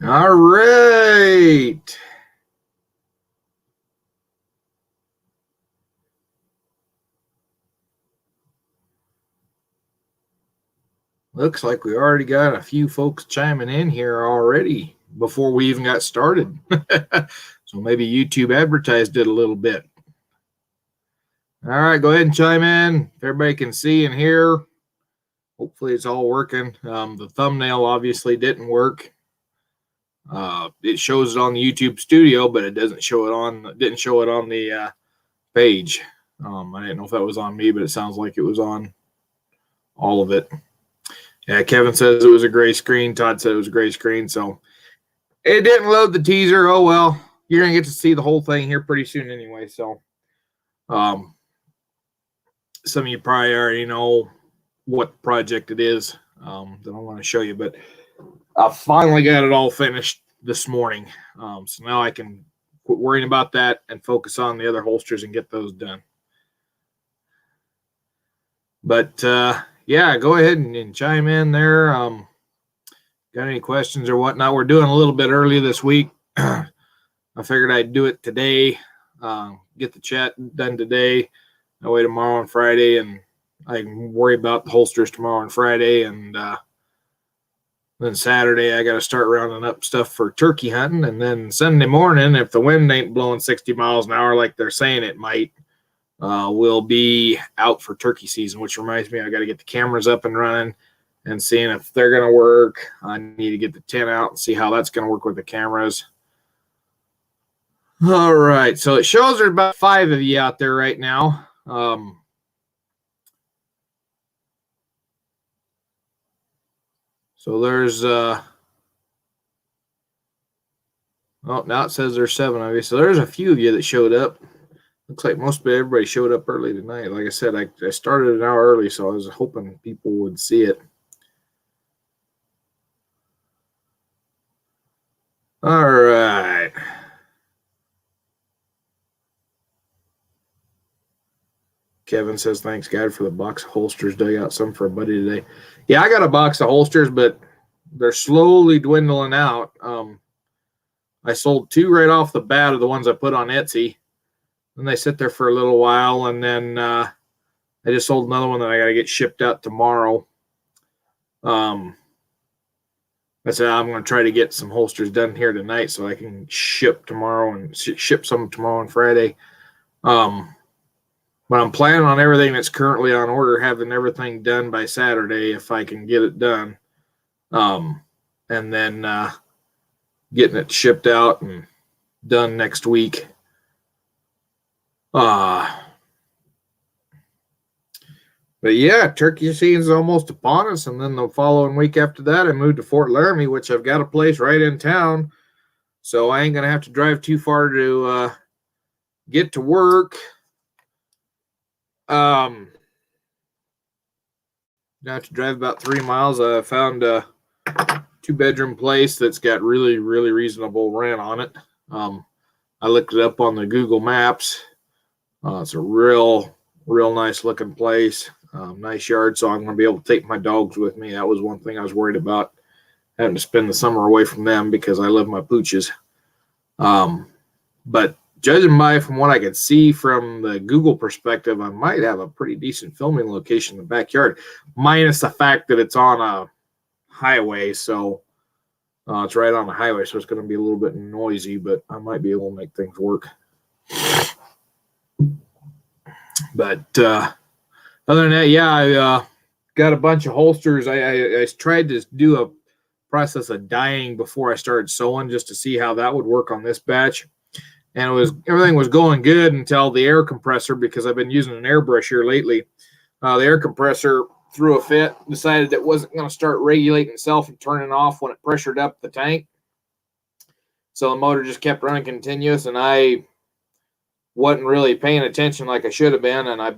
All right. Looks like we already got a few folks chiming in here already before we even got started. So maybe YouTube advertised it a little bit. All right, go ahead and chime in. If everybody can see and hear. Hopefully it's all working. The thumbnail obviously didn't work. It shows it on the YouTube Studio, but it didn't show it on the page. I didn't know if that was on me, but it sounds like it was on all of it. Yeah, Kevin says it was a gray screen. Todd said it was a gray screen, so it didn't load the teaser. Oh well, you're gonna get to see the whole thing here pretty soon anyway. So, some of you probably already know what project it is that I want to show you, but I finally got it all finished this morning. So now I can quit worrying about that and focus on the other holsters and get those done. But yeah, go ahead and chime in there. Got any questions or whatnot? We're doing a little bit early this week. I figured I'd do it today, get the chat done today. That way tomorrow and Friday, and I can worry about the holsters tomorrow and Friday. And then Saturday, I got to start rounding up stuff for turkey hunting. And then Sunday morning, if the wind ain't blowing 60 miles an hour like they're saying it might, we'll be out for turkey season, which reminds me, I got to get the cameras up and running and seeing if they're going to work. I need to get the tent out and see how that's going to work with the cameras. All right. So it shows there's about 5 of you out there right now. So there's, oh, now it says there's 7 of you. So there's a few of you that showed up. Looks like most of everybody showed up early tonight. Like I said, I started an hour early, so I was hoping people would see it. All right. Kevin says, thanks, God, for the box of holsters. Dug out some for a buddy today. Yeah, I got a box of holsters, but they're slowly dwindling out. I sold 2 right off the bat of the ones I put on Etsy. And they sit there for a little while, and then I just sold another one that I got to get shipped out tomorrow. I said I'm going to try to get some holsters done here tonight so I can ship tomorrow and ship some tomorrow and Friday. But I'm planning on everything that's currently on order, having everything done by Saturday if I can get it done. And then getting it shipped out and done next week. But yeah, turkey season's almost upon us, and then the following week after that, I moved to Fort Laramie, which I've got a place right in town, so I ain't gonna have to drive too far to get to work. I have to drive about 3 miles. I found a 2-bedroom place that's got really, really reasonable rent on it. I looked it up on the Google Maps. It's a real nice looking place. Nice yard, so I'm going to be able to take my dogs with me. That was one thing I was worried about, having to spend the summer away from them because I love my pooches. But judging by from what I could see from the Google perspective, I might have a pretty decent filming location in the backyard, minus the fact that it's on a highway. So it's right on the highway, so it's going to be a little bit noisy, but I might be able to make things work. But other than that, yeah, I got a bunch of holsters. I tried to do a process of dyeing before I started sewing just to see how that would work on this batch. And everything was going good until the air compressor, because I've been using an airbrush here lately. The air compressor threw a fit, decided it wasn't going to start regulating itself and turning off when it pressured up the tank. So the motor just kept running continuous, and I wasn't really paying attention like I should have been, and I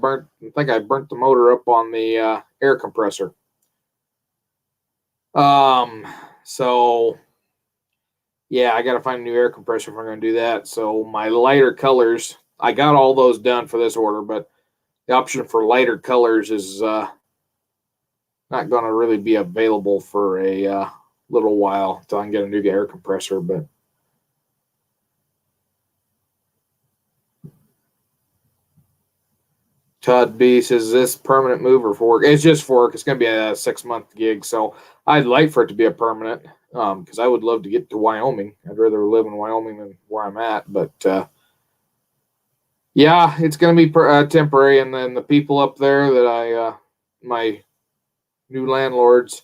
think I burnt the motor up on the air compressor. So yeah, I got to find a new air compressor if I'm going to do that. So my lighter colors, I got all those done for this order, but the option for lighter colors is not going to really be available for a little while until I can get a new air compressor. But Todd B says, this permanent move or for work? It's just for work. It's going to be a 6-month gig. So I'd like for it to be a permanent because I would love to get to Wyoming. I'd rather live in Wyoming than where I'm at. But yeah, it's going to be temporary. And then the people up there that my new landlords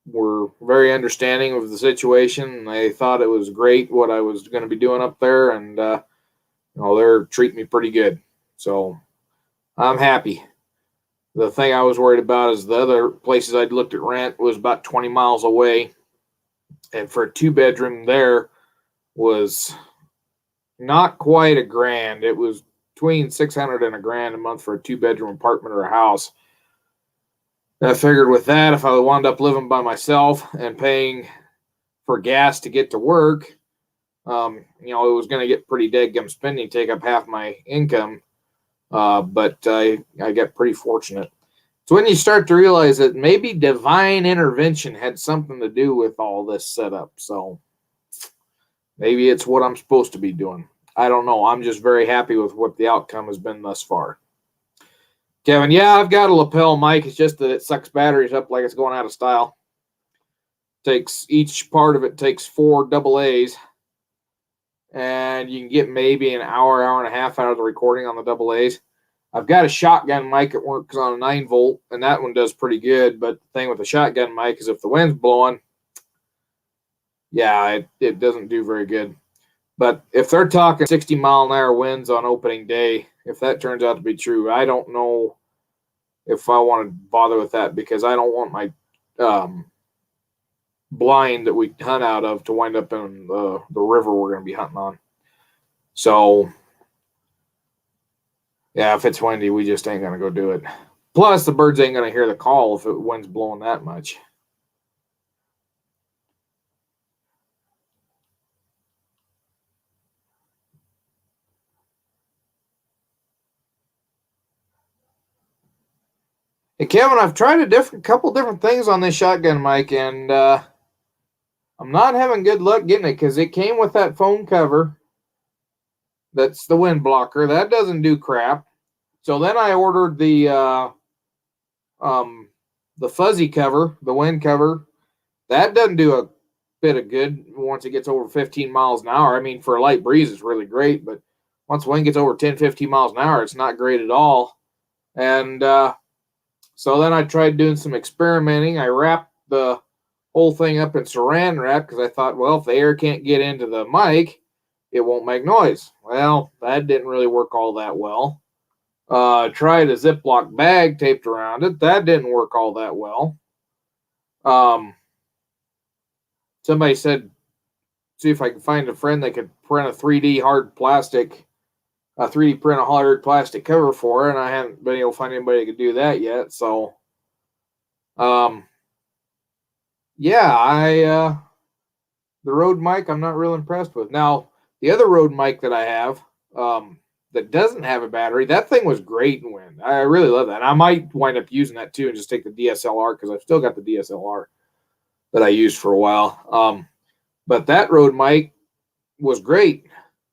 were very understanding of the situation. They thought it was great what I was going to be doing up there. And, they're treating me pretty good. So I'm happy. The thing I was worried about is the other places I'd looked at rent was about 20 miles away. And for a 2-bedroom there was not quite $1,000. It was between $600 and $1,000 a month for a 2-bedroom apartment or a house. And I figured with that, if I wound up living by myself and paying for gas to get to work, it was going to get pretty deadgum spending, take up half my income. But I got pretty fortunate. So when you start to realize that maybe divine intervention had something to do with all this setup. So maybe it's what I'm supposed to be doing. I don't know. I'm just very happy with what the outcome has been thus far. Kevin, yeah, I've got a lapel mic. It's just that it sucks batteries up like it's going out of style. Each part of it takes 4 AA's. And you can get maybe an hour and a half out of the recording on the AA's. I've got a shotgun mic that works on a 9-volt, and that one does pretty good. But the thing with the shotgun mic is if the wind's blowing, yeah, it doesn't do very good. But if they're talking 60-mile-an-hour winds on opening day, if that turns out to be true, I don't know if I want to bother with that because I don't want my blind that we hunt out of to wind up in the river we're going to be hunting on. So, yeah, if it's windy, we just ain't going to go do it. Plus, the birds ain't going to hear the call if the wind's blowing that much. Hey, Kevin, I've tried a couple different things on this shotgun mic, and I'm not having good luck getting it because it came with that foam cover. That's the wind blocker. That doesn't do crap. So then I ordered the fuzzy cover, the wind cover. That doesn't do a bit of good once it gets over 15 miles an hour. I mean, for a light breeze, it's really great, but once the wind gets over 10, 15 miles an hour, it's not great at all. And so then I tried doing some experimenting. I wrapped the whole thing up in saran wrap because I thought, well, if the air can't get into the mic, it won't make noise. Well, that didn't really work all that well. Tried a Ziploc bag taped around it. That didn't work all that well. Somebody said, see if I can find a friend that could print a 3D hard plastic cover for it, and I haven't been able to find anybody that could do that yet. So, yeah, the Rode mic I'm not real impressed with. Now, the other Rode mic that I have, that doesn't have a battery, that thing was great in wind. I really love that. And I might wind up using that too and just take the DSLR because I've still got the DSLR that I used for a while. But that Rode mic was great.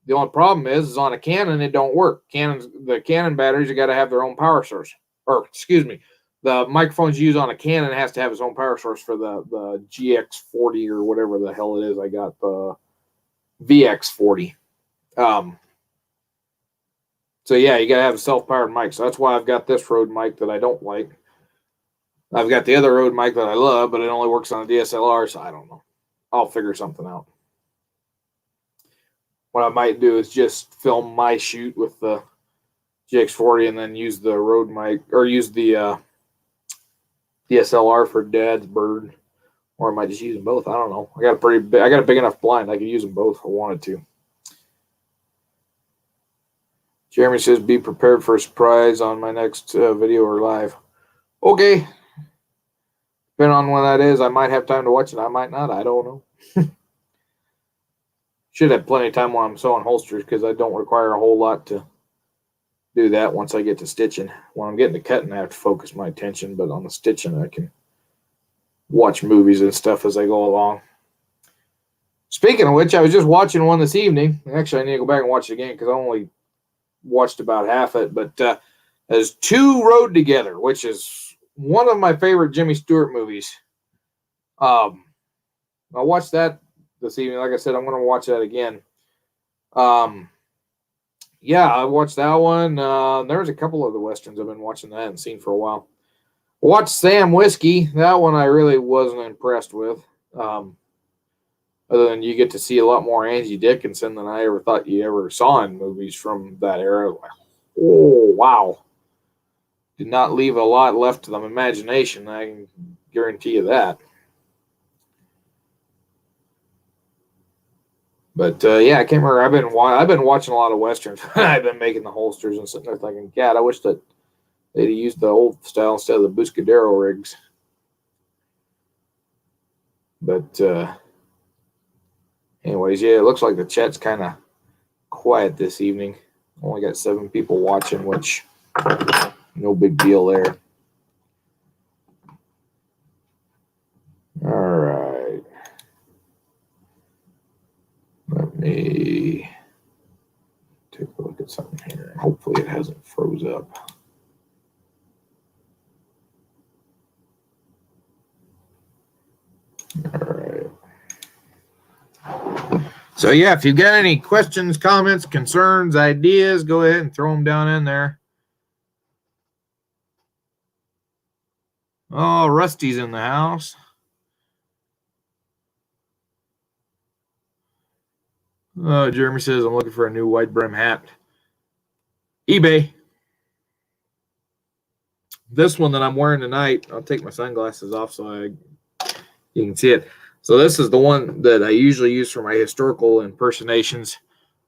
The only problem is on a Canon, it don't work. The Canon batteries, you got to have their own power source. Or, excuse me, the microphones you use on a Canon has to have its own power source for the GX40 or whatever the hell it is. I got the VX40. So, yeah, you got to have a self-powered mic. So that's why I've got this Rode mic that I don't like. I've got the other Rode mic that I love, but it only works on a DSLR, so I don't know. I'll figure something out. What I might do is just film my shoot with the GX40 and then use the Rode mic, or use the DSLR for Dad's bird. Or I might just use them both. I don't know. I got a big enough blind. I could use them both if I wanted to. Jeremy says, be prepared for a surprise on my next video or live. Okay. Depending on when that is, I might have time to watch it. I might not. I don't know. Should have plenty of time while I'm sewing holsters because I don't require a whole lot to do that once I get to stitching. When I'm getting to cutting, I have to focus my attention, but on the stitching, I can watch movies and stuff as I go along. Speaking of which, I was just watching one this evening. Actually, I need to go back and watch it again because I only watched about half it. But as Two Rode Together, which is one of my favorite Jimmy Stewart movies. I watched that this evening. Like I said, I'm going to watch that again. Yeah, I watched that one. There's a couple of the westerns I've been watching that I haven't seen for a while. I watched Sam Whiskey. That one I really wasn't impressed with. Other than you get to see a lot more Angie Dickinson than I ever thought you ever saw in movies from that era. Like, oh, wow. Did not leave a lot left to the imagination. I can guarantee you that. But yeah, I can't remember. I've been watching a lot of westerns. I've been making the holsters and sitting there thinking, God, I wish that they'd used the old style instead of the Buscadero rigs. But anyways, yeah, it looks like the chat's kind of quiet this evening. Only got 7 people watching, which no big deal there. All right. Let me take a look at something here. Hopefully it hasn't froze up. All right. So yeah, if you've got any questions, comments, concerns, ideas, go ahead and throw them down in there. Oh, Rusty's in the house. Oh, Jeremy says, I'm looking for a new wide brim hat. eBay. This one that I'm wearing tonight, I'll take my sunglasses off so you can see it. So this is the one that I usually use for my historical impersonations.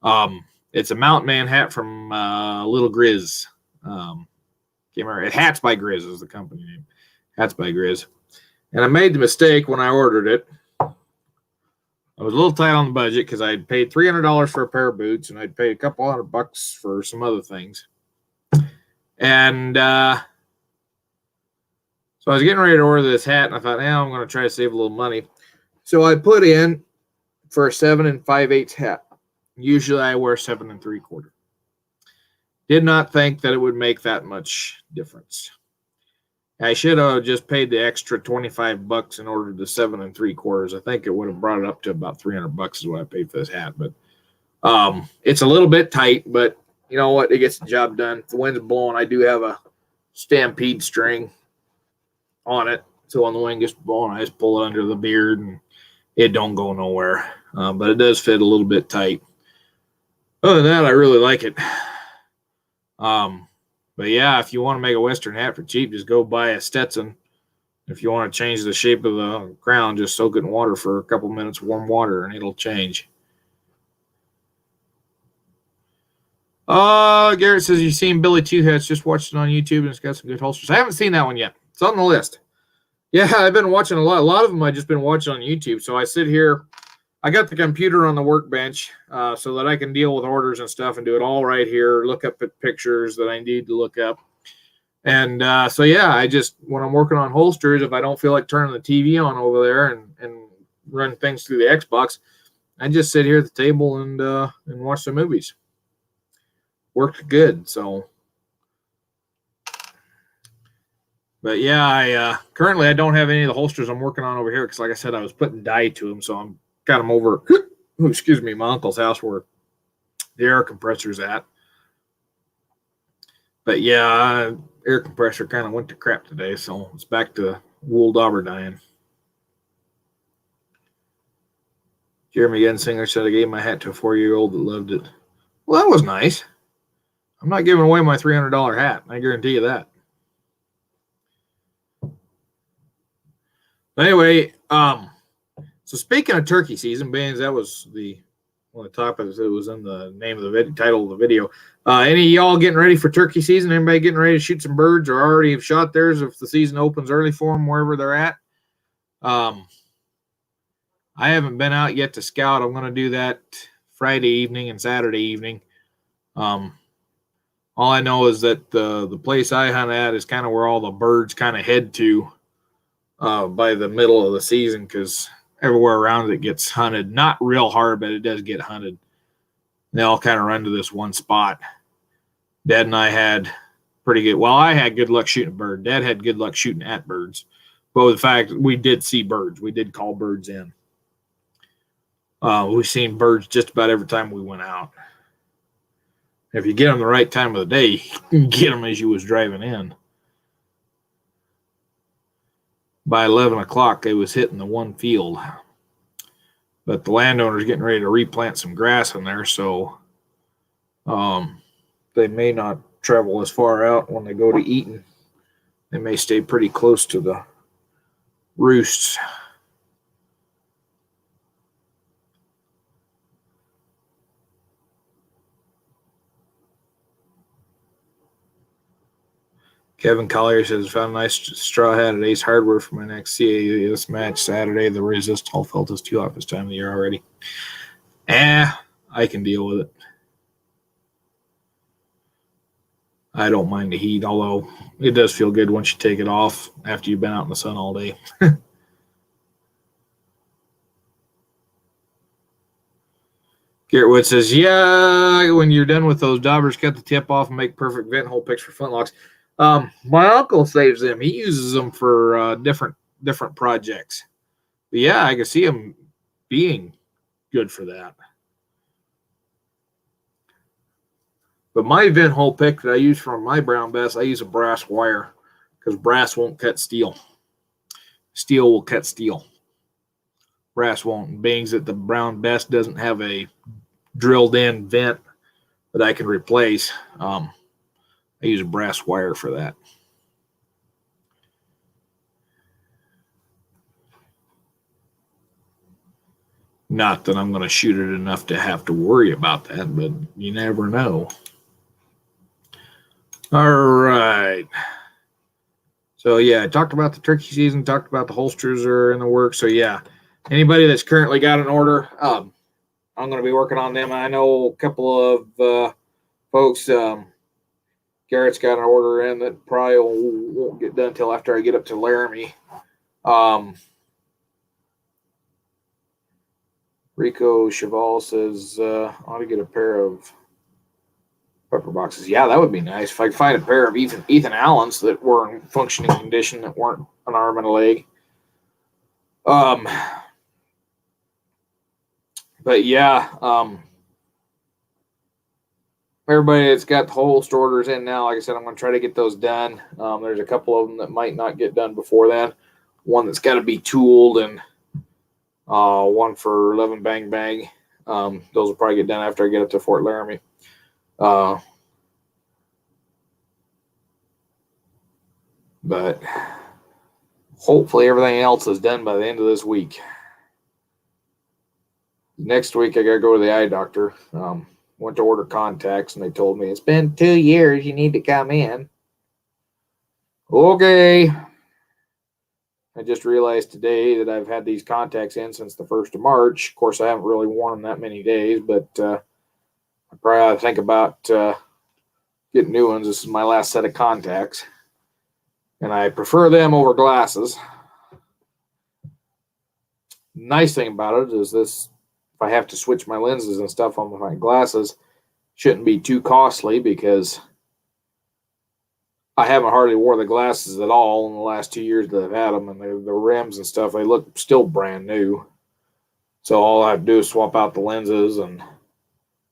It's a Mountain Man hat from Little Grizz. Can't remember. Hats by Grizz is the company name. Hats by Grizz. And I made the mistake when I ordered it. I was a little tight on the budget because I'd paid $300 for a pair of boots and I'd paid a couple $100 for some other things. And so I was getting ready to order this hat, and I thought, I'm going to try to save a little money. So I put in for a 7 5/8 hat. Usually I wear 7 3/4. Did not think that it would make that much difference. I should have just paid the extra $25 and ordered the 7 3/4. I think it would have brought it up to about $300 is what I paid for this hat. But it's a little bit tight, but you know what? It gets the job done. If the wind's blowing, I do have a Stampede string on it. So when the wind gets blowing, I just pull it under the beard and it don't go nowhere. But it does fit a little bit tight. Other than that, I really like it. But yeah, if you want to make a Western hat for cheap, just go buy a Stetson. If you want to change the shape of the crown, just soak it in water for a couple minutes, warm water, and it'll change. Garrett says you've seen Billy Two Hats. Just watched it on YouTube, and it's got some good holsters. I haven't seen that one yet. It's on the list. Yeah, I've been watching a lot. A lot of them I've just been watching on YouTube. So I sit here. I got the computer on the workbench so that I can deal with orders and stuff and do it all right here, look up at pictures that I need to look up. And so, yeah, I just, when I'm working on holsters, if I don't feel like turning the TV on over there and run things through the Xbox, I just sit here at the table and watch some movies. Worked good, so. But yeah, I currently I don't have any of the holsters I'm working on over here because, like I said, I was putting dye to them, so I'm got them over. Excuse me, my uncle's house where the air compressor's at. But yeah, air compressor kind of went to crap today, so it's back to wool dauber dyeing. Jeremy Gensinger said I gave my hat to a 4-year-old that loved it. Well, that was nice. I'm not giving away my $300 hat. I guarantee you that. Anyway, so speaking of turkey season, being that was one of the topics that was in the name of the video, title of the video. Any of y'all getting ready for turkey season? Anybody getting ready to shoot some birds or already have shot theirs if the season opens early for them wherever they're at? I haven't been out yet to scout. I'm going to do that Friday evening and Saturday evening. All I know is that the place I hunt at is kind of where all the birds kind of head to by the middle of the season, because everywhere around it gets hunted. Not real hard, but it does get hunted. They all kind of run to this one spot. Dad and I had pretty good. Well, I had good luck shooting a bird. Dad had good luck shooting at birds. But the fact we did see birds, we did call birds in. We've seen birds just about every time we went out. If you get them the right time of the day, you can get them as you was driving in. By 11 o'clock, they was hitting the one field. But the landowner's getting ready to replant some grass in there, so they may not travel as far out when they go to eating. They may stay pretty close to the roosts. Kevin Collier says, found a nice straw hat at Ace Hardware for my next CAS match Saturday. The resist all felt is too hot this time of the year already. I can deal with it. I don't mind the heat, although it does feel good once you take it off after you've been out in the sun all day. Garrett Wood says, yeah, when you're done with those daubers, cut the tip off and make perfect vent hole picks for flintlocks. My uncle saves them. He uses them for different projects. But yeah, I can see them being good for that. But my vent hole pick that I use for my brown bass, I use a brass wire because brass won't cut steel. Steel will cut steel. Brass won't. And being that the brown bass doesn't have a drilled in vent that I can replace, I use a brass wire for that. Not that I'm going to shoot it enough to have to worry about that, but you never know. All right. So, yeah, I talked about the turkey season, talked about the holsters are in the works. So, yeah, anybody that's currently got an order, I'm going to be working on them. I know a couple of folks, Garrett's got an order in that probably won't get done until after I get up to Laramie. Rico Cheval says, I ought to get a pair of pepper boxes. Yeah, that would be nice. If I could find a pair of Ethan Allen's that were in functioning condition, that weren't an arm and a leg. But yeah, everybody that's got the holster orders in now, like I said, I'm going to try to get those done. There's a couple of them that might not get done before then. One that's got to be tooled, and one for 11 Bang Bang. Those will probably get done after I get up to Fort Laramie. But hopefully everything else is done by the end of this week. Next week, I got to go to the eye doctor. Went to order contacts, and they told me, it's been 2 years. You need to come in. Okay. I just realized today that I've had these contacts in since the 1st of March. Of course, I haven't really worn them that many days, but I probably ought to think about getting new ones. This is my last set of contacts, and I prefer them over glasses. Nice thing about it is this, if I have to switch my lenses and stuff on my glasses, shouldn't be too costly because I haven't hardly wore the glasses at all in the last 2 years that I've had them, and the rims and stuff, they look still brand new. So all I have to do is swap out the lenses and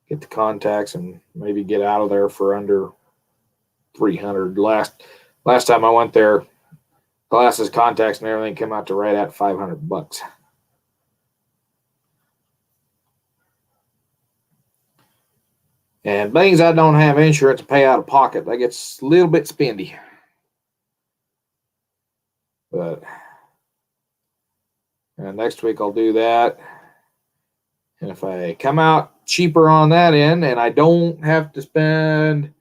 get the contacts and maybe get out of there for under $300. Last time I went there, glasses, contacts, and everything came out to right at $500. And being I don't have insurance to pay out of pocket, that gets a little bit spendy. But next week I'll do that. And if I come out cheaper on that end and I don't have to spend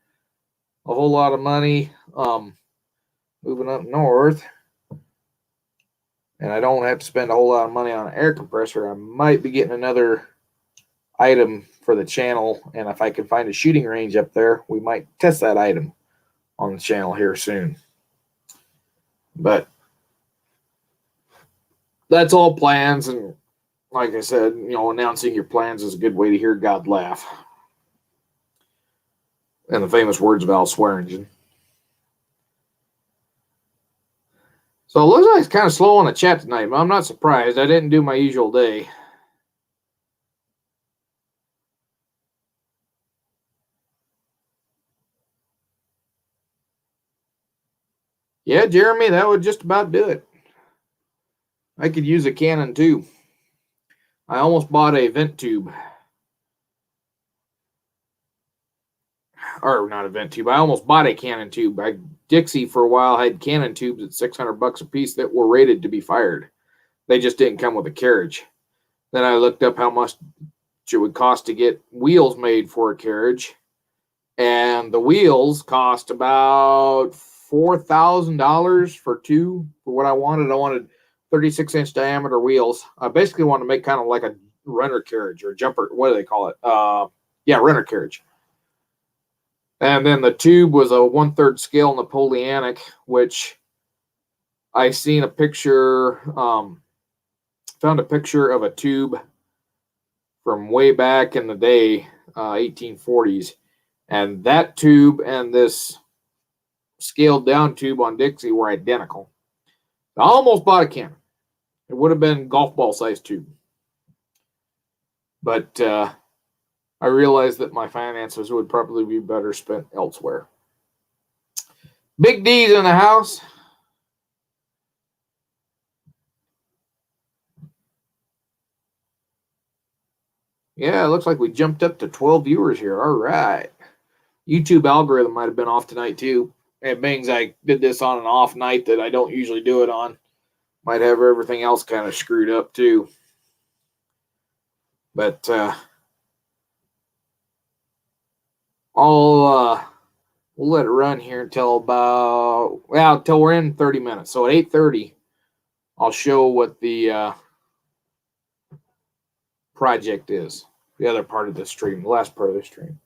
a whole lot of money moving up north, and I don't have to spend a whole lot of money on an air compressor, I might be getting another item for the channel, and if I can find a shooting range up there, we might test that item on the channel here soon. But that's all plans. And like I said, announcing your plans is a good way to hear God laugh. And the famous words of Al Swearingen. So it looks like it's kind of slow on the chat tonight, but I'm not surprised. I didn't do my usual day. Yeah, Jeremy, that would just about do it. I could use a Canon too. I almost bought a vent tube. Or not a vent tube. I almost bought a Canon tube. Dixie for a while had Canon tubes at $600 a piece that were rated to be fired. They just didn't come with a carriage. Then I looked up how much it would cost to get wheels made for a carriage. And the wheels cost about $4,000 for what I wanted. I wanted 36-inch diameter wheels. I basically wanted to make kind of like a runner carriage or jumper. What do they call it? Runner carriage. And then the tube was a 1/3 scale Napoleonic, which I seen a picture, found a picture of a tube from way back in the day, 1840s. And that tube and this scaled down tube on Dixie were identical. I almost bought a Canon. It would have been golf ball size tube. But I realized that my finances would probably be better spent elsewhere. Big D's in the house. Yeah, it looks like we jumped up to 12 viewers here. All right. YouTube algorithm might have been off tonight too. It means I did this on an off night that I don't usually do it on. Might have everything else kind of screwed up too. But we'll let it run here until until we're in 30 minutes. So at 8:30, I'll show what the project is. The other part of the stream, the last part of the stream.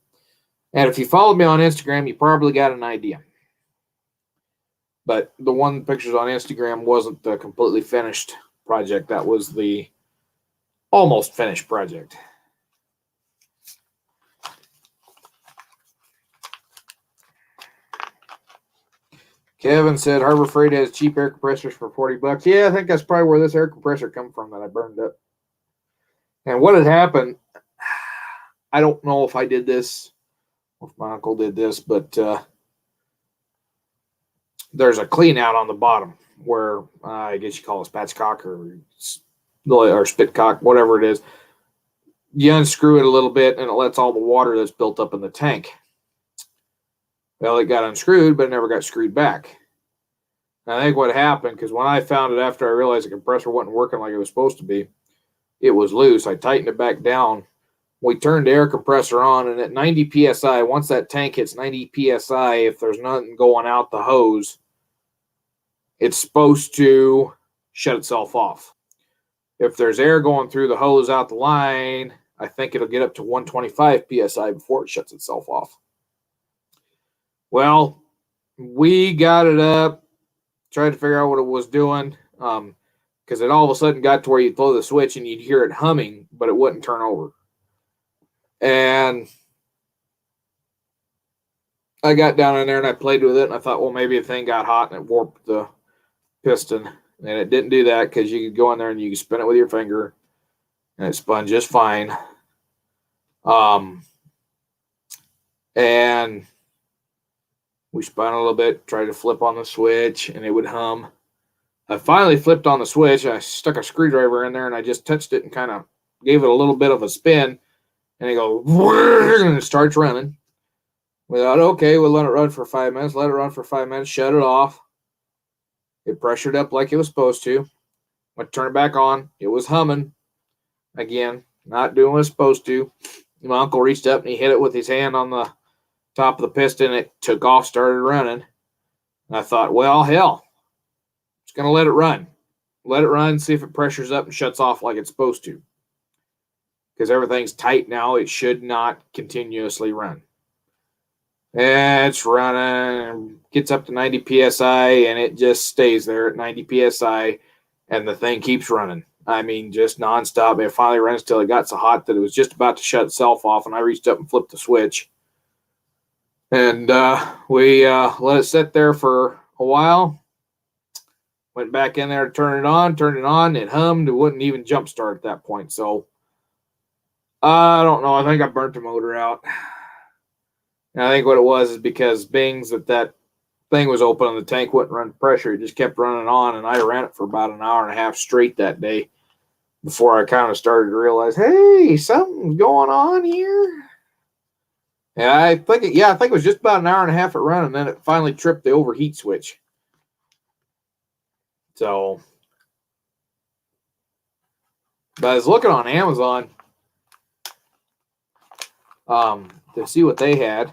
And if you followed me on Instagram, you probably got an idea. But the one pictures on Instagram wasn't the completely finished project. That was the almost finished project. Kevin said Harbor Freight has cheap air compressors for $40. Yeah, I think that's probably where this air compressor come from that I burned up. And what had happened, I don't know if I did this, or if my uncle did this, but there's a clean out on the bottom where I guess you call it spatchcock or spitcock, whatever it is. You unscrew it a little bit and it lets all the water that's built up in the tank. Well, it got unscrewed, but it never got screwed back. And I think what happened, because when I found it after I realized the compressor wasn't working like it was supposed to be, it was loose. I tightened it back down. We turned the air compressor on, and at 90 PSI, once that tank hits 90 PSI, if there's nothing going out the hose, it's supposed to shut itself off. If there's air going through the hose out the line, I think it'll get up to 125 PSI before it shuts itself off. Well, we got it up, tried to figure out what it was doing, because it all of a sudden got to where you'd throw the switch and you'd hear it humming, but it wouldn't turn over. And I got down in there and I played with it, and I thought, well, maybe the thing got hot and it warped the piston. And it didn't do that, because you could go in there and you could spin it with your finger, and it spun just fine. And we spun a little bit, tried to flip on the switch, and it would hum. I finally flipped on the switch. I stuck a screwdriver in there, and I just touched it and kind of gave it a little bit of a spin, and it goes, and it starts running. We thought, okay, we'll let it run for 5 minutes. Let it run for 5 minutes, shut it off. It pressured up like it was supposed to. I turned it back on. It was humming. Again, not doing what it's supposed to. My uncle reached up and he hit it with his hand on the top of the piston. It took off, started running. And I thought, well, hell, just going to let it run. Let it run, see if it pressures up and shuts off like it's supposed to. Because everything's tight now, it should not continuously run. And it's running, gets up to 90 PSI, and it just stays there at 90 PSI. and the thing keeps running. I mean, just nonstop. It finally runs till it got so hot that it was just about to shut itself off, and I reached up and flipped the switch. And we let it sit there for a while. Went back in there to turn it on. It hummed. It wouldn't even jump start at that point. So I don't know. I think I burnt the motor out. And I think what it was is because Bing's that thing was open and the tank wouldn't run pressure. It just kept running on, and I ran it for about an hour and a half straight that day before I kind of started to realize, hey, something's going on here. And I think it was just about an hour and a half it ran, and then it finally tripped the overheat switch. So, but I was looking on Amazon to see what they had,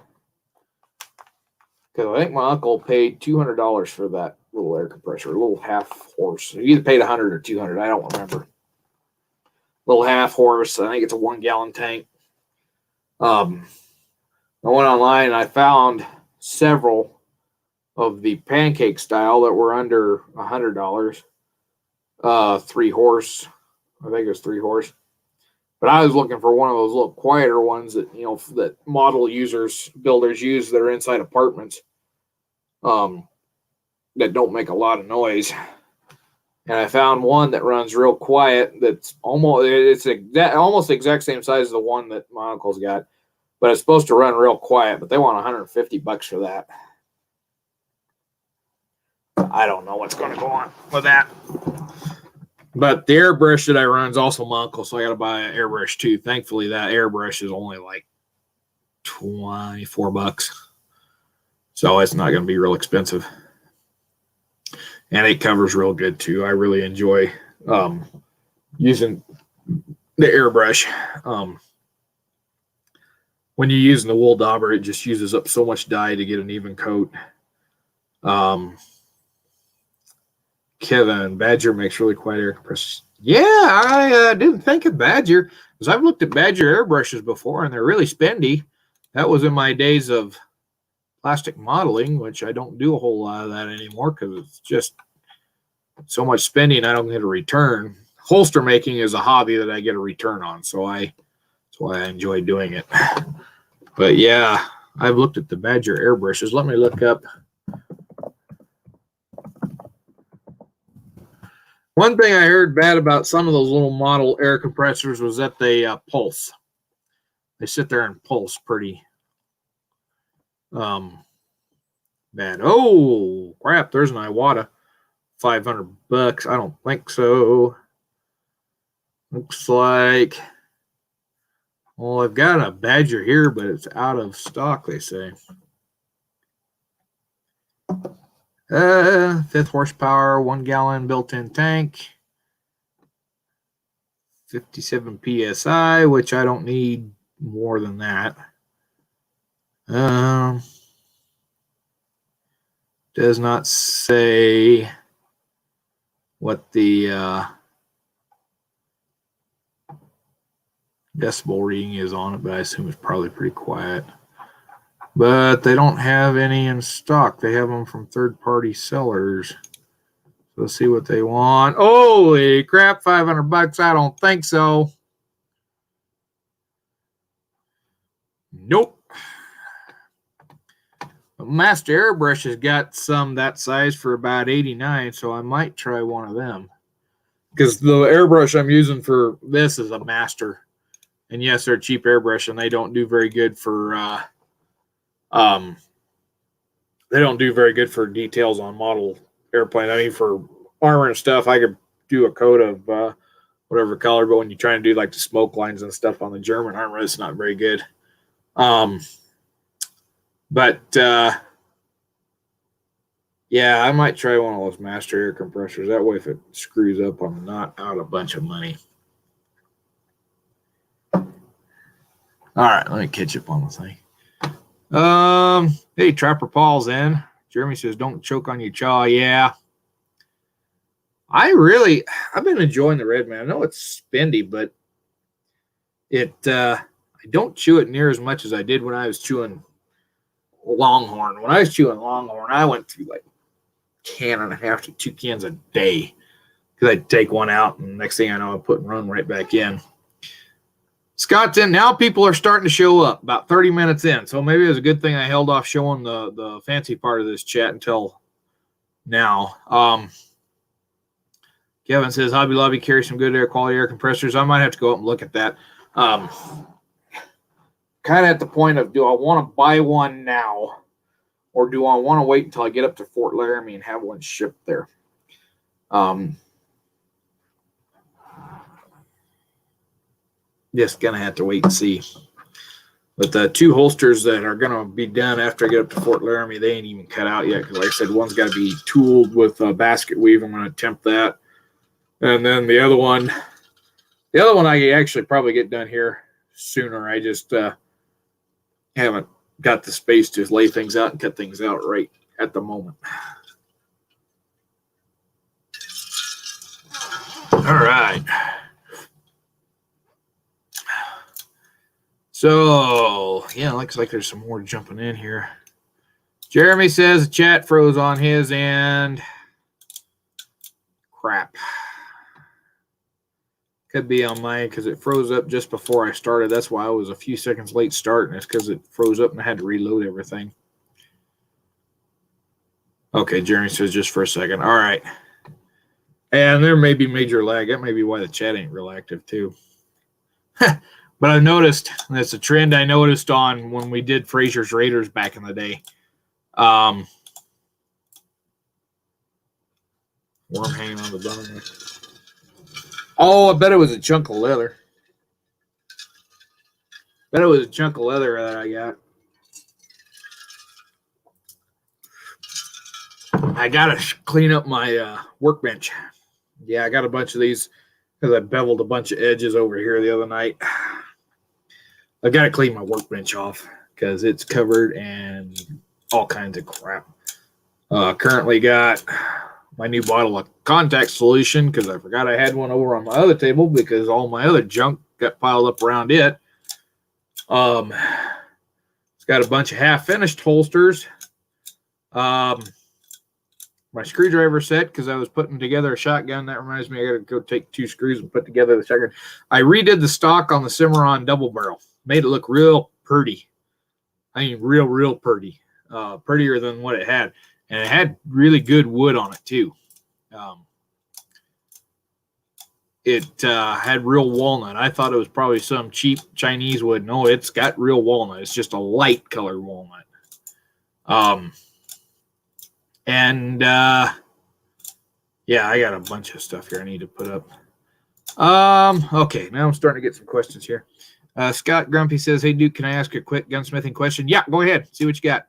because I think my uncle paid $200 for that little air compressor, a little half horse. He either paid $100 or $200. I don't remember. Little half horse. I think it's a 1 gallon tank. I went online and I found several of the pancake style that were under $100. 3 horse. I think it was 3 horse. But I was looking for one of those little quieter ones that, that model builders use that are inside apartments, that don't make a lot of noise. And I found one that runs real quiet. That's almost the exact same size as the one that my uncle's got, but it's supposed to run real quiet. But they want $150 for that. I don't know what's going to go on with that. But the airbrush that I run is also my uncle, so I got to buy an airbrush too. Thankfully, that airbrush is only like $24, so it's not going to be real expensive. And it covers real good too. I really enjoy using the airbrush. When you're using the wool dauber, it just uses up so much dye to get an even coat. Kevin, Badger makes really quiet air compressors. Yeah, I didn't think of Badger, because I've looked at Badger airbrushes before, and they're really spendy. That was in my days of plastic modeling, which I don't do a whole lot of that anymore because it's just so much spending I don't get a return. Holster making is a hobby that I get a return on, so that's why I enjoy doing it. But yeah, I've looked at the Badger airbrushes. Let me look up. One thing I heard bad about some of those little model air compressors was that they pulse. They sit there and pulse pretty bad. Oh crap! There's an Iwata, $500. I don't think so. Looks like, well, I've got a Badger here, but it's out of stock, they say. 5th horsepower, 1 gallon built-in tank, 57 PSI, which I don't need more than that. Does not say what the decibel reading is on it, but I assume it's probably pretty quiet. But they don't have any in stock. They have them from third-party sellers. So let's see what they want. Holy crap, $500. I don't think so. Nope. Master Airbrush has got some that size for about $89, so I might try one of them. Because the airbrush I'm using for this is a Master. And yes, they're a cheap airbrush, and they don't do very good for details on model airplane. I mean, for armor and stuff, I could do a coat of whatever color, but when you're trying to do like the smoke lines and stuff on the German armor, it's not very good. Yeah, I might try one of those Master air compressors. That way, if it screws up, I'm not out a bunch of money. All right, let me catch up on the thing. Hey, Trapper Paul's in. Jeremy says, don't choke on your jaw. Yeah. I've been enjoying the Red Man. I know it's spendy, but I don't chew it near as much as I did when I was chewing Longhorn. When I was chewing Longhorn, I went through like 1.5 to 2 cans a day because I'd take one out, and next thing I know, I'm putting run right back in. Scott's in. Now people are starting to show up about 30 minutes in. So maybe it was a good thing I held off showing the fancy part of this chat until now. Kevin says, Hobby Lobby carries some good air quality air compressors. I might have to go up and look at that. Kind of at the point of, do I want to buy one now, or do I want to wait until I get up to Fort Laramie and have one shipped there? Just going to have to wait and see. But the 2 holsters that are going to be done after I get up to Fort Laramie, they ain't even cut out yet. Because like I said, one's got to be tooled with a basket weave. I'm going to attempt that. And then the other one I actually probably get done here sooner. I just haven't got the space to lay things out and cut things out right at the moment. All right. So, yeah, looks like there's some more jumping in here. Jeremy says the chat froze on his end. Crap. Could be on mine because it froze up just before I started. That's why I was a few seconds late starting. It's because it froze up and I had to reload everything. Okay, Jeremy says just for a second. All right. And there may be major lag. That may be why the chat ain't real active too. But I've noticed, and it's a trend I noticed on when we did Fraser's Raiders back in the day. Worm hanging on the bone. Oh, I bet it was a chunk of leather. Bet it was a chunk of leather that I got. I got to clean up my workbench. Yeah, I got a bunch of these because I beveled a bunch of edges over here the other night. I got to clean my workbench off because it's covered and all kinds of crap. Currently got my new bottle of contact solution because I forgot I had one over on my other table because all my other junk got piled up around it. It's got a bunch of half-finished holsters. My screwdriver set because I was putting together a shotgun. That reminds me, I got to go take 2 screws and put together the shotgun. I redid the stock on the Cimarron double barrel. Made it look real pretty. I mean, real pretty. Prettier than what it had. And it had really good wood on it, too. It had real walnut. I thought it was probably some cheap Chinese wood. No, it's got real walnut. It's just a light colored walnut. Yeah, I got a bunch of stuff here I need to put up. Okay, now I'm starting to get some questions here. Scott Grumpy says, hey, Duke, can I ask a quick gunsmithing question? Yeah, go ahead. See what you got.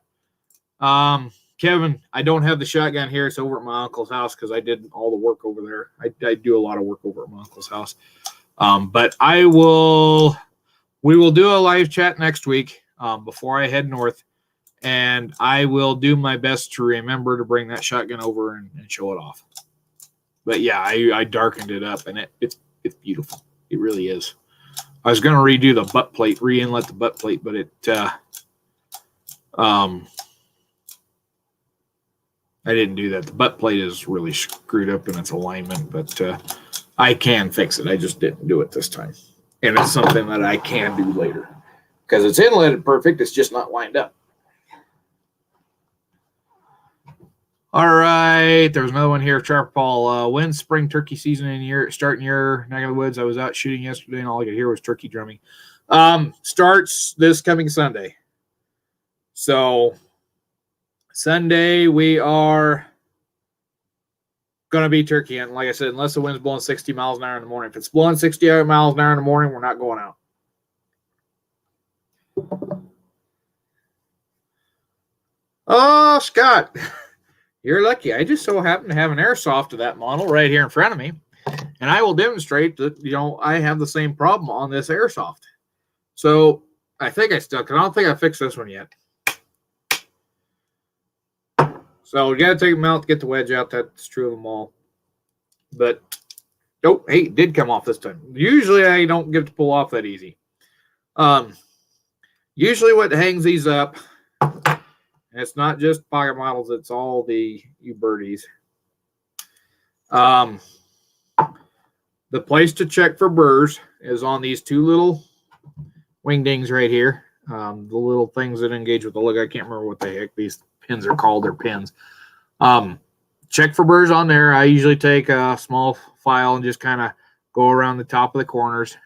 Kevin, I don't have the shotgun here. It's over at my uncle's house because I did all the work over there. I do a lot of work over at my uncle's house. But we will do a live chat next week before I head north. And I will do my best to remember to bring that shotgun over and show it off. But yeah, I darkened it up, and it's beautiful. It really is. I was going to redo the butt plate, re-inlet the butt plate, but I didn't do that. The butt plate is really screwed up in its alignment, but I can fix it. I just didn't do it this time. And it's something that I can do later because it's inletted perfect. It's just not lined up. All right, there was another one here. Trapper Paul, when's spring turkey season in your starting your neck of the woods? I was out shooting yesterday, and all I could hear was turkey drumming. Starts this coming Sunday. So Sunday we are going to be turkey hunting. Like I said, unless the wind's blowing 60 miles an hour in the morning. If it's blowing 60 miles an hour in the morning, we're not going out. Oh, Scott. You're lucky. I just so happen to have an airsoft of that model right here in front of me. And I will demonstrate that, I have the same problem on this airsoft. So I think I stuck it. I don't think I fixed this one yet. So we got to take them out to get the wedge out. That's true of them all. But, oh, hey, it did come off this time. Usually I don't get to pull off that easy. Usually what hangs these up, and it's not just pocket models, it's all the U-birdies. The place to check for burrs is on these two little wing dings right here. The little things that engage with the lug. I can't remember what the heck these pins are called. They're pins. Check for burrs on there. I usually take a small file and just kind of go around the top of the corners.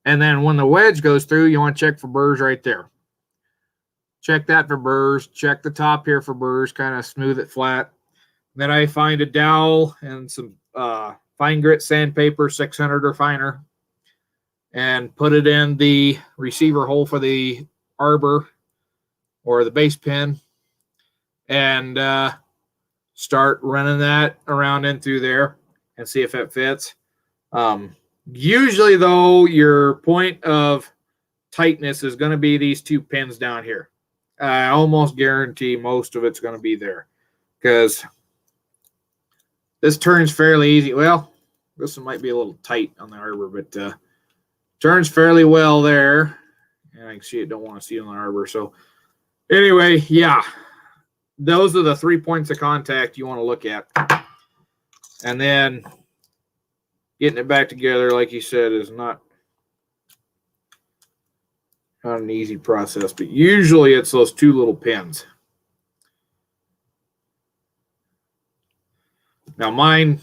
And then when the wedge goes through, you want to check for burrs right there. Check that for burrs. Check the top here for burrs. Kind of smooth it flat. Then I find a dowel and some fine grit sandpaper, 600 or finer, and put it in the receiver hole for the arbor or the base pin, and start running that around in through there and see if it fits. Usually, though, your point of tightness is going to be these two pins down here. I almost guarantee most of it's going to be there because this turns fairly easy. Well, this one might be a little tight on the arbor, but turns fairly well there. And I can see it, don't want to see it on the arbor. So anyway, yeah, those are the 3 points of contact you want to look at. And then getting it back together, like you said, is not an easy process, but usually it's those two little pins. Now mine,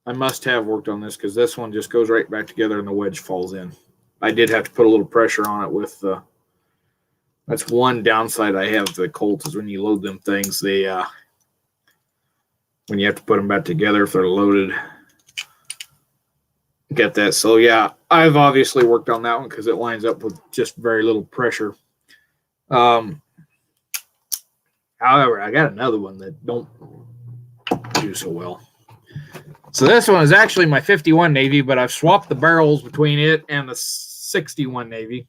I must have worked on this because this one just goes right back together and the wedge falls in. I did have to put a little pressure on it with that's one downside I have to the Colts is when you load them things, they when you have to put them back together if they're loaded. Get that. So yeah, I've obviously worked on that one because it lines up with just very little pressure. However, I got another one that don't do so well. So this one is actually my 51 Navy, but I've swapped the barrels between it and the 61 Navy.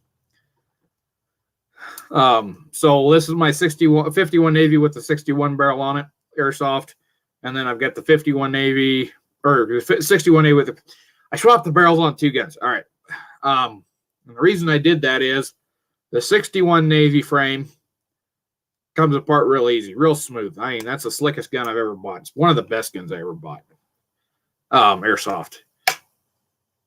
So this is my 51 Navy with the 61 barrel on it, airsoft, and then I've got the 51 Navy or 61 Navy with the. I swapped the barrels on two guns. All right. And the reason I did that is the 61 Navy frame comes apart real easy, real smooth. I mean, that's the slickest gun I've ever bought. It's one of the best guns I ever bought. Airsoft.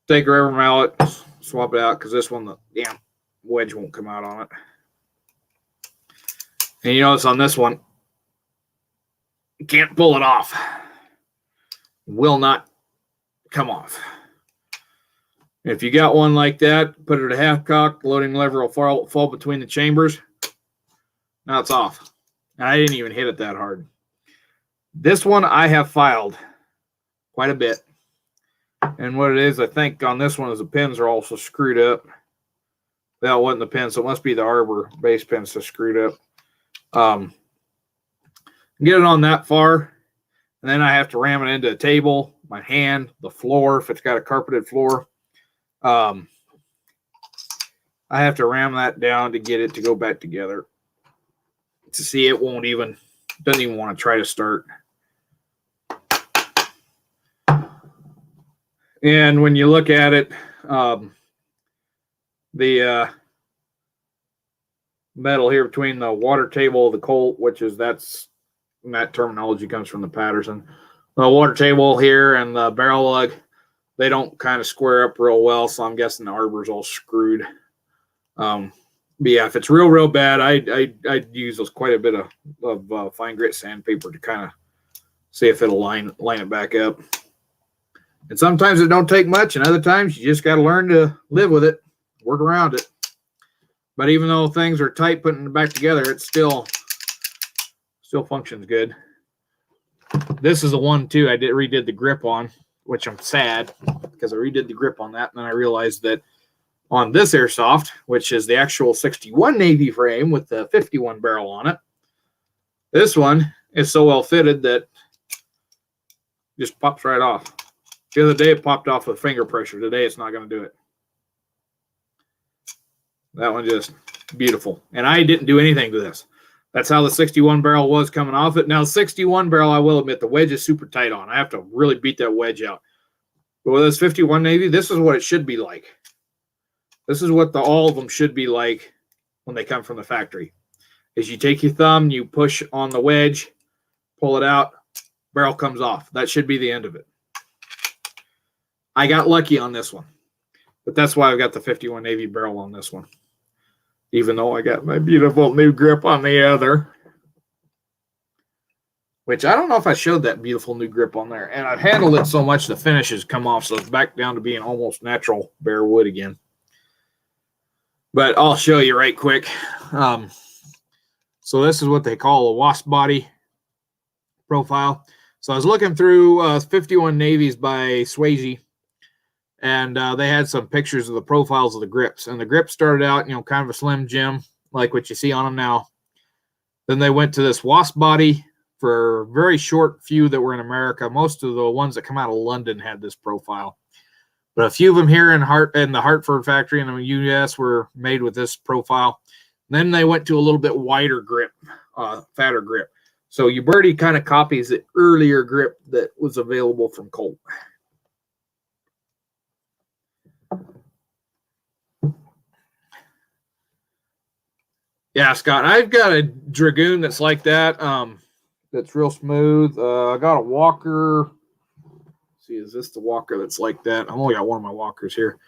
Take a rubber mallet, swap it out because this one, the damn wedge won't come out on it. And you notice on this one, you can't pull it off. Will not come off. If you got one like that, put it at half cock, loading lever will fall between the chambers. Now it's off. And I didn't even hit it that hard. This one I have filed quite a bit. And what it is, I think on this one is the pins are also screwed up. That wasn't the pin, so it must be the arbor base pins that's screwed up. Get it on that far, and then I have to ram it into a table, my hand, the floor, if it's got a carpeted floor. I have to ram that down to get it to go back together. To see it doesn't even want to try to start. And when you look at it, the metal here between the water table, the Colt, that terminology comes from the Patterson. The water table here and the barrel lug, they don't kind of square up real well, so I'm guessing the arbor's all screwed. But yeah, if it's real bad, I'd use quite a bit of fine grit sandpaper to kind of see if it'll line it back up. And sometimes it don't take much, and other times you just got to learn to live with it, work around it. But even though things are tight putting it back together, it still functions good. This is the one too I redid the grip on, which I'm sad because I redid the grip on that, and then I realized that on this airsoft, which is the actual 61 Navy frame with the 51 barrel on it, this one is so well fitted that it just pops right off. The other day it popped off with finger pressure. Today it's not going to do it. That one just beautiful. And I didn't do anything to this. That's how the 61 barrel was coming off it. Now, 61 barrel, I will admit, the wedge is super tight on. I have to really beat that wedge out. But with this 51 Navy, this is what it should be like. This is what all of them should be like when they come from the factory. Is you take your thumb, you push on the wedge, pull it out, barrel comes off. That should be the end of it. I got lucky on this one. But that's why I've got the 51 Navy barrel on this one. Even though I got my beautiful new grip on the other. Which I don't know if I showed that beautiful new grip on there. And I've handled it so much the finish has come off. So it's back down to being almost natural bare wood again. But I'll show you right quick. So this is what they call a wasp body profile. So I was looking through 51 Navies by Swayze. And they had some pictures of the profiles of the grips. And the grips started out, kind of a Slim Jim, like what you see on them now. Then they went to this wasp body for a very short few that were in America. Most of the ones that come out of London had this profile. But a few of them here in the Hartford factory in the U.S. were made with this profile. Then they went to a little bit wider grip, fatter grip. So Uberti kind of copies the earlier grip that was available from Colt. Yeah, Scott, I've got a Dragoon that's like that. That's real smooth. I got a Walker. Let's see, is this the Walker that's like that? I've only got one of my Walkers here.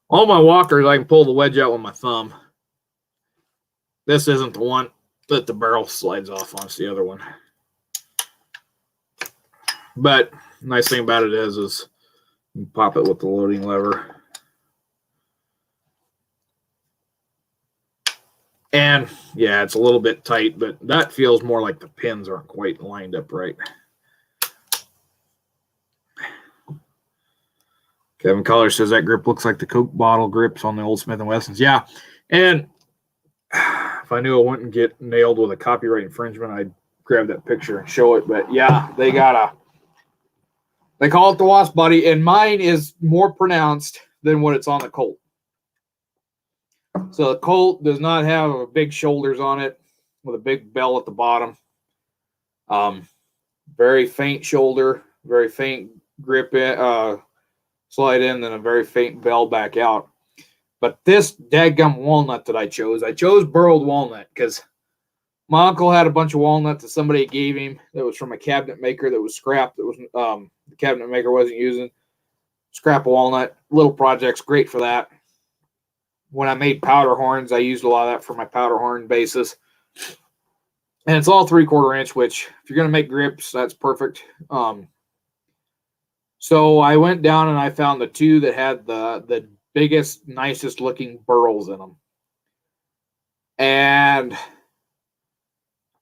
All my Walkers, I can pull the wedge out with my thumb. This isn't the one that the barrel slides off on. It's the other one. But the nice thing about it is you pop it with the loading lever. And yeah, it's a little bit tight, but that feels more like the pins aren't quite lined up right. Kevin Collar says that grip looks like the Coke bottle grips on the old Smith & Wessons. Yeah, and if I knew I wouldn't get nailed with a copyright infringement, I'd grab that picture and show it. But yeah, they call it the wasp body, and mine is more pronounced than what it's on the Colt. So the Colt does not have big shoulders on it with a big bell at the bottom. Very faint shoulder, very faint grip in, slide in, then a very faint bell back out. But this dadgum walnut that I chose burled walnut because my uncle had a bunch of walnut that somebody gave him that was from a cabinet maker that was scrapped. That was the cabinet maker wasn't using. Scrap walnut, little projects, great for that. When I made powder horns, I used a lot of that for my powder horn bases. And it's all 3/4 inch, which if you're going to make grips, that's perfect. So I went down and I found the two that had the biggest, nicest looking burls in them. And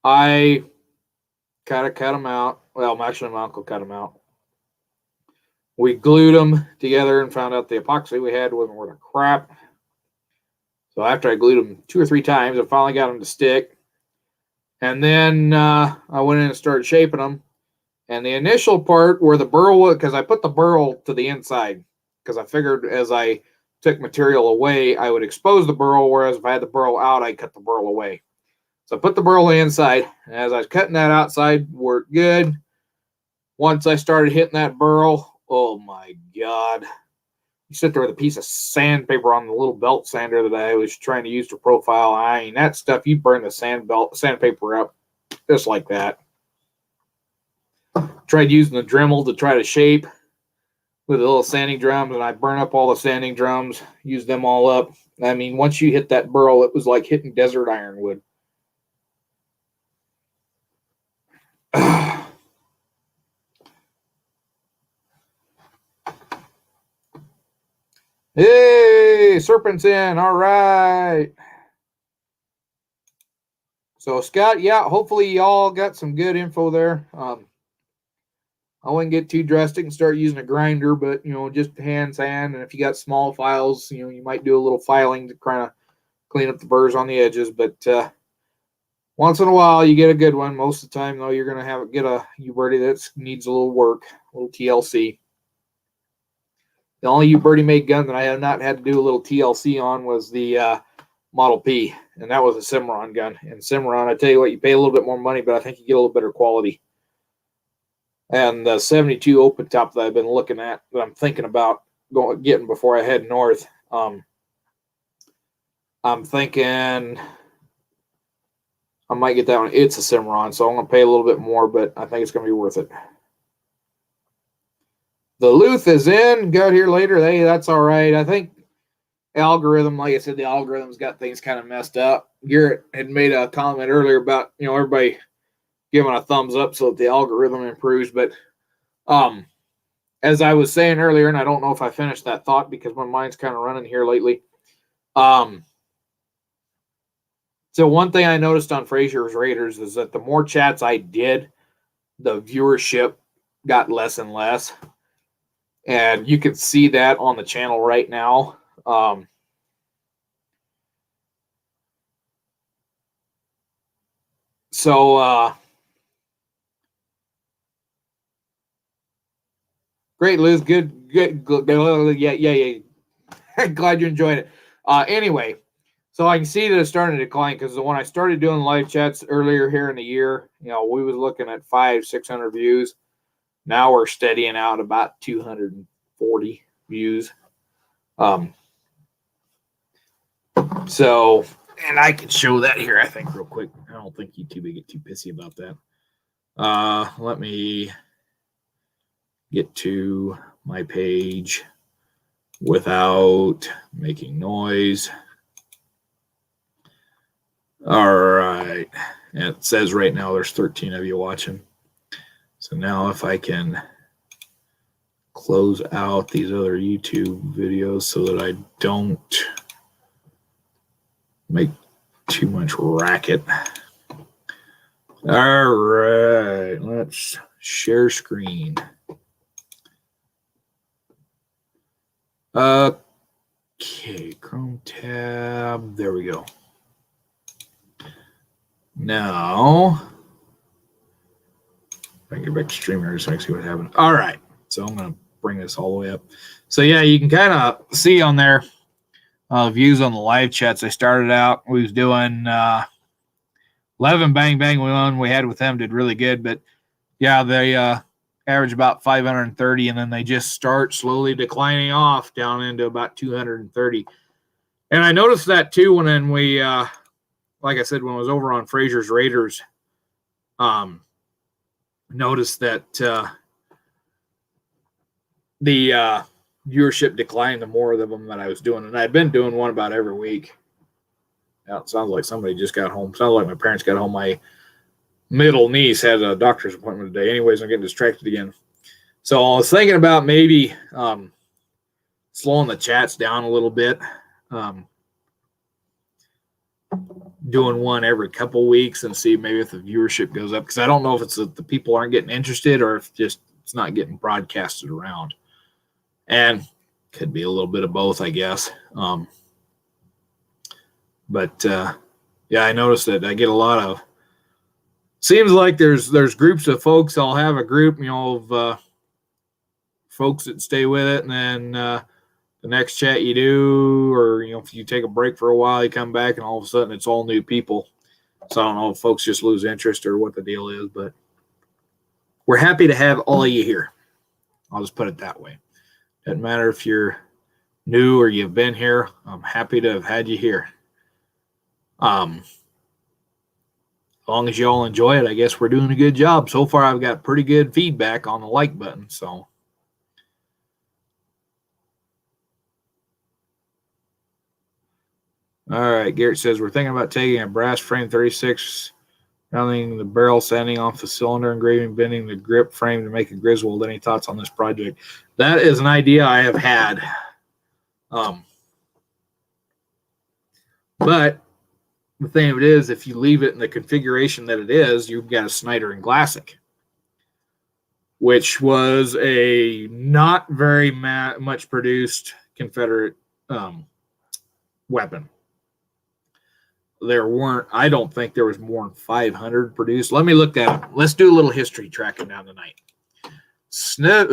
I kind of cut them out. Well, actually, my uncle cut them out. We glued them together and found out the epoxy we had wasn't worth a crap. So after I glued them 2 or 3 times, I finally got them to stick. And then I went in and started shaping them. And the initial part where the burl was, because I put the burl to the inside, because I figured as I took material away, I would expose the burl, whereas if I had the burl out, I'd cut the burl away. So I put the burl inside, and as I was cutting that outside, worked good. Once I started hitting that burl, oh my God. You sit there with a piece of sandpaper on the little belt sander that I was trying to use to profile. I mean, that stuff, you burn the sandpaper up just like that. Tried using the Dremel to try to shape with the little sanding drums, and I burn up all the sanding drums, use them all up. I mean, once you hit that burl, it was like hitting desert ironwood. Hey, Serpent's in. All right. So, Scott, yeah, hopefully y'all got some good info there. I wouldn't get too drastic and start using a grinder, but, just hand sand. And if you got small files, you might do a little filing to kind of clean up the burrs on the edges. But once in a while, you get a good one. Most of the time, though, you're going to get a Uberti that needs a little work, a little TLC. The only Uberti made gun that I have not had to do a little TLC on was the Model P, and that was a Cimarron gun. And Cimarron, I tell you what, you pay a little bit more money, but I think you get a little better quality. And the 72 open top that I've been looking at, that I'm thinking about getting before I head north, I'm thinking I might get that one. It's a Cimarron, so I'm going to pay a little bit more, but I think it's going to be worth it. Luth is in. Got here later. Hey, that's all right. I think algorithm, like I said, the algorithm's got things kind of messed up. Garrett had made a comment earlier about, everybody giving a thumbs up so that the algorithm improves. But as I was saying earlier, and I don't know if I finished that thought because my mind's kind of running here lately. So one thing I noticed on Frazier's Raiders is that the more chats I did, the viewership got less and less. And you can see that on the channel right now. Great, Liz. Good. Yeah. Glad you enjoyed it. Anyway, so I can see that it's starting to decline because when I started doing live chats earlier here in the year, we was looking at 500-600 views. Now we're steadying out about 240 views. So, and I can show that here, I think, real quick. I don't think YouTube would get too pissy about that. Let me get to my page without making noise. All right. And it says right now there's 13 of you watching. So now if I can close out these other YouTube videos so that I don't make too much racket. All right. Let's share screen. Okay, Chrome tab. There we go. Now, if I can get back to Streamer so I can see what happened. All right, so I'm going to bring this all the way up. So yeah, you can kind of see on there views on the live chats. I started out, we was doing 11 Bang Bang one we had with them did really good, but yeah, they average about 530, and then they just start slowly declining off down into about 230. And I noticed that too when we, like I said, when I was over on Frazier's Raiders, noticed that the viewership declined the more of them that I was doing. And I'd been doing one about every week. Now, it sounds like somebody just got home. Sounds like my parents got home. My middle niece had a doctor's appointment today. Anyways, I'm getting distracted again. So I was thinking about maybe slowing the chats down a little bit. Doing one every couple weeks and see maybe if the viewership goes up, because I don't know if it's that the people aren't getting interested or if just it's not getting broadcasted around, and could be a little bit of both, I guess. But yeah, I noticed that I get a lot of, seems like there's groups of folks. I'll have a group, of folks that stay with it, and then the next chat you do, or if you take a break for a while, you come back and all of a sudden it's all new people. So I don't know if folks just lose interest or what the deal is, but we're happy to have all of you here. I'll just put it that way. Doesn't matter if you're new or you've been here. I'm happy to have had you here. As long as you all enjoy it, I guess we're doing a good job. So far, I've got pretty good feedback on the like button, so. All right, Garrett says, we're thinking about taking a brass frame 36, rounding the barrel, sanding off the cylinder, engraving, bending the grip frame to make a Griswold. Any thoughts on this project? That is an idea I have had. But the thing of it is, if you leave it in the configuration that it is, you've got a Snyder and Glassic, which was a not very much produced Confederate weapon. There weren't, I don't think there was more than 500 produced. Let me look that up. Let's do a little history tracking down tonight. Let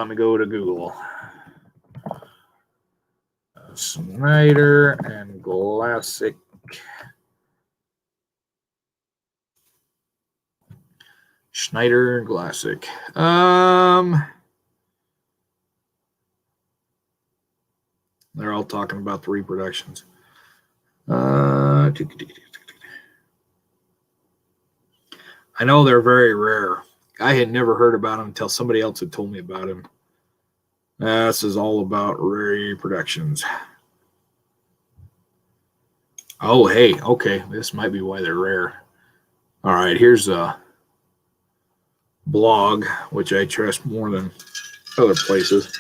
me go to Google. Snyder and Glassic. Snyder and Glassic. They're all talking about the reproductions. I know they're very rare. I had never heard about him until somebody else had told me about him. This is all about Ray Productions. Oh, hey, okay. This might be why they're rare. All right, here's a blog, which I trust more than other places.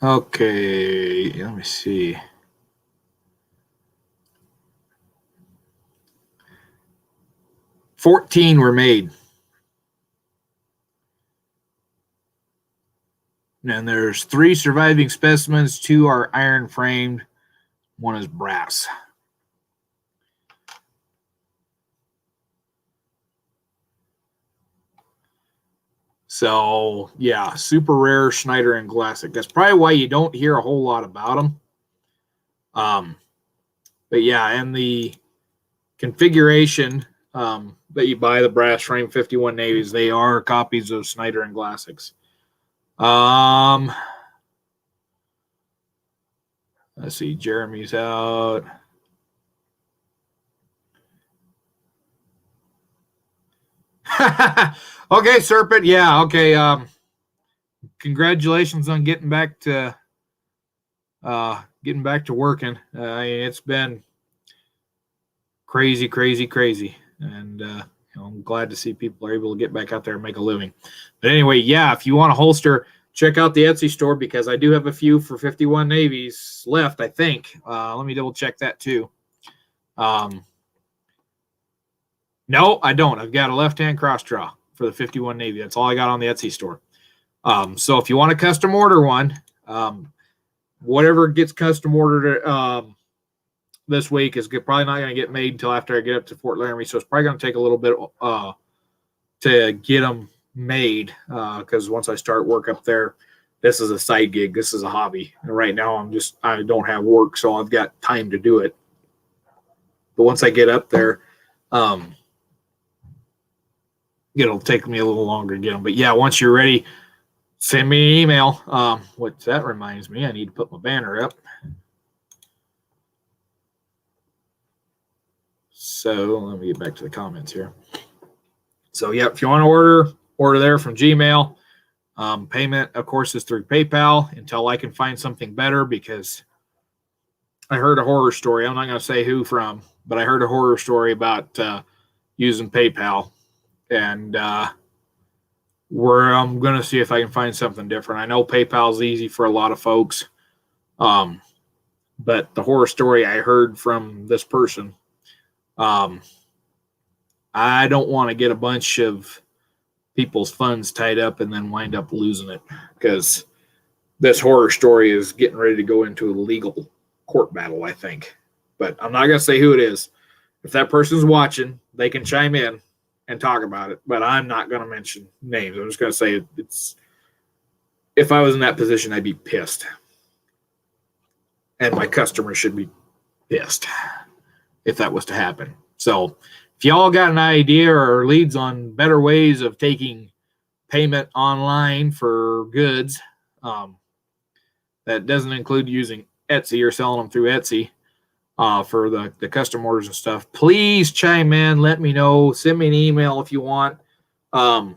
Okay, let me see. $14 were made. And there's 3 surviving specimens. 2 are iron framed. 1 is brass. So, yeah, super rare Schneider and Glassic. That's probably why you don't hear a whole lot about them. But yeah, and the configuration that you buy, the brass frame 51 Navies, they are copies of Schneider and Glassics. Let's see, Jeremy's out. Okay, Serpent. Yeah, okay. Congratulations on getting back to working. It's been crazy. And I'm glad to see people are able to get back out there and make a living. But anyway, yeah, if you want a holster, check out the Etsy store because I do have a few for 51 Navies left, I think. Let me double check that too. No, I don't. I've got a left-hand cross draw for the 51 Navy. That's all I got on the Etsy store. So if you want a custom order one, whatever gets custom ordered this week is probably not going to get made until after I get up to Fort Laramie. So it's probably going to take a little bit to get them made because once I start work up there, this is a side gig. This is a hobby. And right now I don't have work, so I've got time to do it. But once I get up there, it'll take me a little longer to get them. But yeah, once you're ready, send me an email. What that reminds me, I need to put my banner up. So let me get back to the comments here. So yeah, if you want to order there from Gmail. Payment, of course, is through PayPal until I can find something better because I heard a horror story. I'm not going to say who from, but I heard a horror story about using PayPal. And where I'm going to see if I can find something different. I know PayPal is easy for a lot of folks. But the horror story I heard from this person, I don't want to get a bunch of people's funds tied up and then wind up losing it because this horror story is getting ready to go into a legal court battle, I think. But I'm not going to say who it is. If that person's watching, they can chime in and talk about it, but I'm not going to mention names. I'm just going to say it's, if I was in that position, I'd be pissed. And my customer should be pissed if that was to happen. So if y'all got an idea or leads on better ways of taking payment online for goods, that doesn't include using Etsy or selling them through Etsy, for the custom orders and stuff, please chime in. Let me know. Send me an email if you want. Because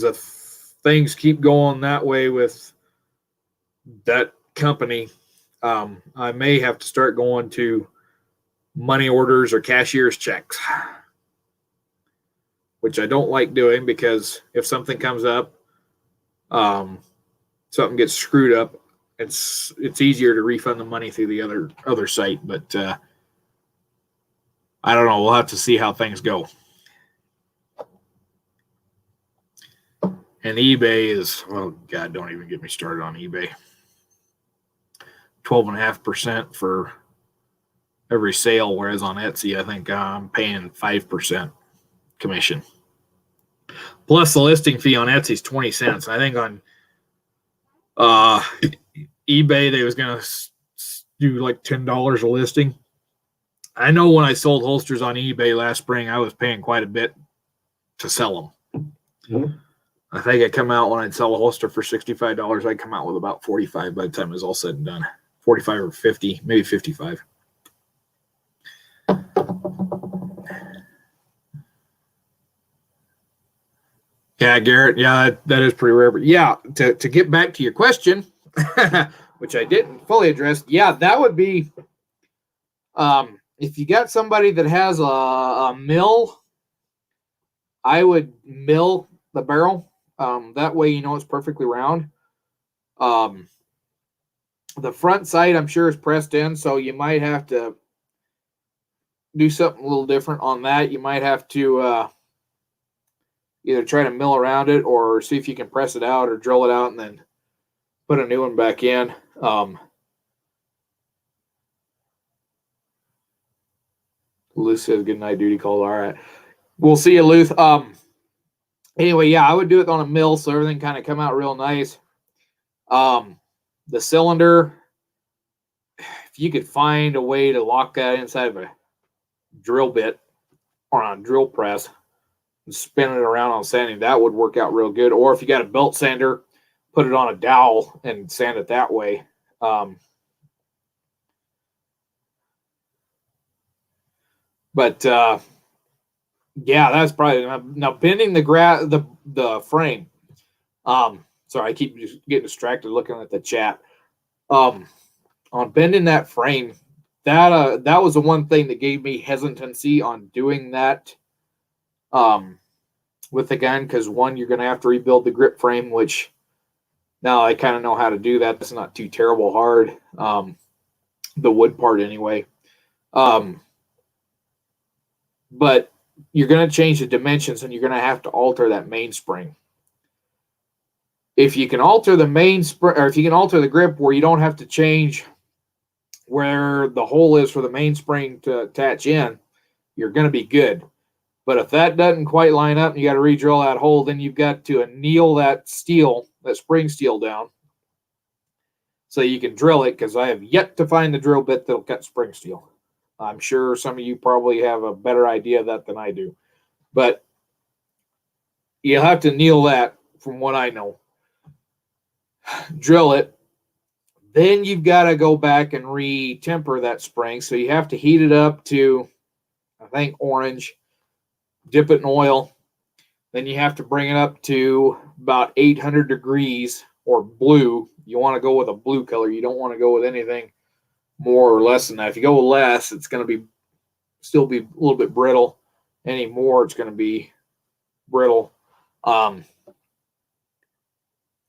if things keep going that way with that company, I may have to start going to money orders or cashier's checks, which I don't like doing because if something comes up, something gets screwed up, it's easier to refund the money through the other site. But I don't know. We'll have to see how things go. And eBay is, oh God, don't even get me started on eBay. 12.5% for every sale, whereas on Etsy, I think I'm paying 5% commission. Plus the listing fee on Etsy is 20 cents. I think on eBay, they was going to do like $10 a listing. I know when I sold holsters on eBay last spring, I was paying quite a bit to sell them. I think I come out when I'd sell a holster for $65. I'd come out with about 45 by the time it was all said and done. 45 or 50, maybe 55. Yeah, Garrett. Yeah, that is pretty rare. But yeah, to get back to your question, which I didn't fully address. Yeah, that would be if you got somebody that has a mill, I would mill the barrel. That way, you know it's perfectly round. The front side, I'm sure, is pressed in, so you might have to do something a little different on that. You might have to either try to mill around it or see if you can press it out or drill it out and then put a new one back in. Luth says good night, duty called. All right. We'll see you, Luth. Anyway, yeah, I would do it on a mill so everything kind of come out real nice. The cylinder, if you could find a way to lock that inside of a drill bit or on a drill press and spin it around on sanding, that would work out real good. Or if you got a belt sander, put it on a dowel and sand it that way. Yeah, that's probably now bending the frame. Sorry, I keep just getting distracted looking at the chat. On bending that frame, that was the one thing that gave me hesitancy on doing that with the gun, because one, you're going to have to rebuild the grip frame, which now I kind of know how to do that. It's not too terrible hard. The wood part anyway. But you're going to change the dimensions and you're going to have to alter that mainspring. If you can alter the mainspring, or if you can alter the grip where you don't have to change where the hole is for the mainspring to attach in, you're going to be good. But if that doesn't quite line up and you got to re-drill that hole, then you've got to anneal that steel, that spring steel down so you can drill it, because I have yet to find the drill bit that'll cut spring steel. I'm sure some of you probably have a better idea of that than I do. But you'll have to anneal that from what I know. Drill it. Then you've got to go back and re-temper that spring. So you have to heat it up to, I think, orange. Dip it in oil. Then you have to bring it up to about 800 degrees or blue. You want to go with a blue color. You don't want to go with anything more or less than that. If you go less, it's going to still be a little bit brittle. Any more, it's going to be brittle.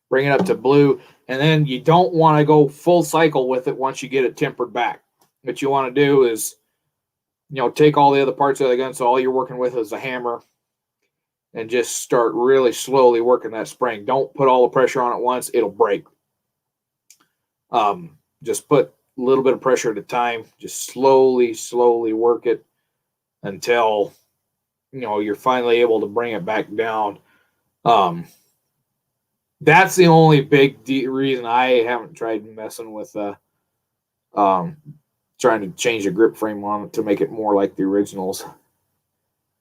Bring it up to blue, and then you don't want to go full cycle with it once you get it tempered back. What you want to do is, take all the other parts of the gun, so all you're working with is a hammer, and just start really slowly working that spring. Don't put all the pressure on it once. It'll break. Just put a little bit of pressure at a time. Just slowly work it until, you're finally able to bring it back down. That's the only big reason I haven't tried messing with trying to change the grip frame on it to make it more like the originals.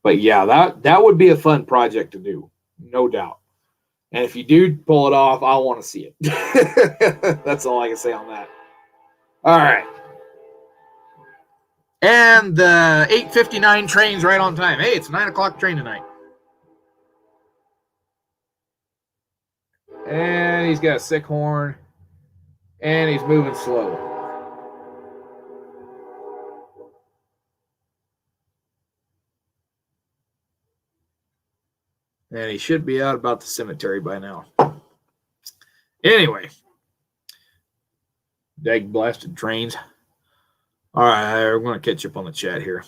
But yeah, that would be a fun project to do, no doubt. And if you do pull it off, I want to see it. That's all I can say on that. All right. And the 8:59 train's right on time. Hey, it's a 9 o'clock train tonight. And he's got a sick horn. And he's moving slow. And he should be out about the cemetery by now. Anyway. Dag blasted trains. All right, we're going to catch up on the chat here.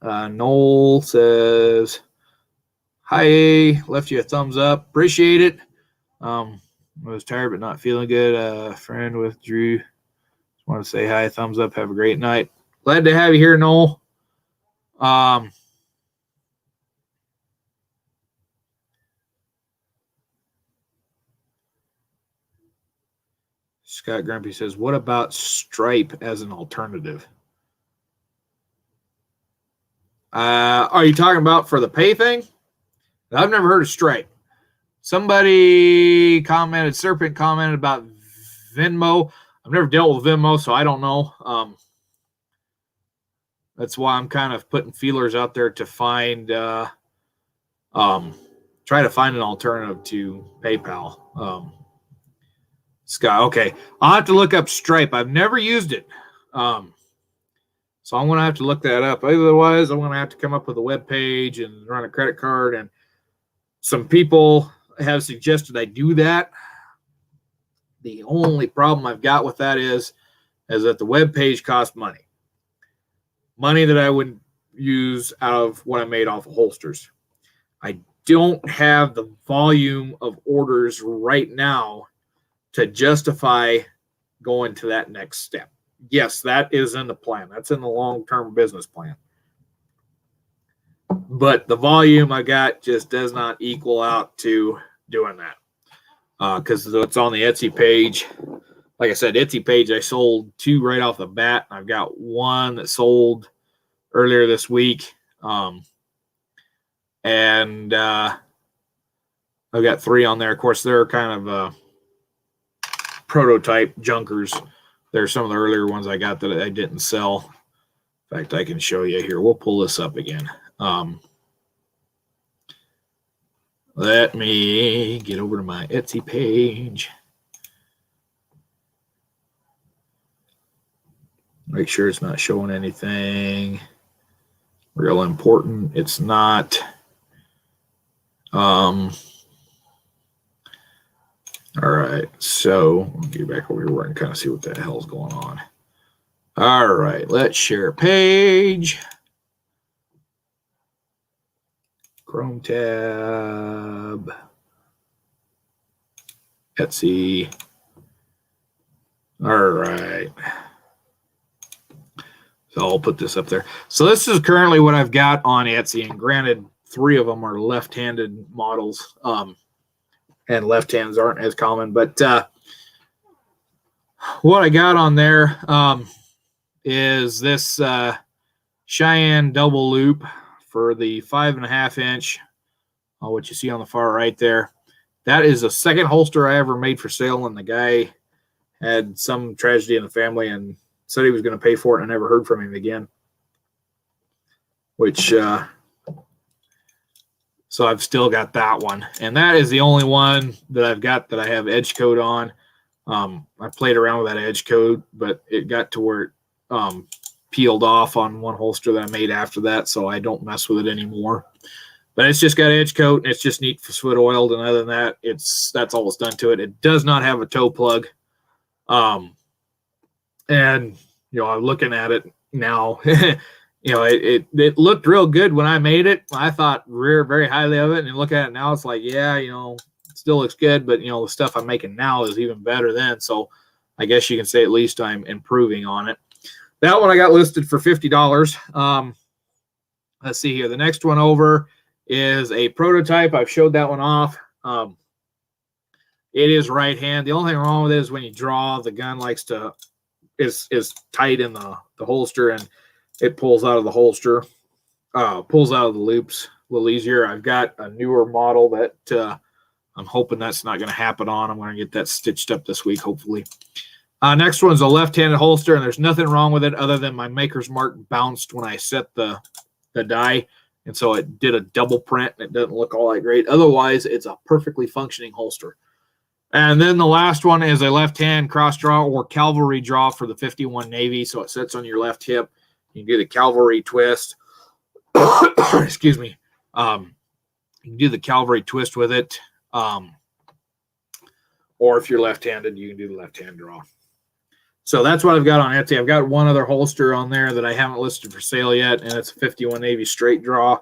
Noel says, hi, left you a thumbs up. Appreciate it. I was tired but not feeling good. Friend withdrew. Just want to say hi, thumbs up. Have a great night. Glad to have you here, Noel. Scott Grumpy says, what about stripe as an alternative? Are you talking about for the pay thing? I've never heard of stripe. Somebody commented, Serpent commented about Venmo. I've never dealt with Venmo, so I don't know. That's why I'm kind of putting feelers out there to find, try to find an alternative to PayPal. Scott, okay. I'll have to look up Stripe. I've never used it. So I'm going to have to look that up. Otherwise, I'm going to have to come up with a web page and run a credit card. And some people have suggested I do that. The only problem I've got with that is that the web page costs money. Money that I would use out of what I made off of holsters. I don't have the volume of orders right now to justify going to that next step. Yes, that is in the plan. That's in the long-term business plan. But the volume I got just does not equal out to doing that. Because it's on the Etsy page. Like I said, Etsy page, I sold 2 right off the bat. I've got 1 that sold earlier this week. And I've got 3 on there. Of course, they're kind of prototype junkers. There's some of the earlier ones I got that I didn't sell. In fact, I can show you here. We'll pull this up again. Let me get over to my Etsy page. Make sure it's not showing anything real important. It's not. All right, so I'll get back over here where I can kind of see what the hell's going on. All right, let's share page. Chrome tab. Etsy. All right. So I'll put this up there. So this is currently what I've got on Etsy, and granted, 3 of them are left-handed models. And left hands aren't as common, but what I got on there is this Cheyenne double loop for the 5.5 inch, what you see on the far right there. That is the second holster I ever made for sale, and the guy had some tragedy in the family and said he was going to pay for it, and I never heard from him again. Which so I've still got that one. And that is the only one that I've got that I have edge coat on. I played around with that edge coat, but it got to where it peeled off on one holster that I made after that, so I don't mess with it anymore. But it's just got edge coat, and it's just neat for foot oiled, and other than that, that's all it's done to it. It does not have a toe plug. And, you know, I'm looking at it now. You know, it looked real good when I made it. I thought very highly of it, and look at it now, it's like, yeah, you know, it still looks good, but, you know, the stuff I'm making now is even better then. So I guess you can say at least I'm improving on it. That one I got listed for $50. Let's see here. The next one over is a prototype. I've showed that one off. It is right hand. The only thing wrong with it is when you draw, the gun is tight in the holster, and it pulls out of the holster, pulls out of the loops a little easier. I've got a newer model that I'm hoping that's not going to happen on. I'm going to get that stitched up this week, hopefully. Next one's a left-handed holster, and there's nothing wrong with it other than my maker's mark bounced when I set the die, and so it did a double print, and it doesn't look all that great. Otherwise, it's a perfectly functioning holster. And then the last one is a left-hand cross draw or cavalry draw for the 51 Navy, so it sits on your left hip. You can do the cavalry twist. Excuse me. You can do the cavalry twist with it. Or if you're left-handed, you can do the left-hand draw. So that's what I've got on Etsy. I've got one other holster on there that I haven't listed for sale yet, and it's a 51 Navy straight draw.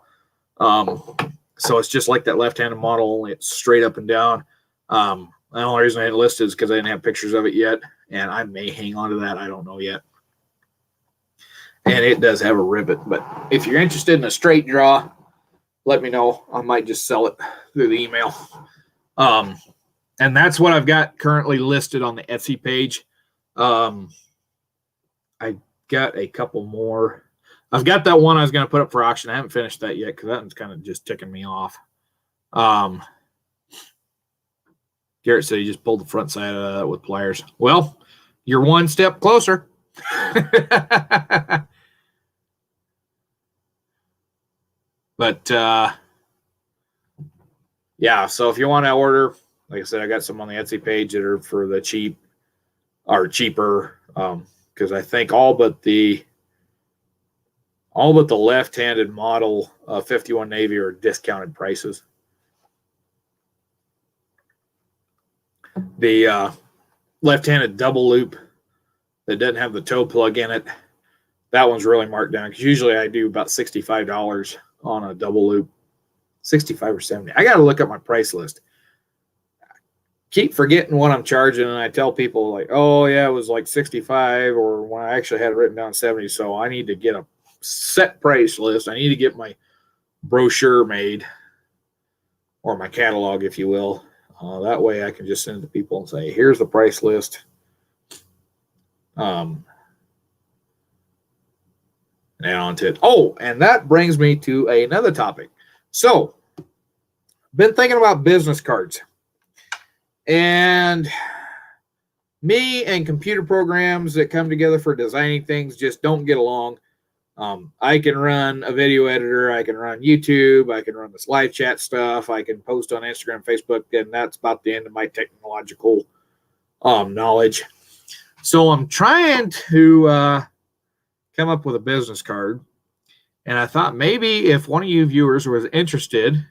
So it's just like that left-handed model, only it's straight up and down. The only reason I didn't list it is because I didn't have pictures of it yet, and I may hang on to that. I don't know yet. And it does have a rivet, but if you're interested in a straight draw, let me know. I might just sell it through the email. And that's what I've got currently listed on the Etsy page. I got a couple more. I've got that one I was going to put up for auction. I haven't finished that yet because that one's kind of just ticking me off. Garrett said he just pulled the front side of that with pliers. Well, you're one step closer. But yeah, so if you want to order, like I said, I got some on the Etsy page that are for the cheap or cheaper, because I think all but the left-handed model 51 Navy are discounted prices. The left-handed double loop that doesn't have the toe plug in it, that one's really marked down, because usually I do about $65 on a double loop. 65 or 70. I got to look at my price list. Keep forgetting what I'm charging, and I tell people like, oh yeah, it was like 65, or when I actually had it written down 70. So I need to get a set price list. I need to get my brochure made, or my catalog, if you will. That way I can just send it to people and say, here's the price list. And on to it. Oh, and that brings me to another topic. So, been thinking about business cards. And me and computer programs that come together for designing things just don't get along. I can run a video editor. I can run YouTube. I can run this live chat stuff. I can post on Instagram, Facebook, and that's about the end of my technological knowledge. So I'm trying to come up with a business card. And I thought maybe if one of you viewers was interested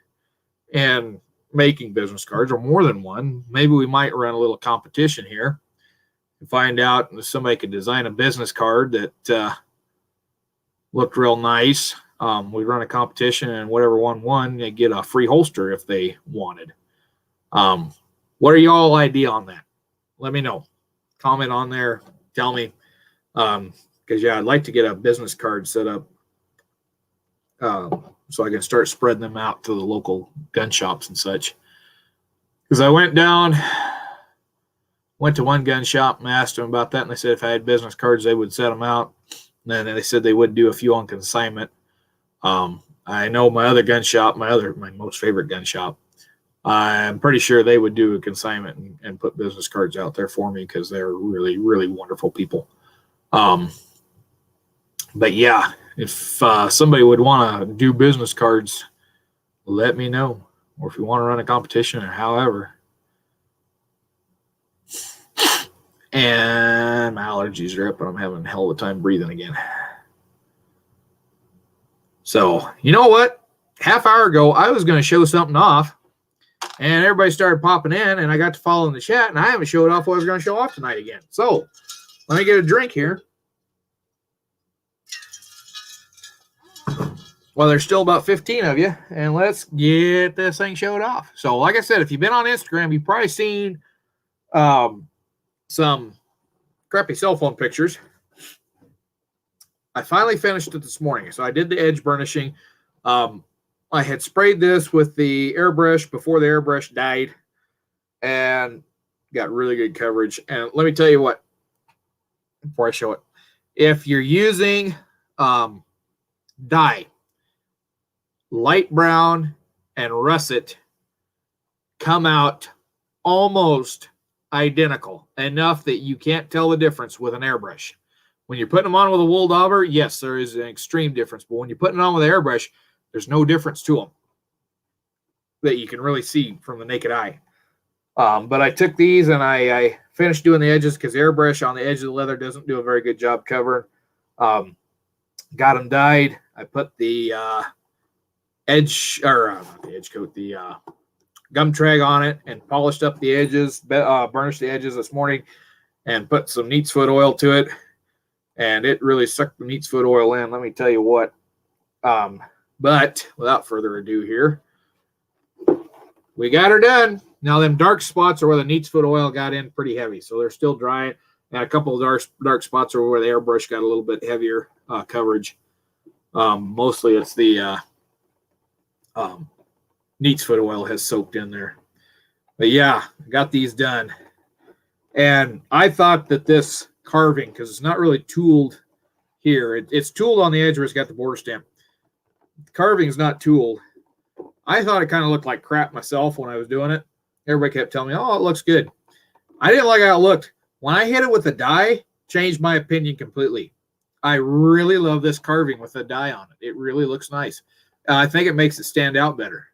in making business cards, or more than one, maybe we might run a little competition here and find out if somebody could design a business card that looked real nice. We run a competition, and whatever one won, they get a free holster if they wanted. What are y'all idea on that? Let me know. Comment on there. Tell me. Because, yeah, I'd like to get a business card set up so I can start spreading them out to the local gun shops and such. Because I went to one gun shop and asked them about that, and they said if I had business cards, they would set them out. And then they said they would do a few on consignment. I know my other gun shop, my most favorite gun shop, I'm pretty sure they would do a consignment and put business cards out there for me, because they're really, really wonderful people. But yeah, if somebody would want to do business cards, let me know. Or if you want to run a competition or however. And my allergies are up, and I'm having a hell of a time breathing again. So, you know what? Half hour ago, I was going to show something off, and everybody started popping in, and I got to follow in the chat, and I haven't showed off what I was going to show off tonight again. So, let me get a drink here. Well, there's still about 15 of you, and let's get this thing showed off. So, like I said, if you've been on Instagram, you've probably seen some crappy cell phone pictures. I finally finished it this morning. So I did the edge burnishing. I had sprayed this with the airbrush before the airbrush died, and got really good coverage. And let me tell you what, before I show it, if you're using dye, light brown and russet come out almost identical, enough that you can't tell the difference with an airbrush. When you're putting them on with a wool dauber, yes, there is an extreme difference. But when you're putting it on with an airbrush, there's no difference to them that you can really see from the naked eye. But I took these and I finished doing the edges, because the airbrush on the edge of the leather doesn't do a very good job covering. Got them dyed. I put the edge, or not the edge coat, the gum trag on it, and polished up the edges, burnished the edges this morning, and put some neat's foot oil to it, and it really sucked the neat's foot oil in, let me tell you what. But without further ado here, we got her done. Now them dark spots are where the neat's foot oil got in pretty heavy, so they're still drying, and a couple of dark spots are where the airbrush got a little bit heavier coverage. Mostly it's the neat's foot oil has soaked in there. But yeah, got these done. And I thought that this carving, because it's not really tooled here, it's tooled on the edge where it's got the border stamp. The carving is not tooled. I thought it kind of looked like crap myself when I was doing it. everybody kept telling me, oh, it looks good. I didn't like how it looked. When I hit it with the die, changed my opinion completely. I really love this carving with the die on it. It really looks nice. I think it makes it stand out better.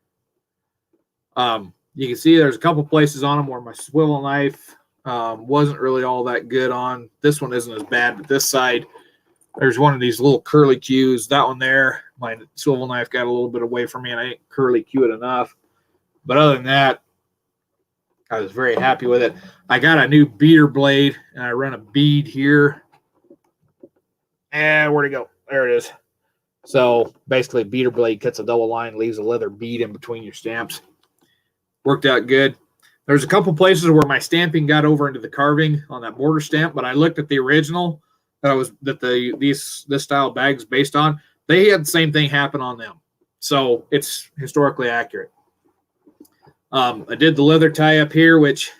You can see there's a couple places on them where my swivel knife wasn't really all that good on. This one isn't as bad, but this side, there's one of these little curly cues. That one there, my swivel knife got a little bit away from me, and I didn't curly cue it enough. But other than that, I was very happy with it. I got a new beater blade, and I run a bead here. And where'd it go? There it is. So basically, beater blade cuts a double line, leaves a leather bead in between your stamps. Worked out good. There's a couple places where my stamping got over into the carving on that border stamp, but I looked at the original this style bag's based on. They had the same thing happen on them, so it's historically accurate. I did the leather tie up here, which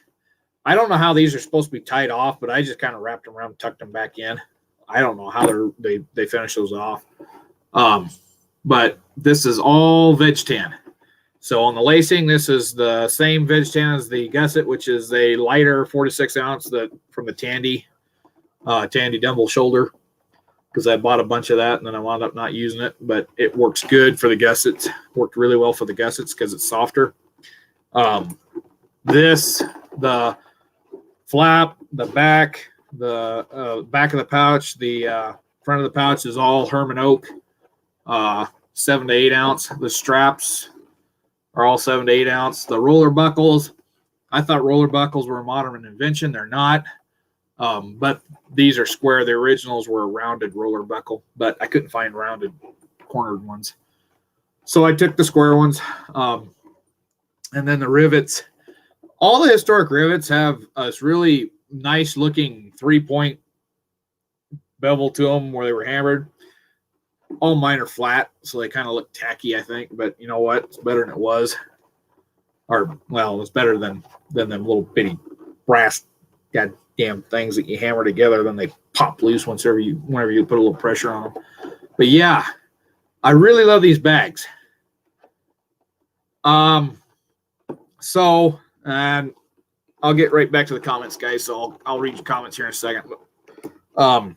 I don't know how these are supposed to be tied off, but I just kind of wrapped them around, tucked them back in. I don't know how they finish those off. But this is all veg tan. So on the lacing, this is the same veg tan as the gusset, which is a lighter 4 to 6 ounce from the Tandy Dumble shoulder, because I bought a bunch of that and then I wound up not using it, but it works good for the gussets. Worked really well for the gussets because it's softer. The flap, the back, the back of the pouch, the front of the pouch is all Herman Oak, 7 to 8 ounce. The straps are all 7 to 8 ounce. The roller buckles, I thought roller buckles were a modern invention. They're not. But these are square. The originals were a rounded roller buckle, but I couldn't find rounded cornered ones. So I took the square ones. And then the rivets. All the historic rivets have this really nice looking 3-point bevel to them where they were hammered. All mine are flat, so they kind of look tacky, I think. But you know what? It's better than it was. Or, well, it's better than them little bitty brass goddamn things that you hammer together, then they pop loose whenever you put a little pressure on them. But yeah, I really love these bags. So, and I'll get right back to the comments, guys. So I'll read your comments here in a second. But,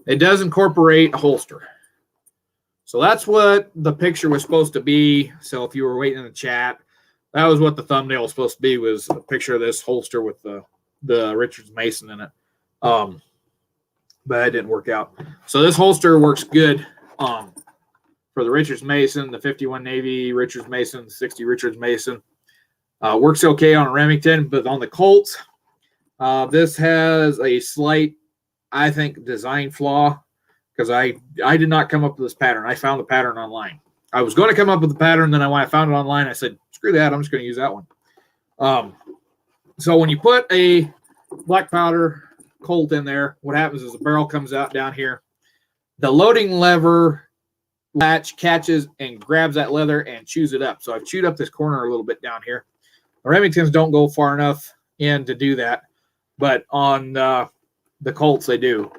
it does incorporate a holster. So that's what the picture was supposed to be. So if you were waiting in the chat, that was what the thumbnail was supposed to be, was a picture of this holster with the Richards Mason in it. But that didn't work out. So this holster works good for the Richards Mason, the 51 Navy Richards Mason, the 60 Richards Mason. Works okay on a Remington, but on the Colts, this has a slight, I think, design flaw, because I did not come up with this pattern. I found the pattern online. I was going to come up with the pattern, then when I found it online, I said, screw that, I'm just going to use that one. So when you put a black powder Colt in there, what happens is the barrel comes out down here. The loading lever latch catches and grabs that leather and chews it up. So I've chewed up this corner a little bit down here. The Remingtons don't go far enough in to do that, but on the Colts they do.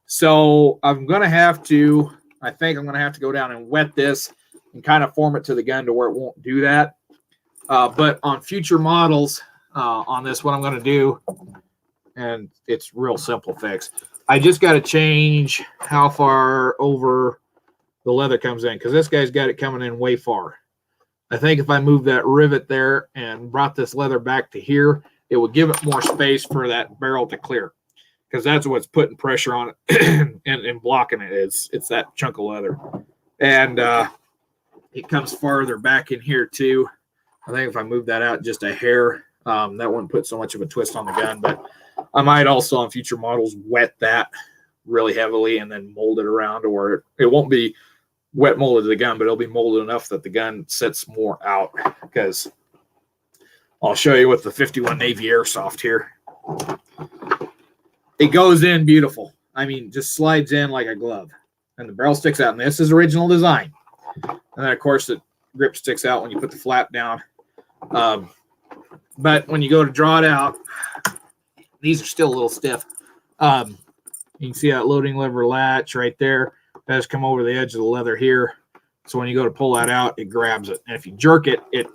So I think I'm going to have to go down and wet this and kind of form it to the gun to where it won't do that. But on future models on this, what I'm going to do, and it's real simple fix. I just got to change how far over the leather comes in, because this guy's got it coming in way far. I think if I move that rivet there and brought this leather back to here, it would give it more space for that barrel to clear, because that's what's putting pressure on it and blocking it. It's that chunk of leather. And it comes farther back in here too. I think if I move that out just a hair, that wouldn't put so much of a twist on the gun. But I might also on future models wet that really heavily and then mold it around, or it won't be wet molded to the gun, but it'll be molded enough that the gun sits more out. Because I'll show you with the 51 Navy Airsoft here. It goes in beautiful. I mean, just slides in like a glove. And the barrel sticks out. And this is original design. And then, of course, the grip sticks out when you put the flap down. But when you go to draw it out, these are still a little stiff. You can see that loading lever latch right there. That has come over the edge of the leather here. So when you go to pull that out, it grabs it. And if you jerk it, it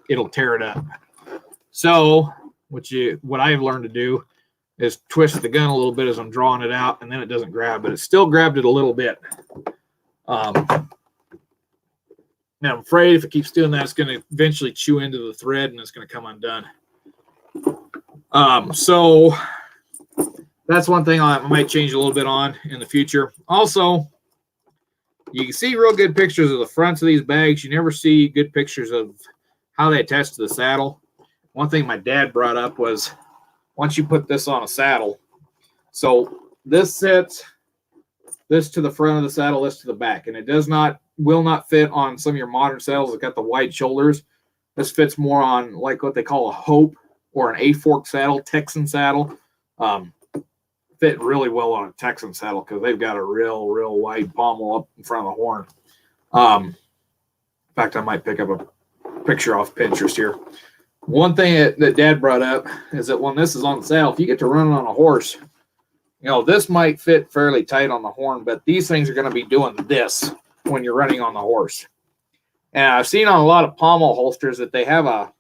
it'll tear it up. So what I've learned to do is twist the gun a little bit as I'm drawing it out, and then it doesn't grab, but it still grabbed it a little bit. Now I'm afraid if it keeps doing that, it's going to eventually chew into the thread and it's going to come undone. So that's one thing I might change a little bit on in the future. Also, you can see real good pictures of the fronts of these bags. You never see good pictures of how they attach to the saddle. One thing my dad brought up was once you put this on a saddle, so this sits this to the front of the saddle, this to the back, and it will not fit on some of your modern saddles that got the wide shoulders. This fits more on like what they call a Hope or an A-fork saddle, Texan saddle. Fit really well on a Texan saddle because they've got a real wide pommel up in front of the horn. In fact, I might pick up a picture off Pinterest here. One thing that Dad brought up is that when this is on the saddle, if you get to run it on a horse, this might fit fairly tight on the horn, but these things are going to be doing this when you're running on the horse. And I've seen on a lot of pommel holsters that they have a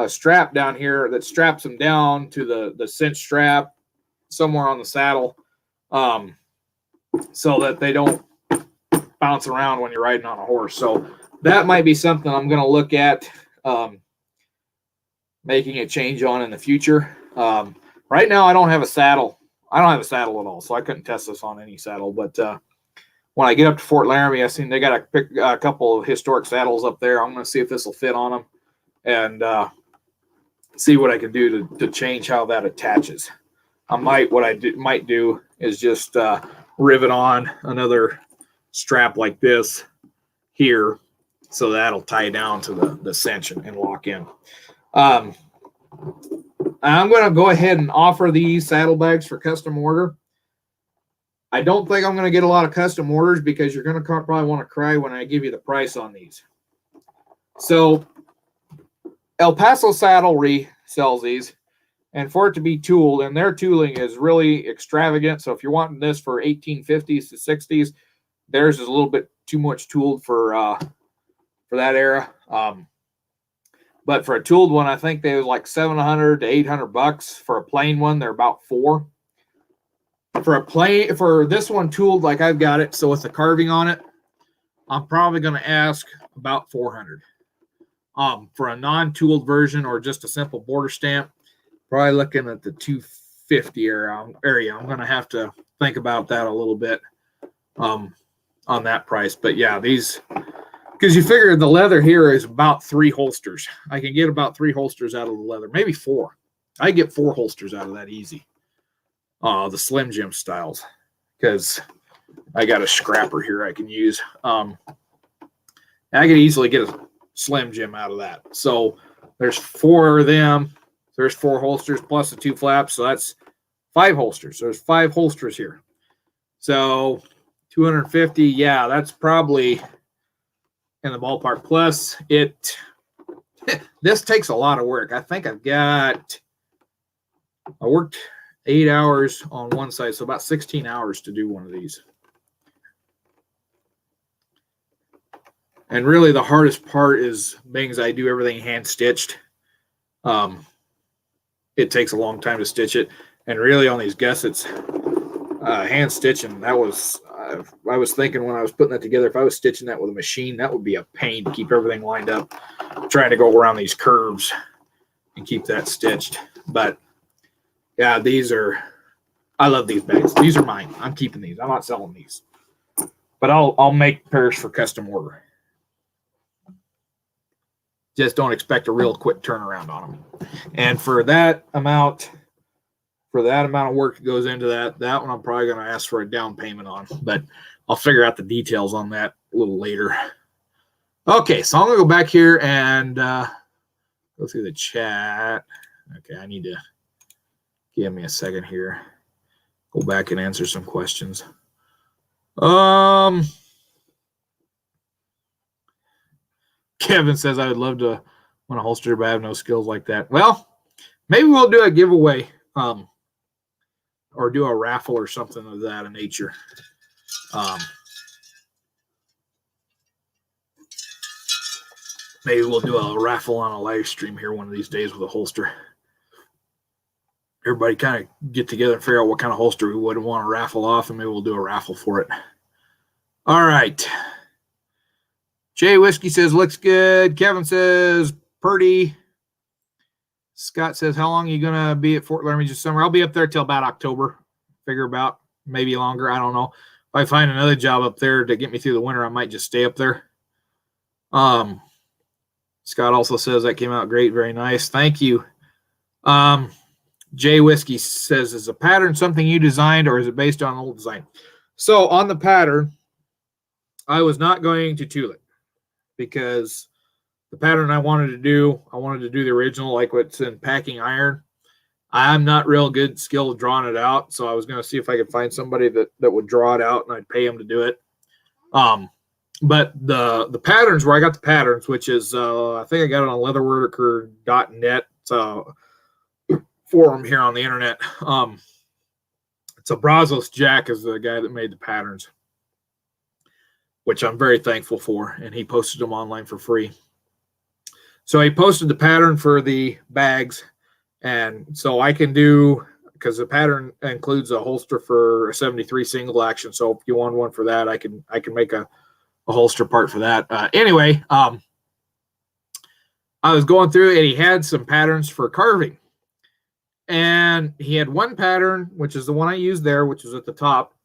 strap down here that straps them down to the cinch strap somewhere on the saddle, so that they don't bounce around when you're riding on a horse. So that might be something I'm going to look at making a change on in the future. Right now, I don't have a saddle. I don't have a saddle at all, so I couldn't test this on any saddle. But when I get up to Fort Laramie, I seen they got a couple of historic saddles up there. I'm going to see if this will fit on them and see what I can do to change how that attaches. What I might do is just rivet on another strap like this here, so that'll tie down to the cinch and lock in. I'm going to go ahead and offer these saddlebags for custom order. I don't think I'm going to get a lot of custom orders because you're going to probably want to cry when I give you the price on these. So El Paso Saddlery sells these. And for it to be tooled, and their tooling is really extravagant. So if you're wanting this for 1850s to 60s, theirs is a little bit too much tooled for that era. But for a tooled one, I think they was like $700 to $800. For a plain one, they're about $400. For this one tooled like I've got it, so with the carving on it, I'm probably going to ask about $400. For a non-tooled version or just a simple border stamp, probably looking at the $250 area. I'm going to have to think about that a little bit on that price. But yeah, these, because you figure the leather here is about 3 holsters. I can get about 3 holsters out of the leather, maybe 4. I get 4 holsters out of that easy. The Slim Jim styles, because I got a scrapper here I can use. I could easily get a Slim Jim out of that. So there's 4 of them. There's 4 holsters plus the 2 flaps, so that's 5 holsters. So there's 5 holsters here. So 250, yeah, that's probably in the ballpark. Plus, this takes a lot of work. I think I worked 8 hours on one side, so about 16 hours to do one of these. And really the hardest part is being as I do everything hand stitched. It takes a long time to stitch it. And really on these gussets, hand stitching, I was thinking when I was putting that together, if I was stitching that with a machine, that would be a pain to keep everything lined up, trying to go around these curves and keep that stitched. But yeah, I love these bags. These are mine. I'm keeping these. I'm not selling these. But I'll make pairs for custom order. Just don't expect a real quick turnaround on them. And for that amount of work that goes into that one I'm probably going to ask for a down payment on. But I'll figure out the details on that a little later. Okay, so I'm going to go back here and go through the chat. Okay, I need to give me a second here. Go back and answer some questions. Kevin says, I would love to want a holster, but I have no skills like that. Well, maybe we'll do a giveaway or do a raffle or something of that nature. Maybe we'll do a raffle on a live stream here one of these days with a holster. Everybody kind of get together and figure out what kind of holster we would want to raffle off, and maybe we'll do a raffle for it. All right. Jay Whiskey says, looks good. Kevin says, pretty. Scott says, how long are you going to be at Fort Laramie this summer? I'll be up there till about October. Figure about maybe longer. I don't know. If I find another job up there to get me through the winter, I might just stay up there. Scott also says that came out great. Very nice. Thank you. Jay Whiskey says, is the pattern something you designed or is it based on an old design? So on the pattern, I was not going to tool it because the pattern I wanted to do the original, like what's in packing iron. I'm not real good skilled drawing it out, so I was going to see if I could find somebody that would draw it out, and I'd pay them to do it. But the patterns where I got the patterns, which is I think I got it on leatherworker.net forum here on the internet. It's a Brazos Jack is the guy that made the patterns, which I'm very thankful for, and he posted them online for free. So he posted the pattern for the bags, and so I can do, because the pattern includes a holster for a 73 single action. So if you want one for that, I can make a holster part for that. Anyway, I was going through and he had some patterns for carving. And he had one pattern, which is the one I used there, which was at the top.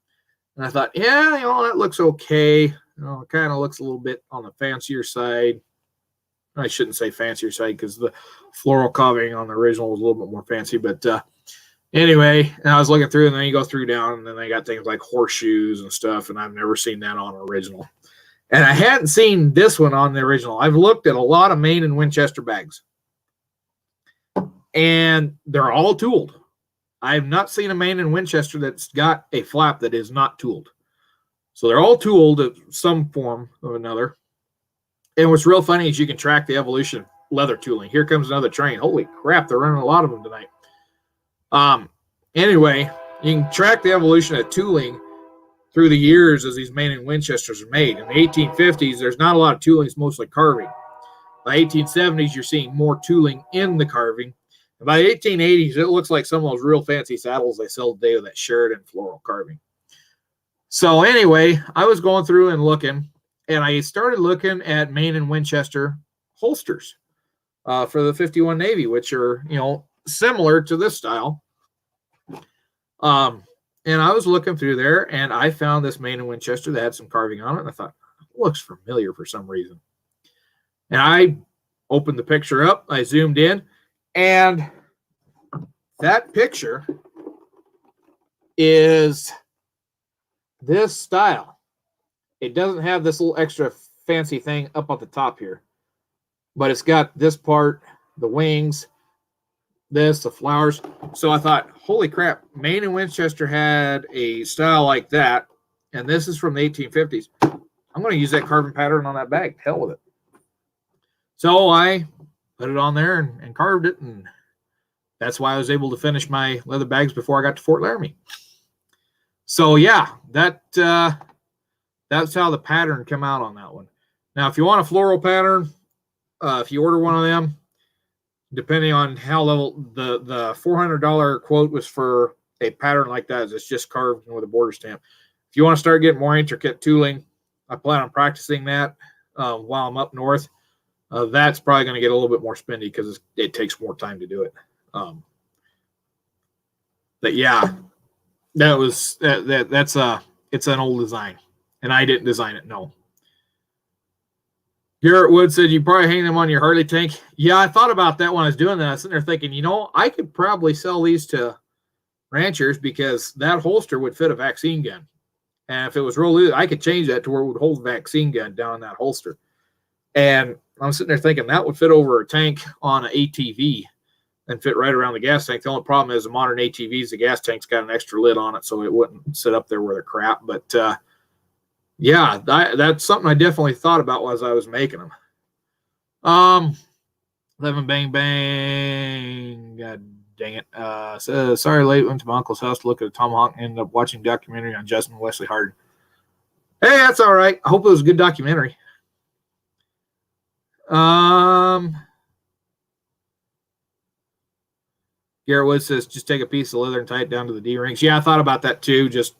And I thought, yeah, that looks okay. It kind of looks a little bit on the fancier side. I shouldn't say fancier side because the floral carving on the original was a little bit more fancy. But anyway, and I was looking through, and then you go through down, and then they got things like horseshoes and stuff, and I've never seen that on original. And I hadn't seen this one on the original. I've looked at a lot of Maine and Winchester bags, and they're all tooled. I have not seen a Maine and Winchester that's got a flap that is not tooled. So they're all tooled in some form or another. And what's real funny is you can track the evolution of leather tooling. Here comes another train. Holy crap, they're running a lot of them tonight. Anyway, you can track the evolution of tooling through the years as these Maine and Winchesters are made. In the 1850s, there's not a lot of tooling. It's mostly carving. By 1870s, you're seeing more tooling in the carving. And by the 1880s, it looks like some of those real fancy saddles they sell today with that Sheridan floral carving. So anyway, I was going through and looking, and I started looking at Maine and Winchester holsters for the 51 Navy, which are, similar to this style. And I was looking through there, and I found this Maine and Winchester that had some carving on it, and I thought, it looks familiar for some reason. And I opened the picture up, I zoomed in, and that picture is this style. It doesn't have this little extra fancy thing up at the top here, but it's got this part, the wings, the flowers. So I thought, holy crap, Maine and Winchester had a style like that, and this is from the 1850s. I'm going to use that carving pattern on that bag. Hell with it. So I put it on there and carved it, and that's why I was able to finish my leather bags before I got to Fort Laramie. So yeah, that's how the pattern came out on that one. Now, if you want a floral pattern, if you order one of them, depending on how level, the $400 quote was for a pattern like that. It's just carved with a border stamp. If you want to start getting more intricate tooling, I plan on practicing that while I'm up north. That's probably going to get a little bit more spendy because it takes more time to do it. But yeah, it's an old design, and I didn't design it. No. Garrett Wood said you probably hang them on your Harley tank. Yeah, I thought about that when I was doing that. I was sitting there thinking, I could probably sell these to ranchers because that holster would fit a vaccine gun. And if it was real loose, I could change that to where it would hold a vaccine gun down in that holster. And I'm sitting there thinking that would fit over a tank on an ATV and fit right around the gas tank. The only problem is the modern ATVs, the gas tank's got an extra lid on it, so it wouldn't sit up there where they're crap. But yeah, that's something I definitely thought about as I was making them. 11 Bang Bang. God dang it. Says, sorry, late went to my uncle's house to look at a tomahawk and ended up watching a documentary on Justin Wesley Hardin. Hey, that's all right. I hope it was a good documentary. Garrett Wood says, just take a piece of leather and tie it down to the D-rings. Yeah, I thought about that too, just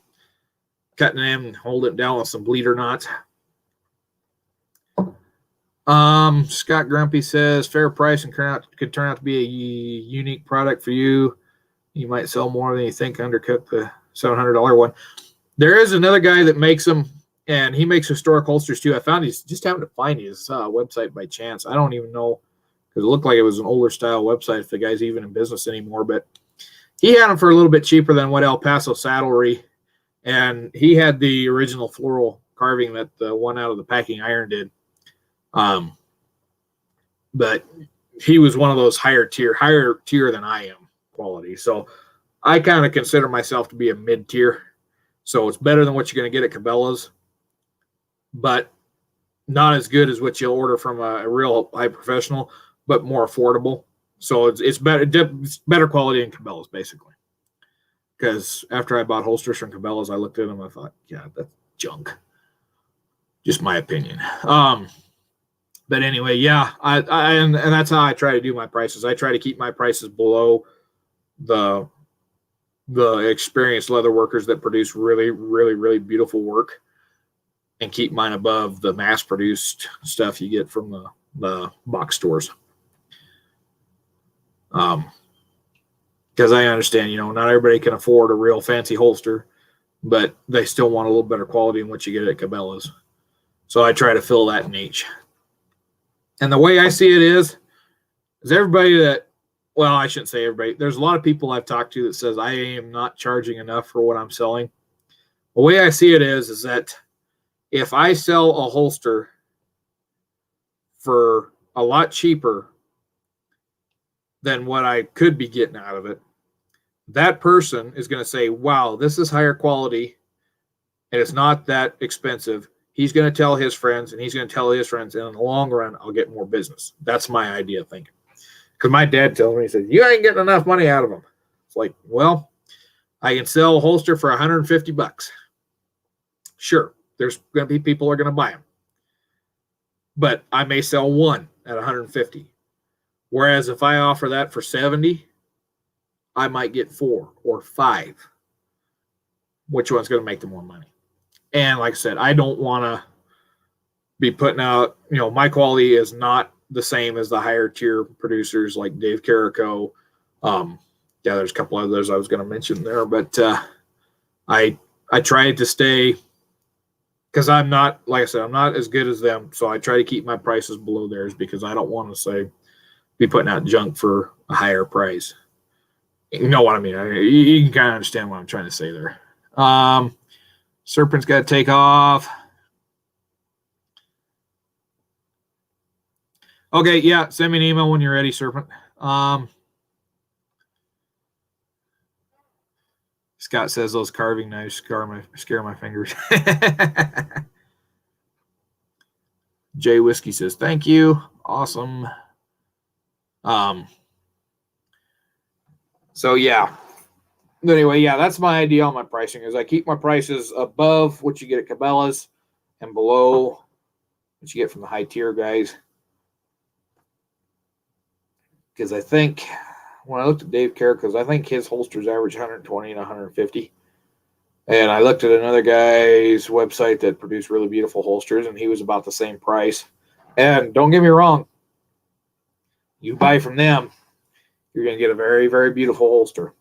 cutting them and holding it down with some bleeder knots. Scott Grumpy says, fair price and could turn out to be a unique product for you. You might sell more than you think, undercut the $700 one. There is another guy that makes them, and he makes historic holsters too. I found he's just happened to find his website by chance. I don't even know, because it looked like it was an older style website if the guy's even in business anymore. But he had them for a little bit cheaper than what El Paso Saddlery, and he had the original floral carving that the one out of the Packing Iron did. But he was one of those higher tier than I am quality. So I kind of consider myself to be a mid tier. So it's better than what you're going to get at Cabela's, but not as good as what you'll order from a real high professional, but more affordable. So it's better quality in Cabela's basically. Because after I bought holsters from Cabela's, I looked at them and I thought, yeah, that's junk. Just my opinion. But anyway, yeah, and that's how I try to do my prices. I try to keep my prices below the experienced leather workers that produce really, really, really beautiful work, and keep mine above the mass-produced stuff you get from the box stores. Because I understand, not everybody can afford a real fancy holster, but they still want a little better quality than what you get at Cabela's. So I try to fill that niche. And the way I see it is everybody that, well, I shouldn't say everybody. There's a lot of people I've talked to that says I am not charging enough for what I'm selling. The way I see it is that if I sell a holster for a lot cheaper than what I could be getting out of it, that person is going to say, wow, this is higher quality and it's not that expensive. He's going to tell his friends, and he's going to tell his friends, and in the long run, I'll get more business. That's my idea of thinking. Because my dad tells me, he says, you ain't getting enough money out of them. It's like, well, I can sell a holster for $150. Sure, there's going to be people who are going to buy them. But I may sell one at $150. Whereas if I offer that for $70, I might get 4 or 5. Which one's going to make the more money? And like I said, I don't want to be putting out, my quality is not the same as the higher tier producers like Dave Carico. There's a couple others I was going to mention there, but I tried to stay, because I'm not, like I said, I'm not as good as them. So I try to keep my prices below theirs because I don't want to be putting out junk for a higher price. You know what I mean? You can kind of understand what I'm trying to say there. Serpent's got to take off. Okay, yeah, send me an email when you're ready, Serpent. Scott says those carving knives scare my fingers. Jay Whiskey says, thank you. Awesome. So, yeah. Anyway, yeah, that's my idea on my pricing is I keep my prices above what you get at Cabela's and below what you get from the high tier guys. Because I think when I looked at Dave Carico's, I think his holsters average 120 and 150. And I looked at another guy's website that produced really beautiful holsters, and he was about the same price. And don't get me wrong, you buy from them, you're going to get a very, very beautiful holster.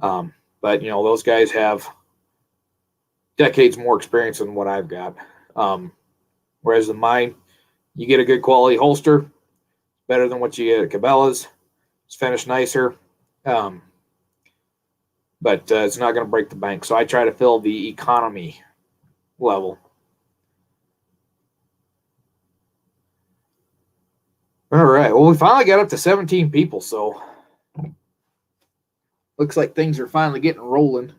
But those guys have decades more experience than what I've got. Whereas in mine, you get a good quality holster, better than what you get at Cabela's. It's finished nicer, but it's not going to break the bank. So I try to fill the economy level. All right. Well, we finally got up to 17 people, so looks like things are finally getting rolling.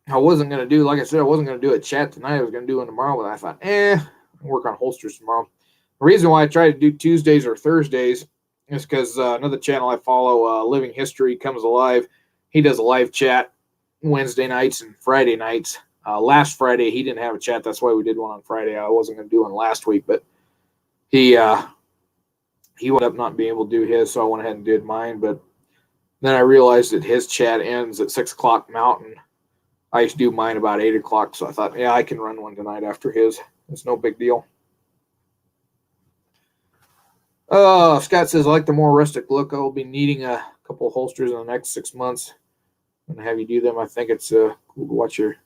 I wasn't going to do, like I said, I wasn't going to do a chat tonight. I was going to do one tomorrow, but I thought, I'll work on holsters tomorrow. The reason why I try to do Tuesdays or Thursdays is because another channel I follow, Living History Comes Alive, he does a live chat Wednesday nights and Friday nights. last Friday. He didn't have a chat. That's why we did one on Friday. I wasn't going to do one last week, but he wound up not being able to do his, so I went ahead and did mine. But then I realized that his chat ends at 6 o'clock Mountain. I used to do mine about 8 o'clock, so I thought, yeah, I can run one tonight after his. It's no big deal. Scott says, I like the more rustic look. I will be needing a couple of holsters in the next 6 months. And have you do them. I think it's cool to watch your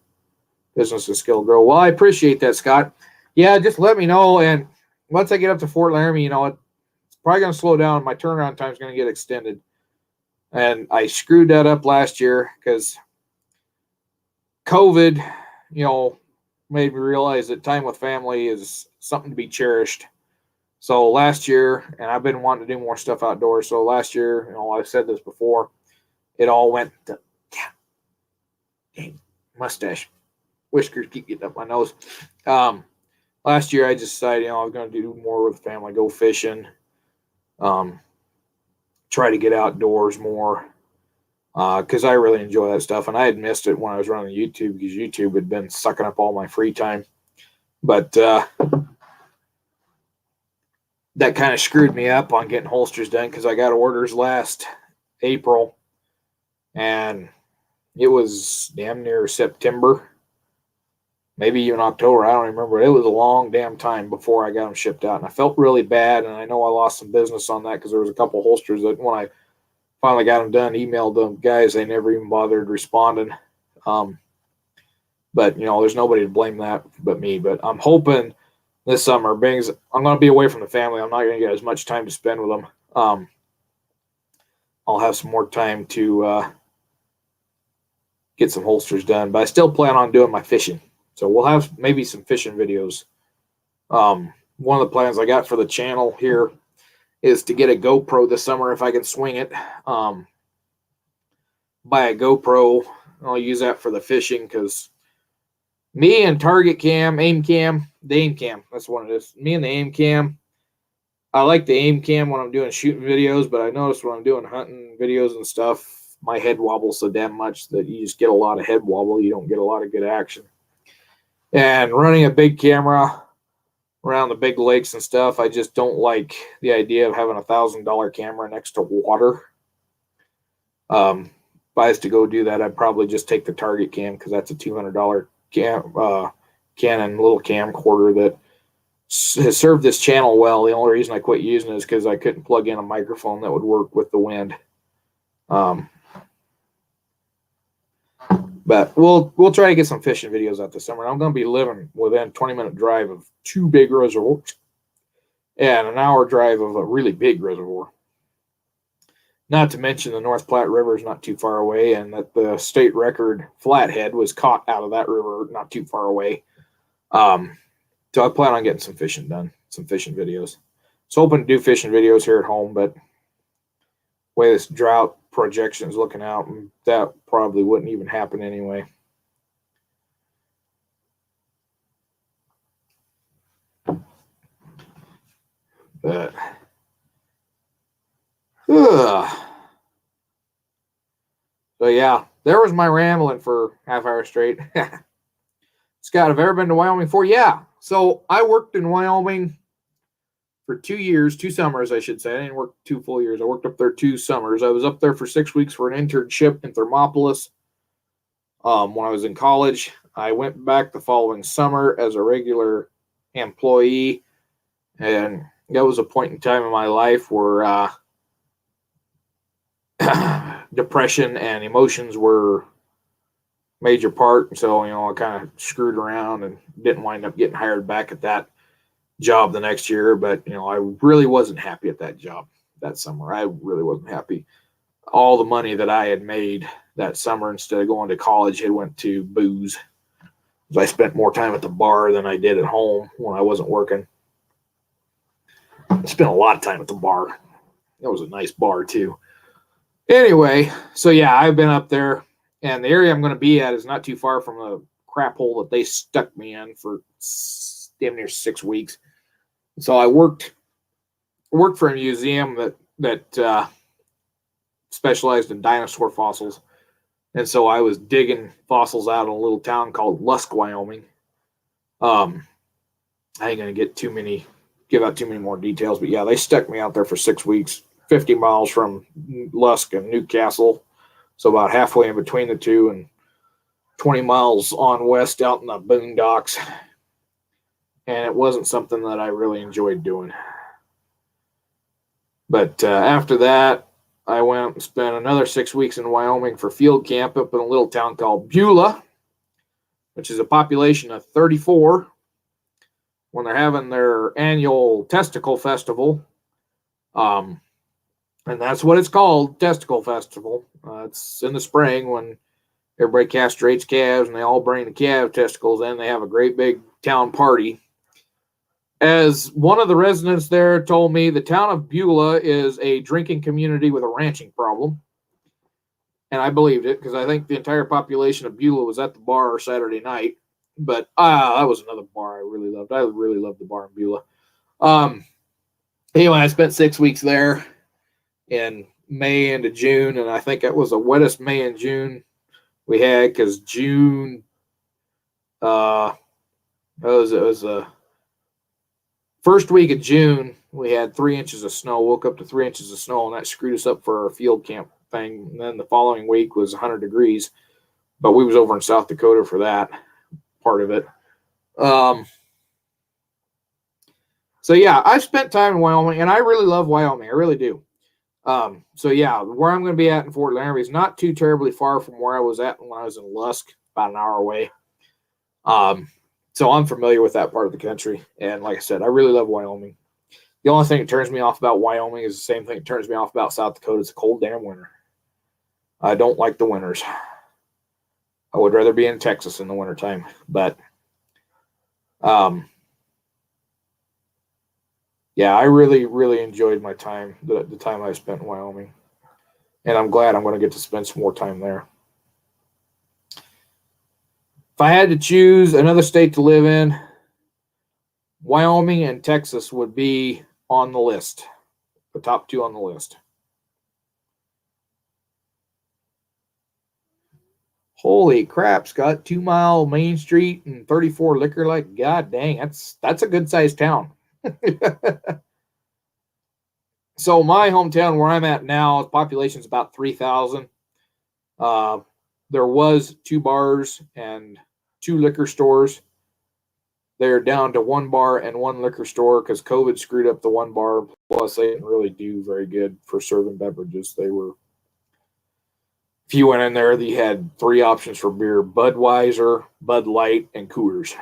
business and skill grow. Well, I appreciate that, Scott. Yeah, just let me know. And once I get up to Fort Laramie, it's probably going to slow down. My turnaround time is going to get extended. And I screwed that up last year because COVID, made me realize that time with family is something to be cherished. So last year, and I've been wanting to do more stuff outdoors. So last year, I've said this before, it all went to, dang, mustache, whiskers keep getting up my nose. Last year, I just decided, I was going to do more with the family, go fishing, try to get outdoors more, because I really enjoy that stuff. And I had missed it when I was running YouTube because YouTube had been sucking up all my free time. But that kind of screwed me up on getting holsters done because I got orders last April, and it was damn near September, maybe even October. I don't remember. It was a long damn time before I got them shipped out, and I felt really bad, and I know I lost some business on that because there was a couple holsters that when I finally got them done, emailed them guys, they never even bothered responding. But, there's nobody to blame that but me. But I'm hoping this summer, I'm going to be away from the family. I'm not going to get as much time to spend with them. I'll have some more time to get some holsters done. But I still plan on doing my fishing. So we'll have maybe some fishing videos. One of the plans I got for the channel here is to get a GoPro this summer if I can swing it. Buy a GoPro. I'll use that for the fishing because me and Target Cam, Aim Cam, the Aim Cam, that's what it is. Me and the Aim Cam. I like the Aim Cam when I'm doing shooting videos, but I noticed when I'm doing hunting videos and stuff, my head wobbles so damn much that you just get a lot of head wobble. You don't get a lot of good action. And running a big camera around the big lakes and stuff, I just don't like the idea of having $1,000 camera next to water. If I was to go do that, I'd probably just take the Target Cam because that's a $200 Canon little camcorder that has served this channel well. The only reason I quit using it is because I couldn't plug in a microphone that would work with the wind. But we'll try to get some fishing videos out this summer. I'm going to be living within a 20-minute drive of 2 big reservoirs and an hour drive of a really big reservoir. Not to mention the North Platte River is not too far away, and that the state record flathead was caught out of that river not too far away. So I plan on getting some fishing done, some fishing videos. So hoping to do fishing videos here at home, but the way this drought projection is looking out, that probably wouldn't even happen anyway. But so yeah, there was my rambling for half hour straight. Scott, have you ever been to Wyoming before? Yeah. So I worked in Wyoming for 2 years, 2 summers, I should say. I didn't work 2 full years. I worked up there 2 summers. I was up there for 6 weeks for an internship in Thermopolis when I was in college. I went back the following summer as a regular employee, and that was a point in time in my life where depression and emotions were major part. So, I kind of screwed around and didn't wind up getting hired back at that job the next year. But, I really wasn't happy at that job that summer. I really wasn't happy. All the money that I had made that summer instead of going to college had went to booze. I spent more time at the bar than I did at home when I wasn't working. I spent a lot of time at the bar. It was a nice bar too. Anyway, so yeah, I've been up there, and the area I'm going to be at is not too far from the crap hole that they stuck me in for damn near 6 weeks. So I worked for a museum that specialized in dinosaur fossils. And so I was digging fossils out in a little town called Lusk, Wyoming. I ain't gonna give out too many more details, but yeah, they stuck me out there for 6 weeks, 50 miles from Lusk and Newcastle, so about halfway in between the two, and 20 miles on west out in the boondocks. And it wasn't something that I really enjoyed doing. But after that, I went and spent another 6 weeks in Wyoming for field camp up in a little town called Beulah, which is a population of 34. When they're having their annual testicle festival, and that's what it's called, testicle festival. It's in the spring when everybody castrates calves and they all bring the calf testicles in. They have a great big town party. As one of the residents there told me, the town of Beulah is a drinking community with a ranching problem. And I believed it because I think the entire population of Beulah was at the bar Saturday night. But that was another bar I really loved. I really loved the bar in Beulah. Anyway, I spent 6 weeks there in May into June, and I think it was the wettest May and June we had because June, it was the first week of June, we had 3 inches of snow, woke up to 3 inches of snow, and that screwed us up for our field camp thing. And then the following week was 100 degrees, but we was over in South Dakota for that part of it. So yeah, I've spent time in Wyoming, and I really love Wyoming. I really do. So yeah, where I'm going to be at in Fort Laramie is not too terribly far from where I was at when I was in Lusk, about an hour away. So I'm familiar with that part of the country. And like I said, I really love Wyoming. The only thing that turns me off about Wyoming is the same thing that turns me off about South Dakota. It's a cold damn winter. I don't like the winters. I would rather be in Texas in the wintertime. But yeah, I really, really enjoyed my time, the time I spent in Wyoming. And I'm glad I'm going to get to spend some more time there. If I had to choose another state to live in, Wyoming and Texas would be on the list, the top two on the list. Holy crap, Scott, 2 Mile Main Street and 34 Liquor Light. God dang, that's a good sized town. So my hometown where I'm at now, population is about 3,000. There was 2 bars and 2 liquor stores. They're down to 1 bar and 1 liquor store because COVID screwed up the 1 bar. Plus, they didn't really do very good for serving beverages. If you went in there, they had 3 options for beer: Budweiser, Bud Light, and Coors.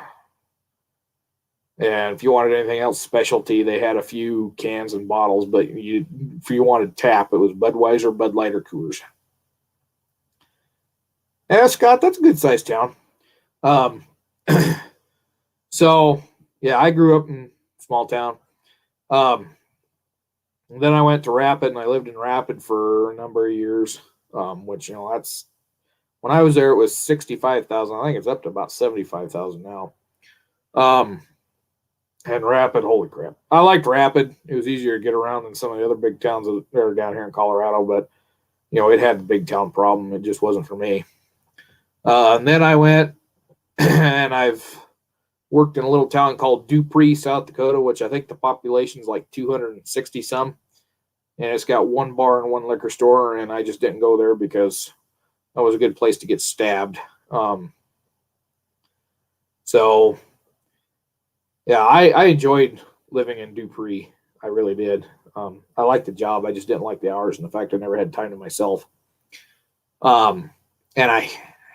And if you wanted anything else specialty, they had a few cans and bottles, but if you wanted tap, it was Budweiser, Bud Light, or Coors. Yeah, Scott, that's a good-sized town. So, yeah, I grew up in a small town. Then I went to Rapid, and I lived in Rapid for a number of years, which, that's when I was there, it was 65,000. I think it's up to about 75,000 now. And Rapid, holy crap. I liked Rapid. It was easier to get around than some of the other big towns that are down here in Colorado, but, it had the big town problem. It just wasn't for me. And then I went and I've worked in a little town called Dupree, South Dakota, which I think the population is like 260 some. And it's got 1 bar and 1 liquor store. And I just didn't go there because that was a good place to get stabbed. So, yeah, I enjoyed living in Dupree. I really did. I liked the job. I just didn't like the hours and the fact I never had time to myself. And I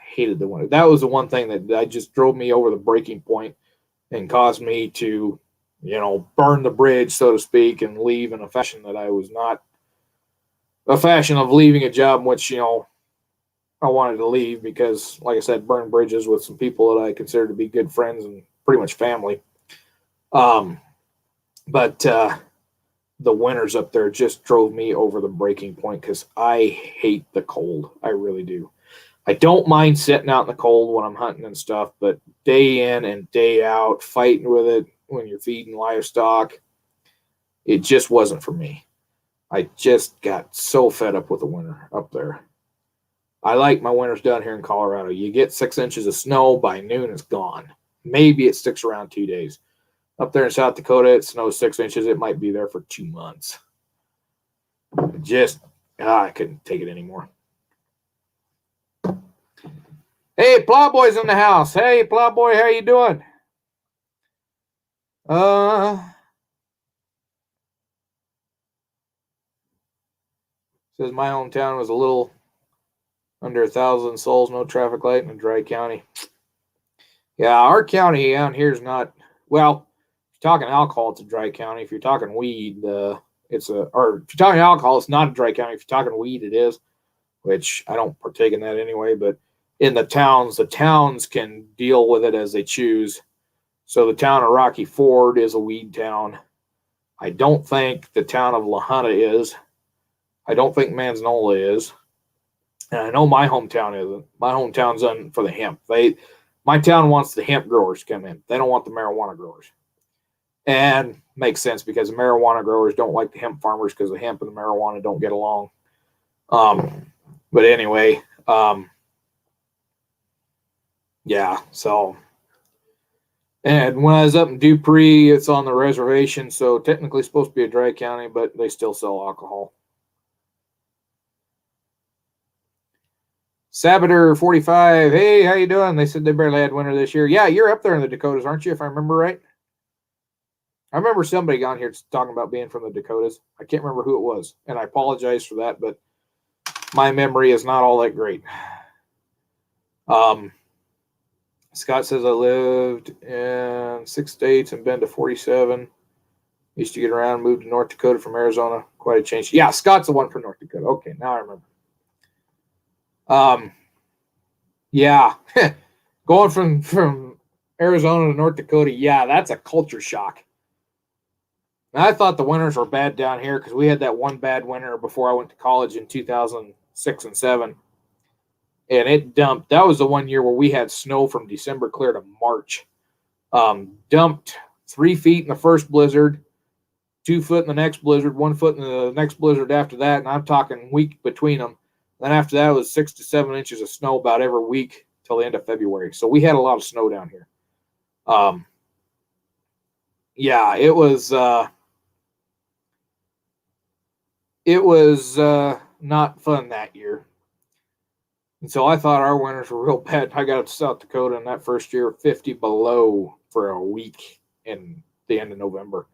hated the winter. That was the one thing that just drove me over the breaking point and caused me to, burn the bridge, so to speak, and leave in a fashion that I was not a fashion of leaving a job in which, I wanted to leave because, like I said, burn bridges with some people that I consider to be good friends and pretty much family. But the winters up there just drove me over the breaking point because I hate the cold. I really do. I don't mind sitting out in the cold when I'm hunting and stuff, but day in and day out, fighting with it when you're feeding livestock, it just wasn't for me. I just got so fed up with the winter up there. I like my winters down here in Colorado. You get 6 inches of snow, by noon it's gone. Maybe it sticks around 2 days. Up there in South Dakota, it snows 6 inches. It might be there for 2 months. I couldn't take it anymore. Hey, Plowboy's in the house. Hey, Plowboy, how you doing? Says my hometown was a little under 1,000 souls, no traffic light in a dry county. Yeah, our county down here is not, well, if you're talking alcohol, it's a dry county. If you're talking weed, or if you're talking alcohol, it's not a dry county. If you're talking weed, it is, which I don't partake in that anyway. But in the towns can deal with it as they choose. So the town of Rocky Ford is a weed town. I don't think the town of La Junta is. I don't think Manzanola is. And I know my hometown isn't. My hometown's done for the hemp. My town wants the hemp growers to come in. They don't want the marijuana growers. And makes sense because the marijuana growers don't like the hemp farmers because the hemp and the marijuana don't get along. But anyway, yeah, so. And when I was up in Dupree, it's on the reservation, so technically supposed to be a dry county, but they still sell alcohol. Sabater 45, hey, how you doing? They said they barely had winter this year. Yeah, you're up there in the Dakotas, aren't you, if I remember right? I remember somebody got here talking about being from the Dakotas. I can't remember who it was, and I apologize for that, but my memory is not all that great. Scott says I lived in 6 states and been to 47. Used to get around, moved to North Dakota from Arizona. Quite a change. Yeah, Scott's the one from North Dakota. Okay, now I remember. Yeah, going from Arizona to North Dakota, yeah, that's a culture shock. And I thought the winters were bad down here because we had that one bad winter before I went to college in 2006 and 7. And it dumped. That was the one year where we had snow from December clear to March. Dumped 3 feet in the first blizzard, 2 foot in the next blizzard, 1 foot in the next blizzard after that. And I'm talking week between them. Then after that, it was 6 to 7 inches of snow about every week till the end of February. So we had a lot of snow down here. Yeah, it was not fun that year. And so I thought our winters were real bad. I got up to South Dakota in that first year, 50 below for a week in the end of November.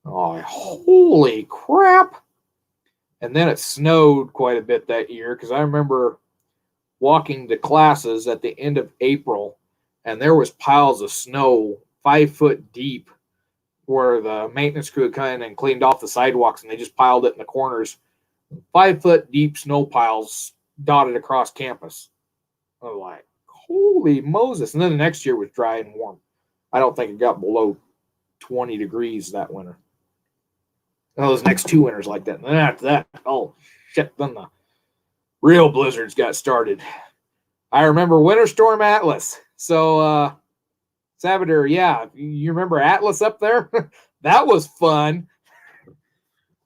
Oh, holy crap. And then it snowed quite a bit that year because I remember walking to classes at the end of April, and there was piles of snow 5 foot deep where the maintenance crew had come in and cleaned off the sidewalks, and they just piled it in the corners. 5 foot deep snow piles dotted across campus. I was like, holy Moses. And then the next year was dry and warm. I don't think it got below 20 degrees that winter. And those next 2 winters like that. And then after that, oh, shit, then the real blizzards got started. I remember Winter Storm Atlas. So, Sabater, yeah, you remember Atlas up there? That was fun.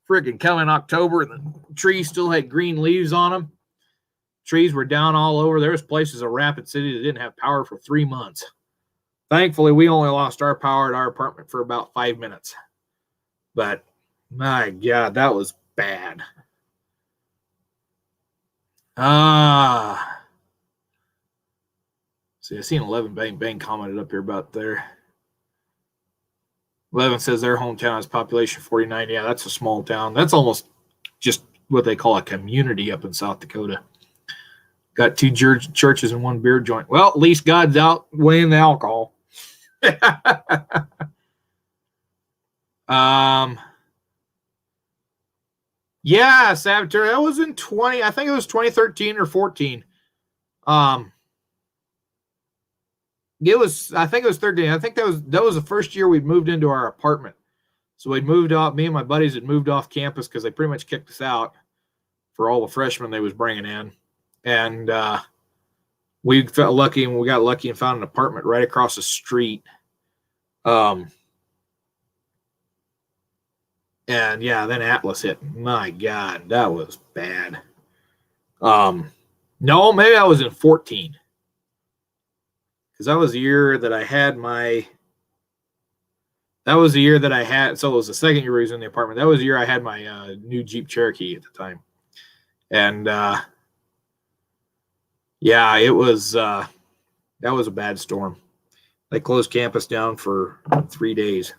Friggin' coming October, and the trees still had green leaves on them. Trees were down all over. There was places in Rapid City that didn't have power for 3 months. Thankfully, we only lost our power at our apartment for about 5 minutes. But, my God, that was bad. See, I seen 11 Bang commented up here about there. 11 says their hometown has population 49. Yeah, that's a small town. That's almost just what they call a community up in South Dakota. Got 2 churches and 1 beer joint. Well, at least God's outweighing the alcohol. Yeah, Saboteur. That was in 20. I think it was 2013 or 14. It was. I think it was 13. I think that was the first year we'd moved into our apartment. So we'd moved off. Me and my buddies had moved off campus because they pretty much kicked us out for all the freshmen they was bringing in, and we felt lucky, and we got lucky and found an apartment right across the street. And yeah, then Atlas hit. My God, that was bad. No, maybe I was in 14. Because that was the year that I had my. That was the year that I had. So it was the second year we was in the apartment. That was the year I had my new Jeep Cherokee at the time. And yeah, it was. That was a bad storm. They closed campus down for 3 days.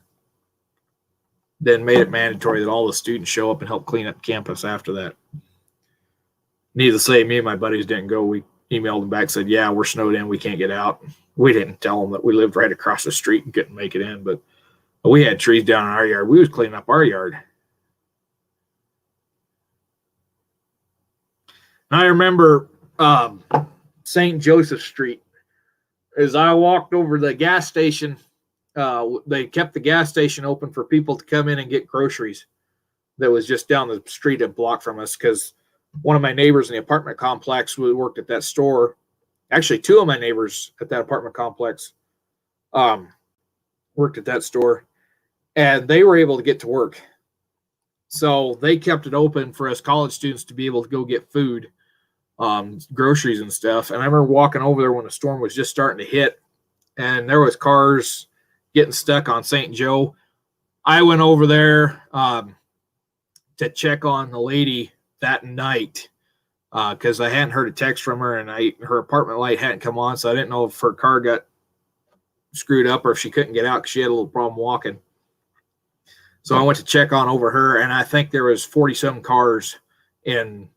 Then made it mandatory that all the students show up and help clean up campus after that. Needless to say, me and my buddies didn't go. We emailed them back, said, yeah, we're snowed in. We can't get out. We didn't tell them that we lived right across the street and couldn't make it in, but we had trees down in our yard. We was cleaning up our yard. And I remember St. Joseph Street. As I walked over the gas station, they kept the gas station open for people to come in and get groceries. That was just down the street a block from us, because one of my neighbors in the apartment complex who worked at that store, actually two of my neighbors at that apartment complex worked at that store, and they were able to get to work. So they kept it open for us college students to be able to go get food, groceries and stuff. And I remember walking over there when the storm was just starting to hit, and there was cars getting stuck on St. Joe. I went over there to check on the lady that night because I hadn't heard a text from her, and her apartment light hadn't come on, so I didn't know if her car got screwed up or if she couldn't get out because she had a little problem walking. So I went to check on over her, and I think there was 40-some cars in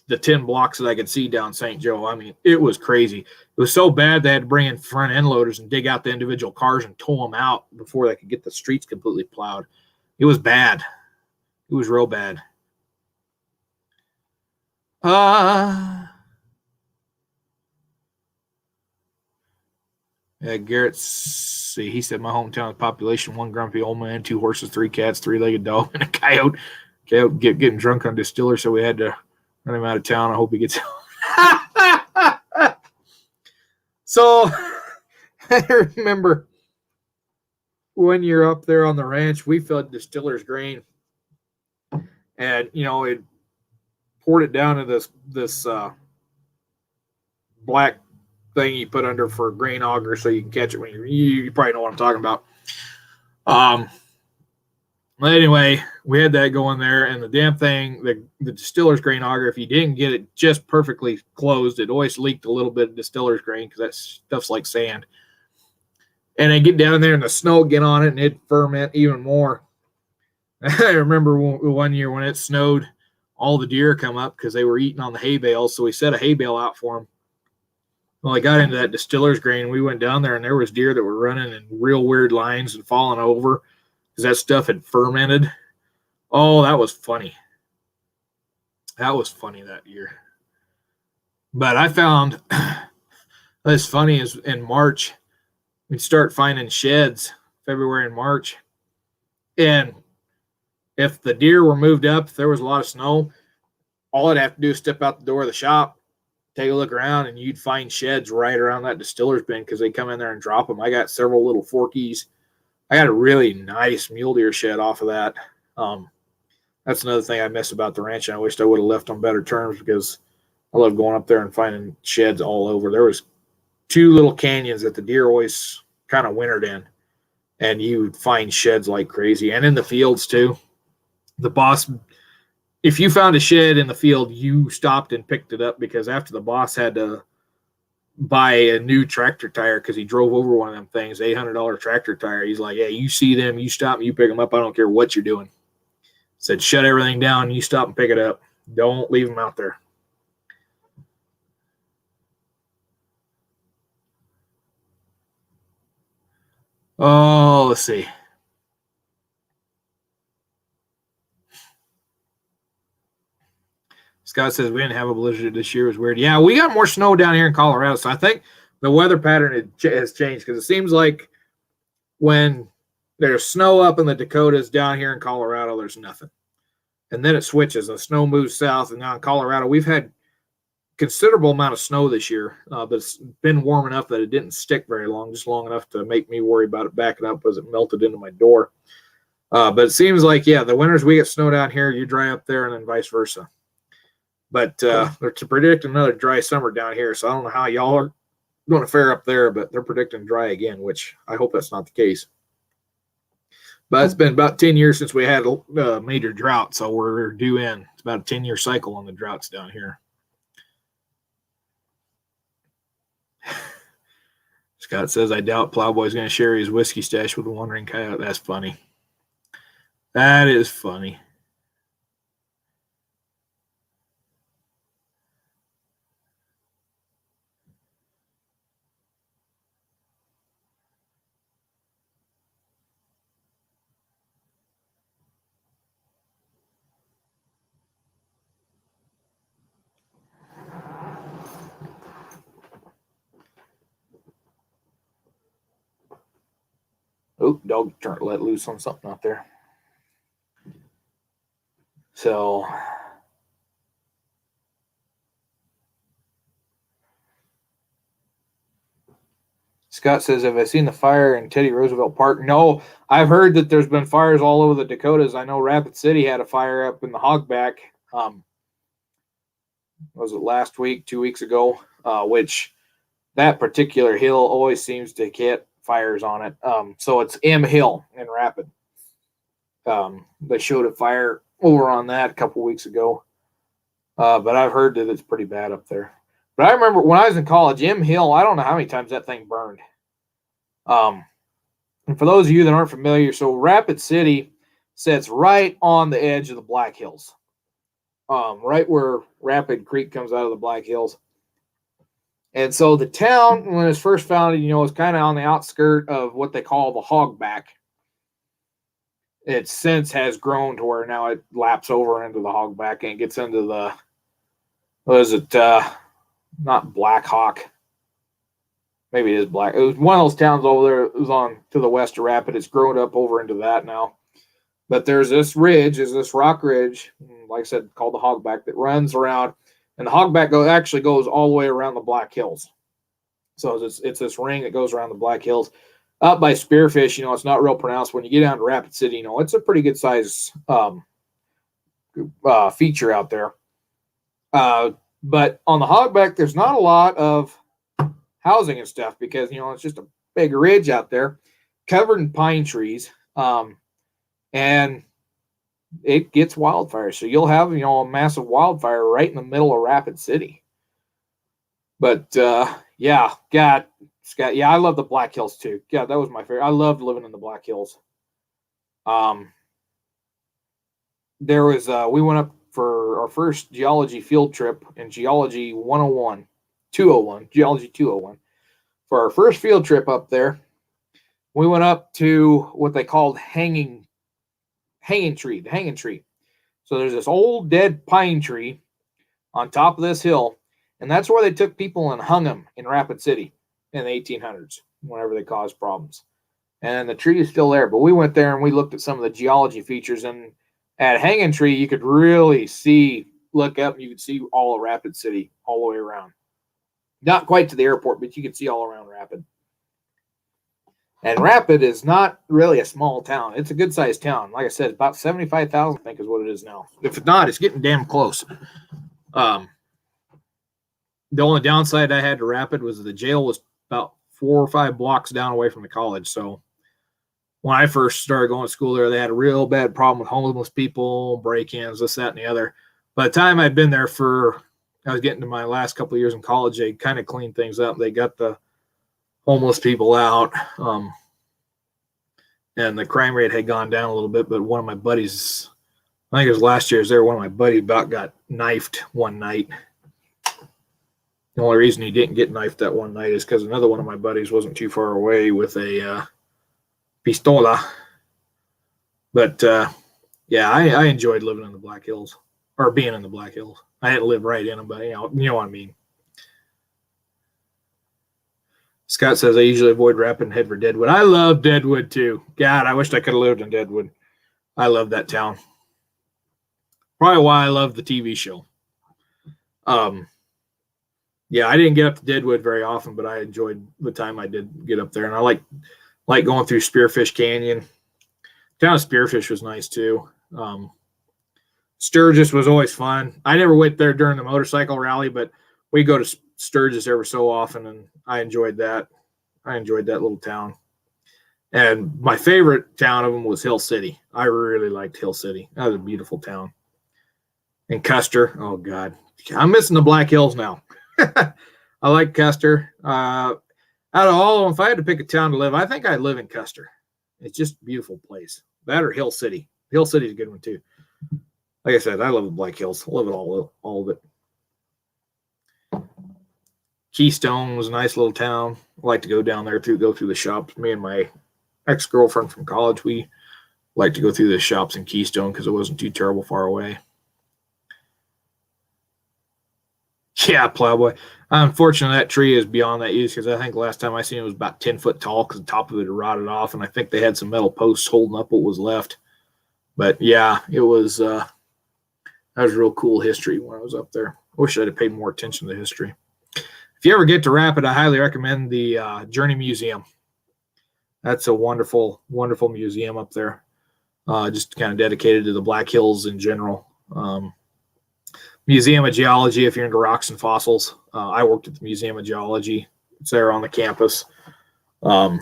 the 10 blocks that I could see down St. Joe. I mean, it was crazy. It was so bad they had to bring in front end loaders and dig out the individual cars and tow them out before they could get the streets completely plowed. It was bad. It was real bad. Garrett, see, he said my hometown population: 1 grumpy old man, 2 horses, 3 cats, 3-legged dog, and a coyote. Coyote getting drunk on distiller, so we had to run him out of town. I hope he gets out. So I remember when you're up there on the ranch, we fed distillers grain, and it poured it down in this black thing you put under for a grain auger so you can catch it when you probably know what I'm talking about. But anyway, we had that going there, and the damn thing, the distiller's grain auger, if you didn't get it just perfectly closed, it always leaked a little bit of distiller's grain because that stuff's like sand. And I get down there and the snow would get on it and it'd ferment even more. I remember one year when it snowed, all the deer come up because they were eating on the hay bales, so we set a hay bale out for them. Well, I got into that distiller's grain. We went down there, and there was deer that were running in real weird lines and falling over because that stuff had fermented. Oh, that was funny. That was funny that year. But I found as funny as in March, we'd start finding sheds, February and March. And if the deer were moved up, if there was a lot of snow, all I'd have to do is step out the door of the shop, take a look around, and you'd find sheds right around that distiller's bin because they come in there and drop them. I got several little Forkies. I got a really nice mule deer shed off of that. That's another thing I miss about the ranch, and I wished I would have left on better terms because I love going up there and finding sheds all over. There was 2 little canyons that the deer always kind of wintered in, and you would find sheds like crazy, and in the fields too. The boss, if you found a shed in the field, you stopped and picked it up because after the boss had to buy a new tractor tire because he drove over one of them things, $800 tractor tire. He's like, yeah, you see them, you stop, you pick them up. I don't care what you're doing. Said, shut everything down. You stop and pick it up. Don't leave them out there. Oh, let's see. Scott says we didn't have a blizzard this year. It was weird. Yeah, we got more snow down here in Colorado, so I think the weather pattern has changed because it seems like when there's snow up in the Dakotas, down here in Colorado, there's nothing. And then it switches. The snow moves south, and now in Colorado, we've had considerable amount of snow this year, but it's been warm enough that it didn't stick very long, just long enough to make me worry about it backing up as it melted into my door. But it seems like, yeah, the winters we get snow down here, you dry up there, and then vice versa. But they're to predict another dry summer down here, so I don't know how y'all are going to fare up there, but they're predicting dry again, which I hope that's not the case. But it's been about 10 years since we had a major drought, so we're due in. It's about a 10-year cycle on the droughts down here. Scott says, I doubt Plowboy's going to share his whiskey stash with the Wandering Coyote. That's funny. That is funny. Oh, dog let loose on something out there. So Scott says, have I seen the fire in Teddy Roosevelt Park? No, I've heard that there's been fires all over the Dakotas. I know Rapid City had a fire up in the Hogback. Was it last week, 2 weeks ago? Which that particular hill always seems to get fires on it. So it's M Hill in Rapid. They showed a fire over on that a couple weeks ago. But I've heard that it's pretty bad up there. But I remember when I was in college, M Hill, I don't know how many times that thing burned. And for those of you that aren't familiar, so Rapid City sits right on the edge of the Black Hills. Right where Rapid Creek comes out of the Black Hills. And so the town, when it was first founded, was kind of on the outskirt of what they call the Hogback. It since has grown to where now it laps over into the Hogback and gets into the, not Black Hawk. Maybe it is Black. It was one of those towns over there. It was on to the west of Rapid. It's grown up over into that now. But there's this ridge, this rock ridge, like I said, called the Hogback, that runs around. And the Hogback actually goes all the way around the Black Hills. So it's this ring that goes around the Black Hills. Up by Spearfish, it's not real pronounced. When you get down to Rapid City, it's a pretty good size feature out there. But on the Hogback, there's not a lot of housing and stuff because, it's just a big ridge out there covered in pine trees. And it gets wildfires. So you'll have, a massive wildfire right in the middle of Rapid City. But, yeah, God, Scott, yeah, I love the Black Hills too. God, that was my favorite. I loved living in the Black Hills. There was, we went up for our first geology field trip in Geology 201, Geology 201. For our first field trip up there, we went up to what they called the hanging tree. So there's this old dead pine tree on top of this hill, and that's where they took people and hung them in Rapid City in the 1800s, whenever they caused problems. And the tree is still there, but we went there and we looked at some of the geology features, and at Hanging Tree, you could really look up and you could see all of Rapid City all the way around. Not quite to the airport, but you could see all around Rapid. And Rapid is not really a small town. It's a good-sized town. Like I said, about 75,000, I think, is what it is now. If not, it's getting damn close. The only downside I had to Rapid was the jail was about 4 or 5 blocks down away from the college. So when I first started going to school there, they had a real bad problem with homeless people, break-ins, this, that, and the other. By the time I'd been there I was getting to my last couple of years in college, they kind of cleaned things up. They got the homeless people out, and the crime rate had gone down a little bit. But one of my buddies, I think it was last year, one of my buddies about got knifed one night. The only reason he didn't get knifed that one night is because another one of my buddies wasn't too far away with a pistola. But yeah, I enjoyed living in the Black Hills, or being in the Black Hills. I didn't live right in them, but you know what I mean. Scott says, I usually avoid Rapid and head for Deadwood. I love Deadwood too. God, I wished I could have lived in Deadwood. I love that town. Probably why I love the TV show. Yeah, I didn't get up to Deadwood very often, but I enjoyed the time I did get up there. And I like going through Spearfish Canyon. The town of Spearfish was nice too. Sturgis was always fun. I never went there during the motorcycle rally, but we go to Sturgis every so often, and I enjoyed that. I enjoyed that little town. And my favorite town of them was Hill City. I really liked Hill City. That was a beautiful town. And Custer, oh God, I'm missing the Black Hills now. I like Custer. Out of all of them, if I had to pick a town to live, I think I'd live in Custer. It's just a beautiful place. That or Hill City. Hill City's a good one too. Like I said, I love the Black Hills. I love it all of it. Keystone was a nice little town. I like to go down there go through the shops. Me and my ex-girlfriend from college, we like to go through the shops in Keystone because it wasn't too terrible far away. Yeah, Plowboy. Unfortunately, that tree is beyond that use because I think last time I seen it was about 10 foot tall because the top of it had rotted off, and I think they had some metal posts holding up what was left. But yeah, it was that was real cool history when I was up there. I wish I'd have paid more attention to the history. If you ever get to Rapid, I highly recommend the Journey Museum. That's a wonderful, wonderful museum up there. Just kind of dedicated to the Black Hills in general. Museum of Geology, if you're into rocks and fossils. I worked at the Museum of Geology. It's there on the campus. There's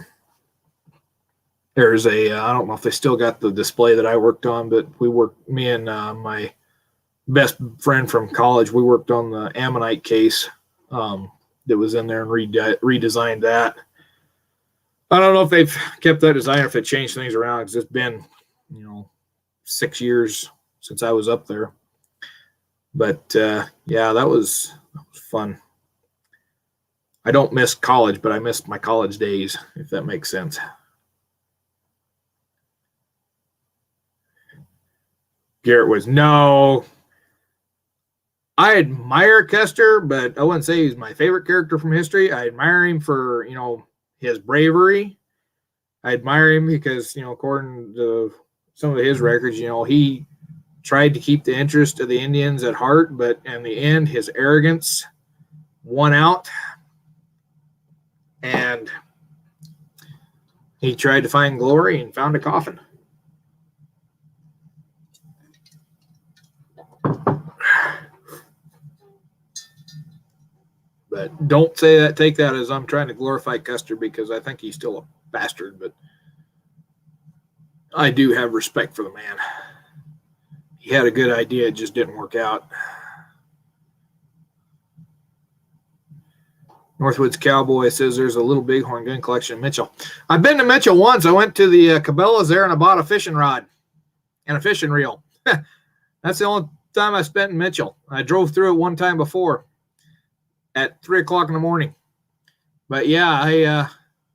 I don't know if they still got the display that I worked on, but me and my best friend from college, we worked on the Ammonite case that was in there and redesigned that. I don't know if they've kept that design or if they changed things around because it's been, 6 years since I was up there. But yeah, that was fun. I don't miss college, but I miss my college days, if that makes sense. Garrett was, no. I admire Custer, but I wouldn't say he's my favorite character from history. I admire him for, his bravery. I admire him because, according to some of his records, he tried to keep the interest of the Indians at heart, but in the end, his arrogance won out. And he tried to find glory and found a coffin. But don't take that as I'm trying to glorify Custer because I think he's still a bastard, but I do have respect for the man. He had a good idea, it just didn't work out. Northwoods Cowboy says there's a little bighorn gun collection in Mitchell. I've been to Mitchell once. I went to the Cabela's there and I bought a fishing rod and a fishing reel. That's the only time I spent in Mitchell. I drove through it one time before at 3 o'clock in the morning. But yeah,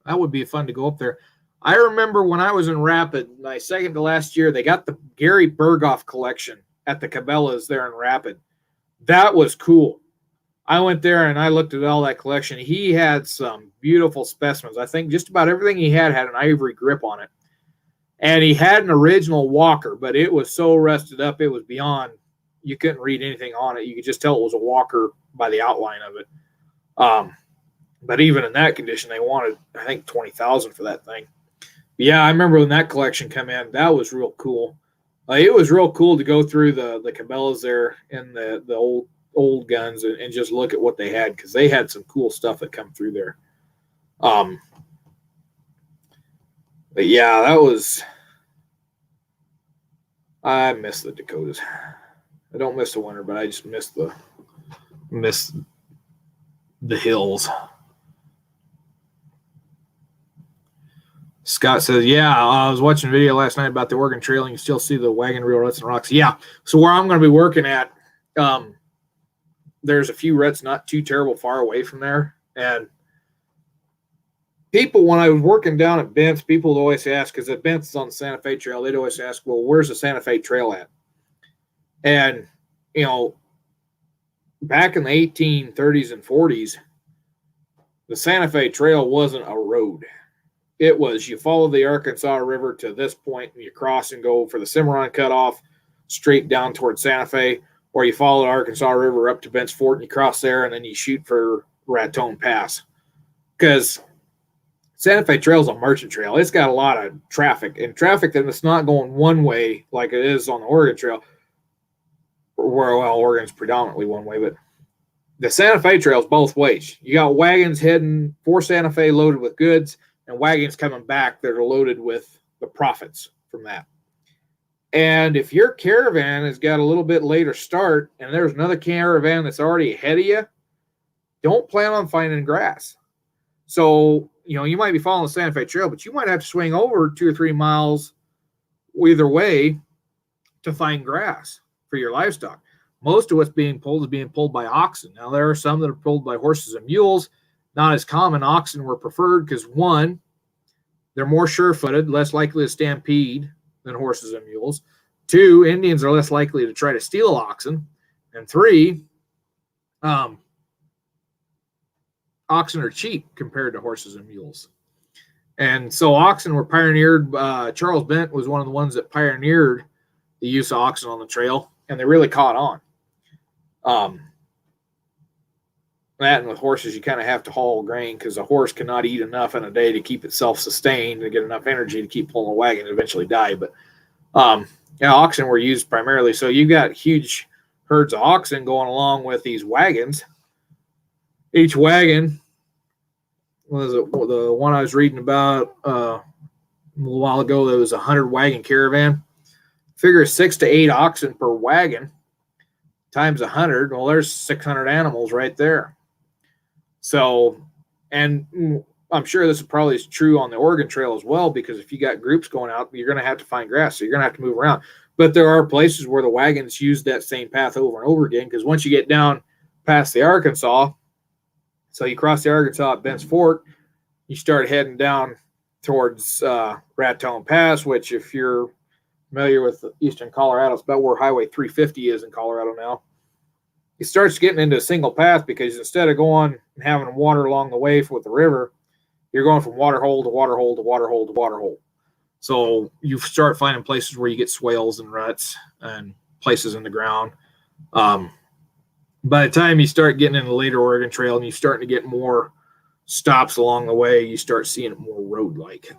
that would be fun to go up there. I remember when I was in Rapid, my second to last year, they got the Gary Berghoff collection at the Cabela's there in Rapid. That was cool. I went there and I looked at all that collection. He had some beautiful specimens. I think just about everything he had an ivory grip on it. And he had an original Walker, but it was so rusted up, it was beyond, you couldn't read anything on it. You could just tell it was a Walker by the outline of it. But even in that condition, they wanted, I think, $20,000 for that thing. But yeah, I remember when that collection came in. That was real cool. It was real cool to go through the Cabela's there and the old guns and just look at what they had because they had some cool stuff that come through there. But yeah, that was. I miss the Dakotas. I don't miss the winter, but I just miss the hills. Scott says, yeah, I was watching a video last night about the Oregon Trail, and you still see the wagon wheel ruts and rocks. Yeah, so where I'm going to be working at, there's a few ruts not too terrible far away from there. And people, when I was working down at Bent's, people would always ask, because at Bent's is on the Santa Fe Trail, they'd always ask, well, where's the Santa Fe Trail at? And, back in the 1830s and 40s, the Santa Fe Trail wasn't a road. It was, you follow the Arkansas River to this point, and you cross and go for the Cimarron cutoff straight down towards Santa Fe, or you follow the Arkansas River up to Bent's Fort, and you cross there, and then you shoot for Raton Pass. Because Santa Fe Trail is a merchant trail. It's got a lot of traffic, and traffic that it's not going one way like it is on the Oregon Trail. well, Oregon's predominantly one way, but the Santa Fe Trail is both ways. You got wagons heading for Santa Fe loaded with goods, and wagons coming back that are loaded with the profits from that. And if your caravan has got a little bit later start and there's another caravan that's already ahead of you, don't plan on finding grass. So, you might be following the Santa Fe Trail, but you might have to swing over 2 or 3 miles either way to find grass for your livestock. Most of what's being pulled is being pulled by oxen. Now, there are some that are pulled by horses and mules. Not as common. Oxen were preferred because, one, they're more sure-footed, less likely to stampede than horses and mules. 2, Indians are less likely to try to steal oxen. And 3, oxen are cheap compared to horses and mules. And so oxen were pioneered. Charles Bent was one of the ones that pioneered the use of oxen on the trail, and they really caught on. That and with horses, you kind of have to haul grain because a horse cannot eat enough in a day to keep itself sustained and get enough energy to keep pulling a wagon and eventually die. But oxen were used primarily. So you got huge herds of oxen going along with these wagons. Each wagon was the one I was reading about a little while ago. There was a 100 wagon caravan. Figure 6 to 8 oxen per wagon times 100. Well, there's 600 animals right there. So, and I'm sure this is probably true on the Oregon Trail as well, because if you got groups going out, you're going to have to find grass. So you're going to have to move around. But there are places where the wagons use that same path over and over again, because once you get down past the Arkansas, so you cross the Arkansas at Bent's Fort, you start heading down towards Raton Pass, which if you're familiar with eastern Colorado, it's about where Highway 350 is in Colorado now. It starts getting into a single path because instead of going and having water along the way with the river, you're going from water hole to water hole to water hole to water hole. So you start finding places where you get swales and ruts and places in the ground. By the time you start getting into the later Oregon Trail and you start to get more stops along the way, you start seeing it more road-like.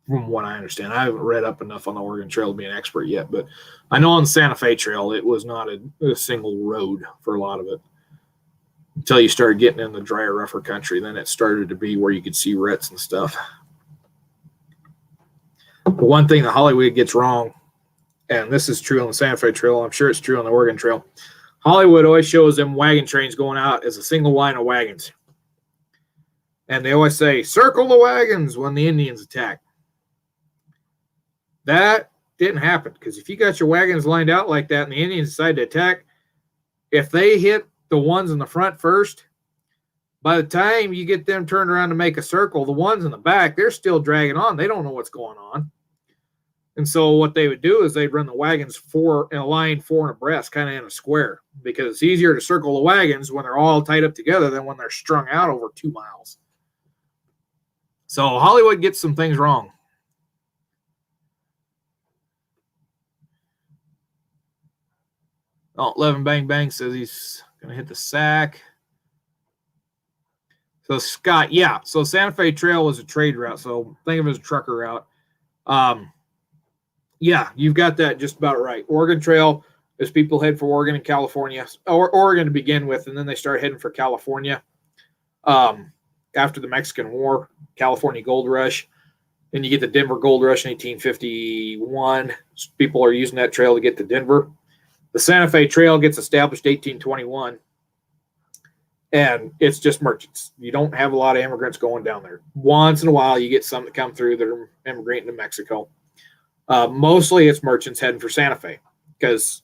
From what I understand, I haven't read up enough on the Oregon Trail to be an expert yet, but I know on the Santa Fe Trail, it was not a single road for a lot of it until you started getting in the drier, rougher country. Then it started to be where you could see ruts and stuff. But one thing that Hollywood gets wrong, and this is true on the Santa Fe Trail, I'm sure it's true on the Oregon Trail, Hollywood always shows them wagon trains going out as a single line of wagons. And they always say, circle the wagons when the Indians attack. That didn't happen, because if you got your wagons lined out like that and the Indians decide to attack, if they hit the ones in the front first, by the time you get them turned around to make a circle, the ones in the back, they're still dragging on. They don't know what's going on. And so what they would do is they'd run the wagons in a line 4 abreast, kind of in a square, because it's easier to circle the wagons when they're all tied up together than when they're strung out over 2 miles. So Hollywood gets some things wrong. Oh, Levin Bang Bang says he's going to hit the sack. So Scott, yeah. So Santa Fe Trail was a trade route. So think of it as a trucker route. Yeah, you've got that just about right. Oregon Trail is people head for Oregon and California, or Oregon to begin with, and then they start heading for California. After the Mexican War, California Gold Rush. Then you get the Denver Gold Rush in 1851. People are using that trail to get to Denver. The Santa Fe Trail gets established 1821, and it's just merchants. You don't have a lot of immigrants going down there. Once in a while, you get some that come through that are immigrating to Mexico. Mostly it's merchants heading for Santa Fe, because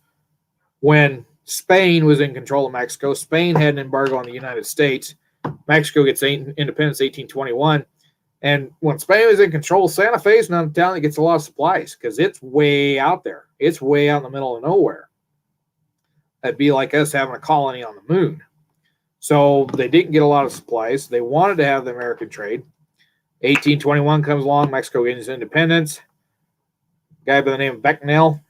when Spain was in control of Mexico, Spain had an embargo on the United States. Mexico gets independence 1821. And when Spain was in control, Santa Fe is not a town that gets a lot of supplies because it's way out there. It's way out in the middle of nowhere. That'd be like us having a colony on the moon. So they didn't get a lot of supplies. They wanted to have the American trade. 1821 comes along. Mexico gains independence. A guy by the name of Becknell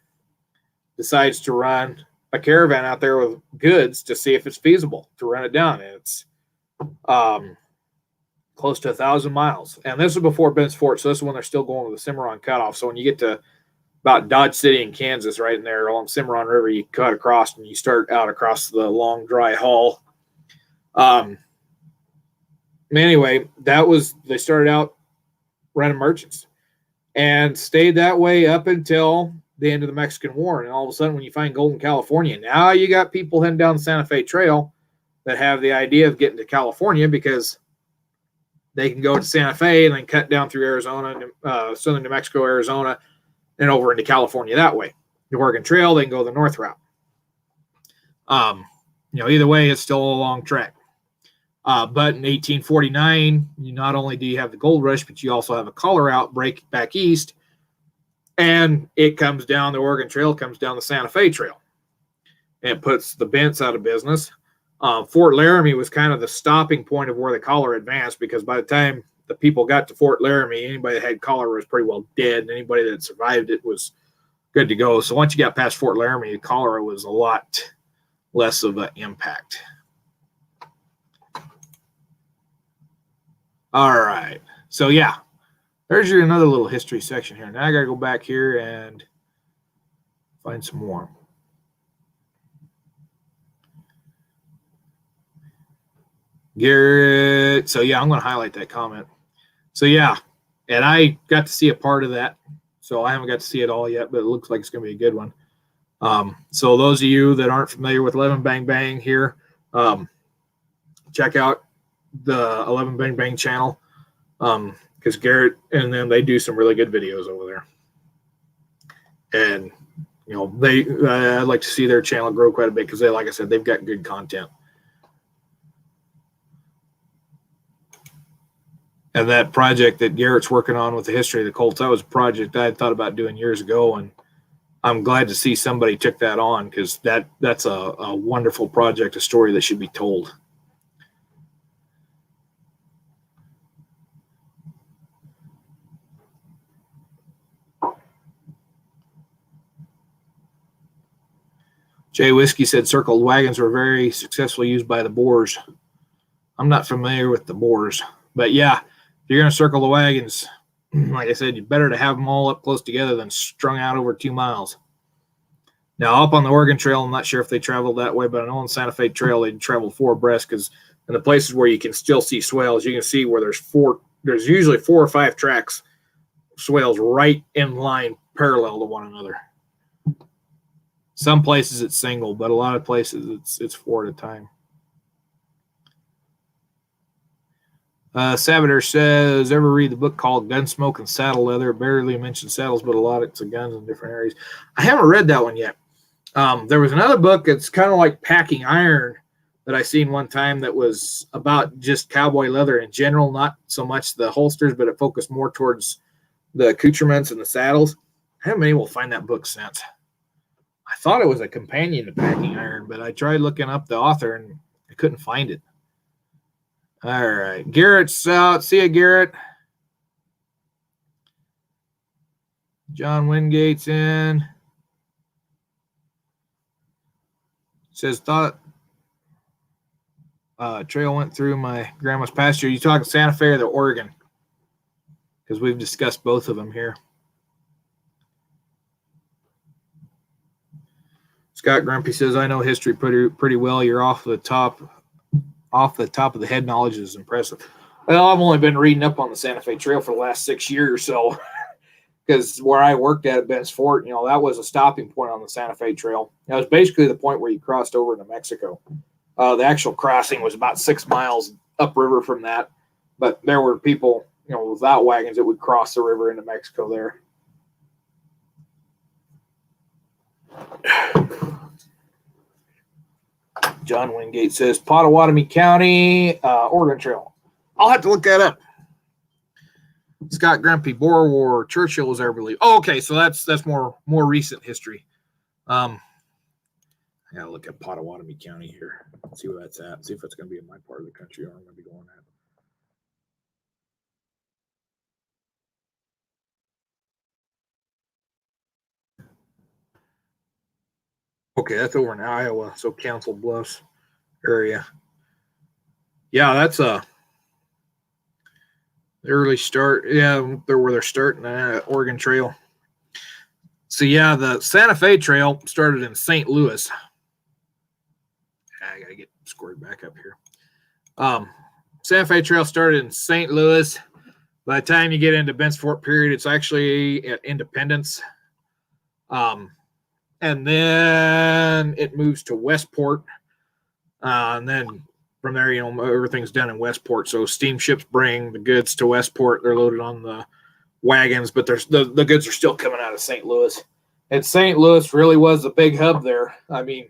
decides to run a caravan out there with goods to see if it's feasible to run it down. And it's close to 1,000 miles. And this is before Bent's Fort, so this is when they're still going with the Cimarron cutoff. So when you get to about Dodge City in Kansas, right in there along Cimarron River. You cut across and you start out across the long dry haul. Anyway, they started out running merchants and stayed that way up until the end of the Mexican War. And all of a sudden, when you find gold in California, now you got people heading down the Santa Fe Trail that have the idea of getting to California because they can go to Santa Fe and then cut down through Arizona, southern New Mexico, Arizona, and over into California that way. The Oregon Trail, they can go the north route. Either way, it's still a long trek. But in 1849, not only do you have the gold rush, but you also have a cholera outbreak back east, and it comes down the Oregon Trail, comes down the Santa Fe Trail, and it puts the Bents out of business. Fort Laramie was kind of the stopping point of where the cholera advanced, because by the time the people got to Fort Laramie, anybody that had cholera was pretty well dead, and anybody that survived it was good to go. So once you got past Fort Laramie, cholera was a lot less of an impact. All right. So, yeah, there's another little history section here. Now I got to go back here and find some more. Garrett. So, yeah, I'm going to highlight that comment. So, yeah, and I got to see a part of that. So I haven't got to see it all yet, but it looks like it's going to be a good one. So those of you that aren't familiar with 11 Bang Bang here, check out the 11 Bang Bang channel, because Garrett and them, they do some really good videos over there. And, I'd like to see their channel grow quite a bit because they, like I said, they've got good content. And that project that Garrett's working on with the history of the Colts, that was a project I had thought about doing years ago, and I'm glad to see somebody took that on, because that's a wonderful project, a story that should be told. Jay Whiskey said circled wagons were very successfully used by the Boers. I'm not familiar with the Boers, but yeah, if you're going to circle the wagons, like I said, you better to have them all up close together than strung out over 2 miles. Now, up on the Oregon Trail, I'm not sure if they traveled that way, but I know on Santa Fe Trail, they traveled 4 abreast, because in the places where you can still see swales, you can see where there's usually 4 or 5 tracks, swales right in line parallel to one another. Some places it's single, but a lot of places it's 4 at a time. Sabater says, ever read the book called Gunsmoke and Saddle Leather? It barely mentions saddles, but a lot of guns in different areas. I haven't read that one yet. There was another book that's kind of like Packing Iron that I seen one time that was about just cowboy leather in general, not so much the holsters, but it focused more towards the accoutrements and the saddles. I haven't been able to find that book since. I thought it was a companion to Packing Iron, but I tried looking up the author and I couldn't find it. All right. Garrett's out. See ya, Garrett. John Wingate's in. Says, thought trail went through my grandma's pasture. You talking Santa Fe or the Oregon? Because we've discussed both of them here. Scott Grumpy says, I know history pretty well. You're off the top of the head knowledge is impressive. Well, I've only been reading up on the Santa Fe Trail for the last 6 years, so because where I worked at Bent's Fort, that was a stopping point on the Santa Fe Trail. That was basically the point where you crossed over into Mexico. The actual crossing was about 6 miles upriver from that, but there were people, without wagons that would cross the river into Mexico there. John Wingate says Pottawatomie County, Oregon Trail. I'll have to look that up. Scott Grumpy, Boer War, Churchill was there, I believe. Oh, okay, so that's more recent history. I gotta look at Pottawatomie County here. See where that's at. See if it's gonna be in my part of the country or I'm gonna be going at. Okay, that's over in Iowa, so Council Bluffs area. Yeah, that's a early start. Yeah, where they're starting Oregon Trail. So yeah, the Santa Fe Trail started in St. Louis. I gotta get scored back up here. Santa Fe Trail started in St. Louis. By the time you get into Bent's Fort period, it's actually at Independence. And then it moves to Westport. And then from there, everything's done in Westport. So steamships bring the goods to Westport. They're loaded on the wagons, but the goods are still coming out of St. Louis. And St. Louis really was the big hub there. I mean,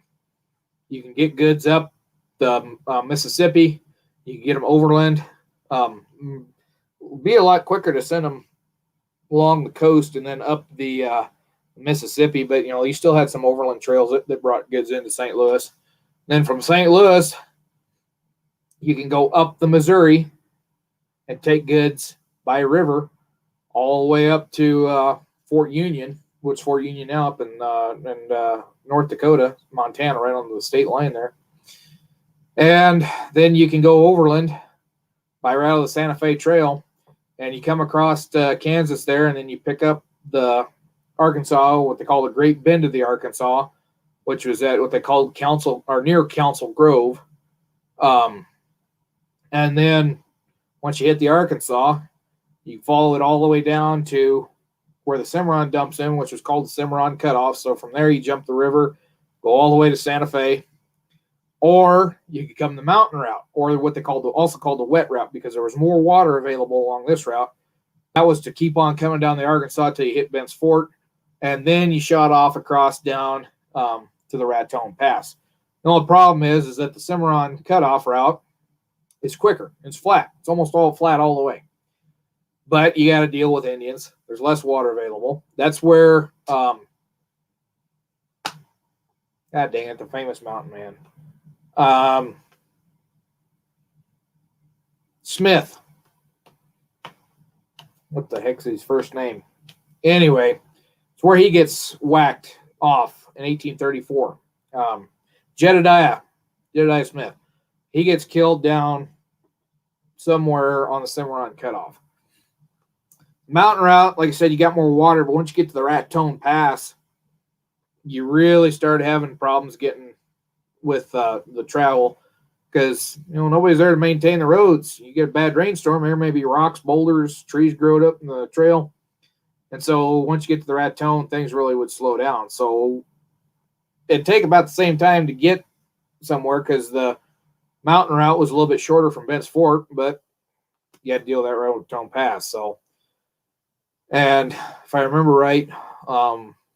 you can get goods up the Mississippi. You can get them overland. It'd be a lot quicker to send them along the coast and then up the Mississippi, but you still had some overland trails that brought goods into St. Louis. Then from St. Louis, you can go up the Missouri and take goods by river all the way up to Fort Union, which Fort Union now up in North Dakota, Montana, right on the state line there. And then you can go overland by route of the Santa Fe Trail, and you come across Kansas there, and then you pick up the Arkansas, what they call the Great Bend of the Arkansas, which was at what they called near Council Grove. And then once you hit the Arkansas, you follow it all the way down to where the Cimarron dumps in, which was called the Cimarron Cutoff. So from there, you jump the river, go all the way to Santa Fe, or you could come the mountain route, or what they also called the wet route, because there was more water available along this route. That was to keep on coming down the Arkansas till you hit Bent's Fort, and then you shot off across down to the Raton Pass. The only problem is that the Cimarron Cutoff route is quicker. It's flat. It's almost all flat all the way. But you got to deal with Indians. There's less water available. That's where, God dang it, the famous mountain man. Smith. What the heck's his first name? Anyway, it's where he gets whacked off in 1834. Jedediah Smith. He gets killed down somewhere on the Cimarron Cutoff. Mountain route, like I said, you got more water, but once you get to the Raton Pass, you really start having problems getting with the travel, because nobody's there to maintain the roads. You get a bad rainstorm, there may be rocks, boulders, trees growed up in the trail, and so once you get to the Raton, things really would slow down. So it'd take about the same time to get somewhere, because the mountain route was a little bit shorter from Bent's Fort, but you had to deal with that Raton Pass. So, and if I remember right,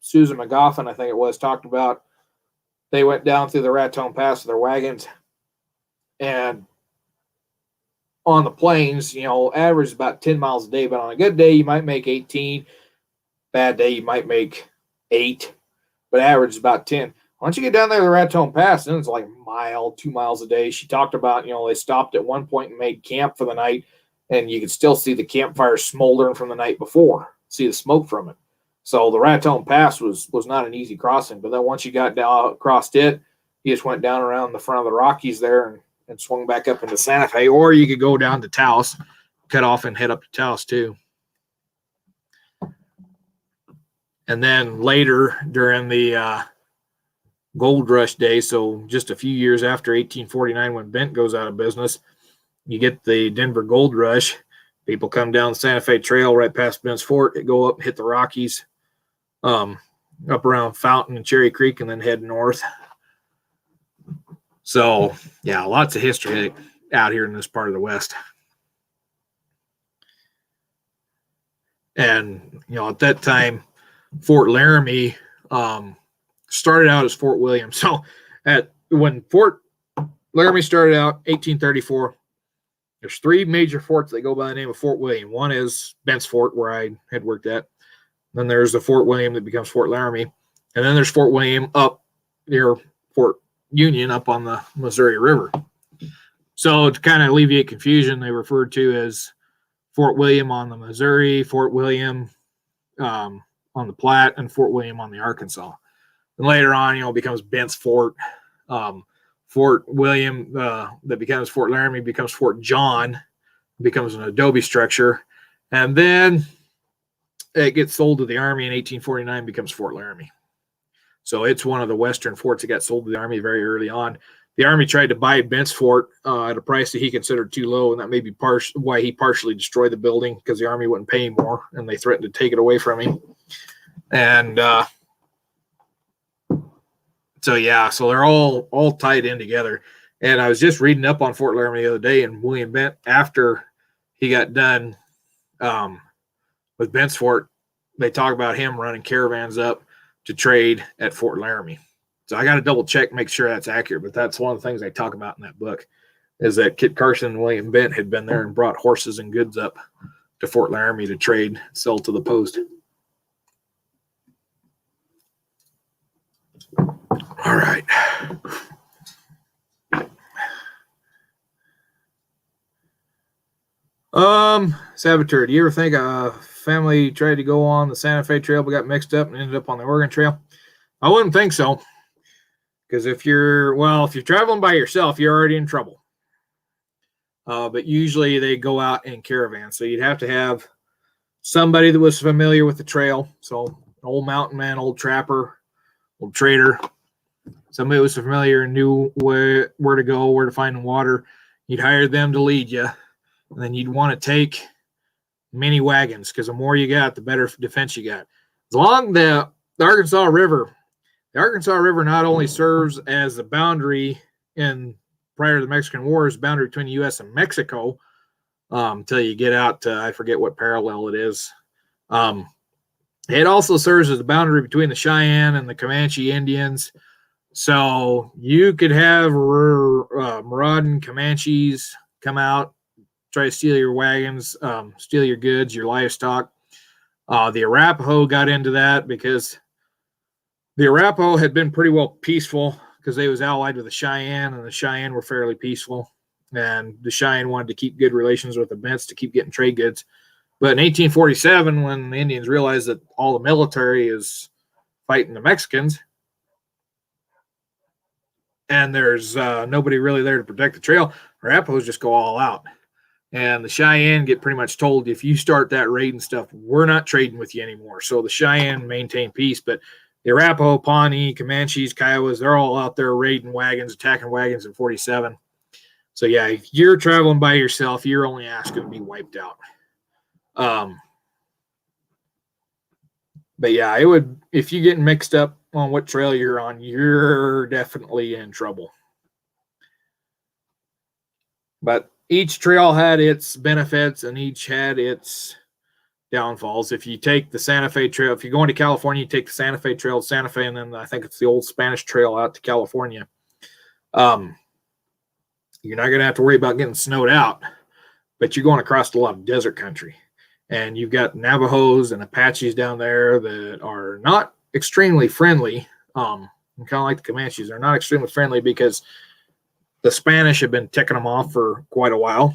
Susan McGoffin, I think it was, talked about they went down through the Raton Pass with their wagons, and on the plains, average about 10 miles a day, but on a good day, you might make 18. Bad day, you might make 8, but average is about 10. Once you get down there to the Raton Pass, then it's like a mile, 2 miles a day. She talked about, they stopped at one point and made camp for the night, and you could still see the campfire smoldering from the night before, see the smoke from it. So the Raton Pass was not an easy crossing, but then once you got down across it, you just went down around the front of the Rockies there and swung back up into Santa Fe, or you could go down to Taos, cut off and head up to Taos too. And then later during the Gold Rush days, so just a few years after 1849 when Bent goes out of business, you get the Denver Gold Rush. People come down the Santa Fe Trail right past Bent's Fort, they go up, hit the Rockies, up around Fountain and Cherry Creek, and then head north. So, yeah, lots of history out here in this part of the West. And, at that time, Fort Laramie started out as Fort William. So, when Fort Laramie started out, 1834, there's 3 major forts that go by the name of Fort William. One is Bent's Fort, where I had worked at. Then there's the Fort William that becomes Fort Laramie. And then there's Fort William up near Fort Union up on the Missouri River. So to kind of alleviate confusion, they referred to as Fort William on the Missouri, Fort William on the Platte, and Fort William on the Arkansas. And later on, it becomes Bent's Fort. Fort William that becomes Fort Laramie becomes Fort John, becomes an adobe structure. And then it gets sold to the Army in 1849, becomes Fort Laramie. So it's one of the western forts that got sold to the Army very early on. The Army tried to buy Bent's Fort at a price that he considered too low, and that may be why he partially destroyed the building, because the Army wouldn't pay him more, and they threatened to take it away from him. And so they're all tied in together. And I was just reading up on Fort Laramie the other day, and William Bent, after he got done with Bent's Fort, they talk about him running caravans up to trade at Fort Laramie. So I got to double check, make sure that's accurate. But that's one of the things they talk about in that book, is that Kit Carson and William Bent had been there and brought horses and goods up to Fort Laramie to trade, sell to the post. All right. Saboteur, do you ever think a family tried to go on the Santa Fe Trail but got mixed up and ended up on the Oregon Trail? I wouldn't think so. Because if you're traveling by yourself, you're already in trouble. But usually they go out in caravans. So you'd have to have somebody that was familiar with the trail. So an old mountain man, old trapper, old trader, somebody who was familiar and knew where to go, where to find water. You'd hire them to lead you. And then you'd want to take many wagons, because the more you got, the better defense you got. Along the Arkansas River, not only serves as the boundary prior to the Mexican Wars, boundary between the U.S. and Mexico, until you get out to, I forget what parallel it is. It also serves as the boundary between the Cheyenne and the Comanche Indians. So you could have marauding Comanches come out, try to steal your wagons, steal your goods, your livestock. The Arapaho got into that because the Arapaho had been pretty well peaceful, because they was allied with the Cheyenne, and the Cheyenne were fairly peaceful. And the Cheyenne wanted to keep good relations with the Bents to keep getting trade goods. But in 1847, when the Indians realized that all the military is fighting the Mexicans, and there's nobody really there to protect the trail, Arapahos just go all out. And the Cheyenne get pretty much told, if you start that raid and stuff, we're not trading with you anymore. So the Cheyenne maintain peace, but the Arapaho, Pawnee, Comanches, Kiowas, they're all out there raiding wagons, attacking wagons in 47. So yeah, if you're traveling by yourself, your only ass going to be wiped out. But yeah, it would, if you get mixed up on what trail you're on, you're definitely in trouble. But each trail had its benefits, and each had its downfalls. If you take the Santa Fe Trail, if you're going to California, you take the Santa Fe Trail to Santa Fe, and then I think it's the old Spanish Trail out to California. You're not going to have to worry about getting snowed out, but you're going across a lot of desert country. And you've got Navajos and Apaches down there that are not extremely friendly. Kind of like the Comanches. They're not extremely friendly because the Spanish have been ticking them off for quite a while.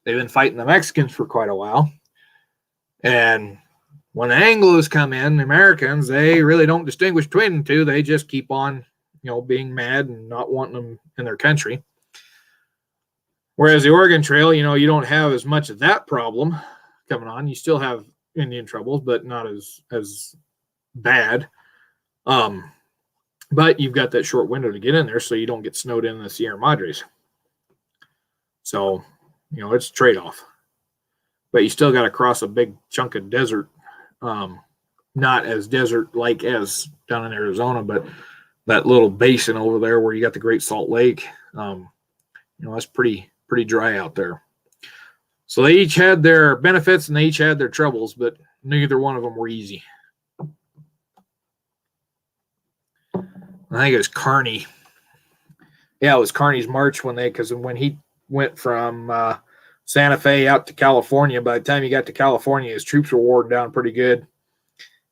They've been fighting the Mexicans for quite a while. And when the Anglos come in, the Americans, they really don't distinguish between the two. They just keep on, being mad and not wanting them in their country. Whereas the Oregon Trail, you don't have as much of that problem coming on. You still have Indian troubles, but not as bad. But you've got that short window to get in there, so you don't get snowed in the Sierra Madres. So, it's a trade-off. But you still got to cross a big chunk of desert. Not as desert-like as down in Arizona, but that little basin over there where you got the Great Salt Lake, that's pretty dry out there. So they each had their benefits and they each had their troubles, but neither one of them were easy. I think it was Kearny. Yeah, it was Kearny's march because when he went from Santa Fe out to California, by the time he got to California, his troops were worn down pretty good.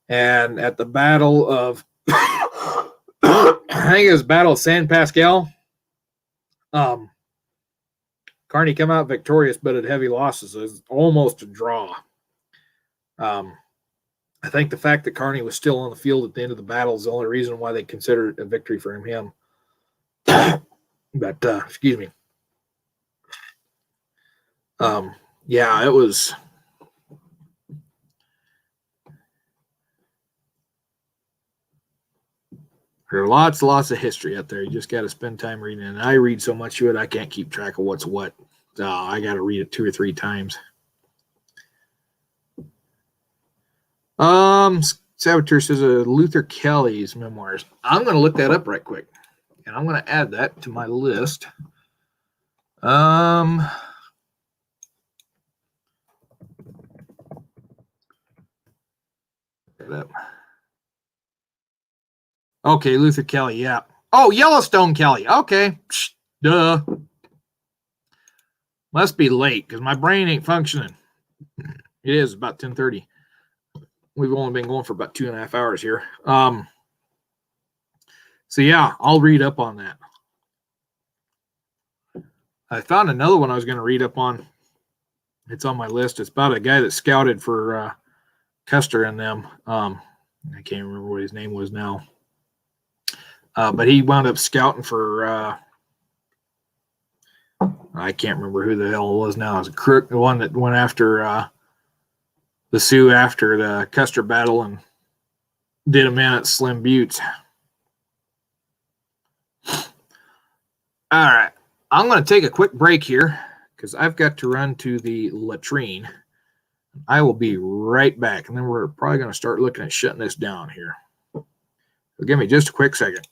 And at the Battle of, I think it was Battle of San Pasqual, Kearny came out victorious, but at heavy losses. It was almost a draw. I think the fact that Kearny was still on the field at the end of the battle is the only reason why they considered it a victory for him. But, excuse me. Yeah, it was There are lots of history out there. You just got to spend time reading it. And I read so much of it, I can't keep track of what's what. I got to read it 2 or 3 times. Saboteur says Luther Kelly's memoirs. I'm going to look that up right quick, and I'm going to add that to my list. Okay, Luther Kelly, yeah. Oh, Yellowstone Kelly. Okay, duh. Must be late because my brain ain't functioning. It is about 10:30. We've only been going for about 2.5 hours here. So yeah, I'll read up on that. I found another one I was going to read up on. It's on my list. It's about a guy that scouted for Custer and them. I can't remember what his name was now. But he wound up scouting for I can't remember who the hell it was now. It was a crook, the one that went after the Sioux after the Custer battle and did them in at Slim Buttes. All right. I'm going to take a quick break here because I've got to run to the latrine. I will be right back, and then we're probably going to start looking at shutting this down here. So give me just a quick second.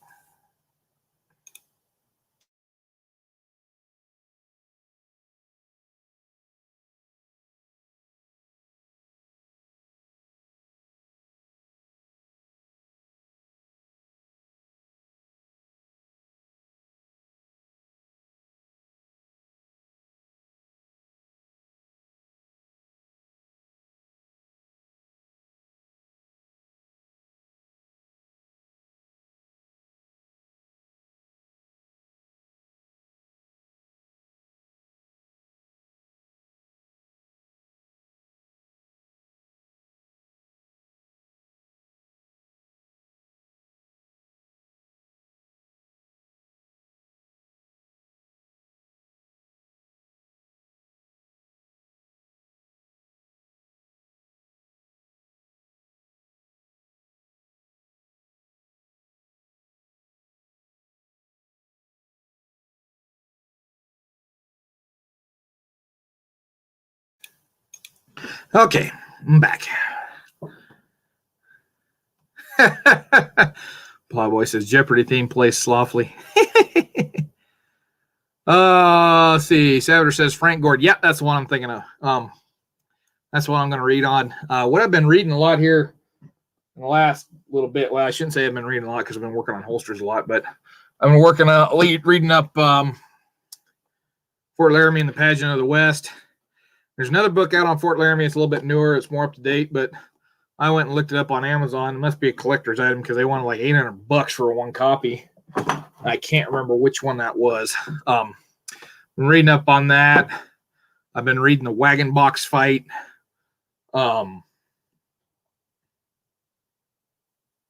Okay, I'm back. Plowboy says Jeopardy theme plays softly. Let's see. Saboteur says Frank Gord. Yep, that's the one I'm thinking of. That's what I'm going to read on. What I've been reading a lot here in the last little bit. Well, I shouldn't say I've been reading a lot because I've been working on holsters a lot, but I've been reading up Fort Laramie and the Pageant of the West. There's another book out on Fort Laramie. It's a little bit newer. It's more up to date, but I went and looked it up on Amazon. It must be a collector's item because they wanted like $800 for one copy. I can't remember which one that was. Been reading up on that. I've been reading the Wagon Box Fight.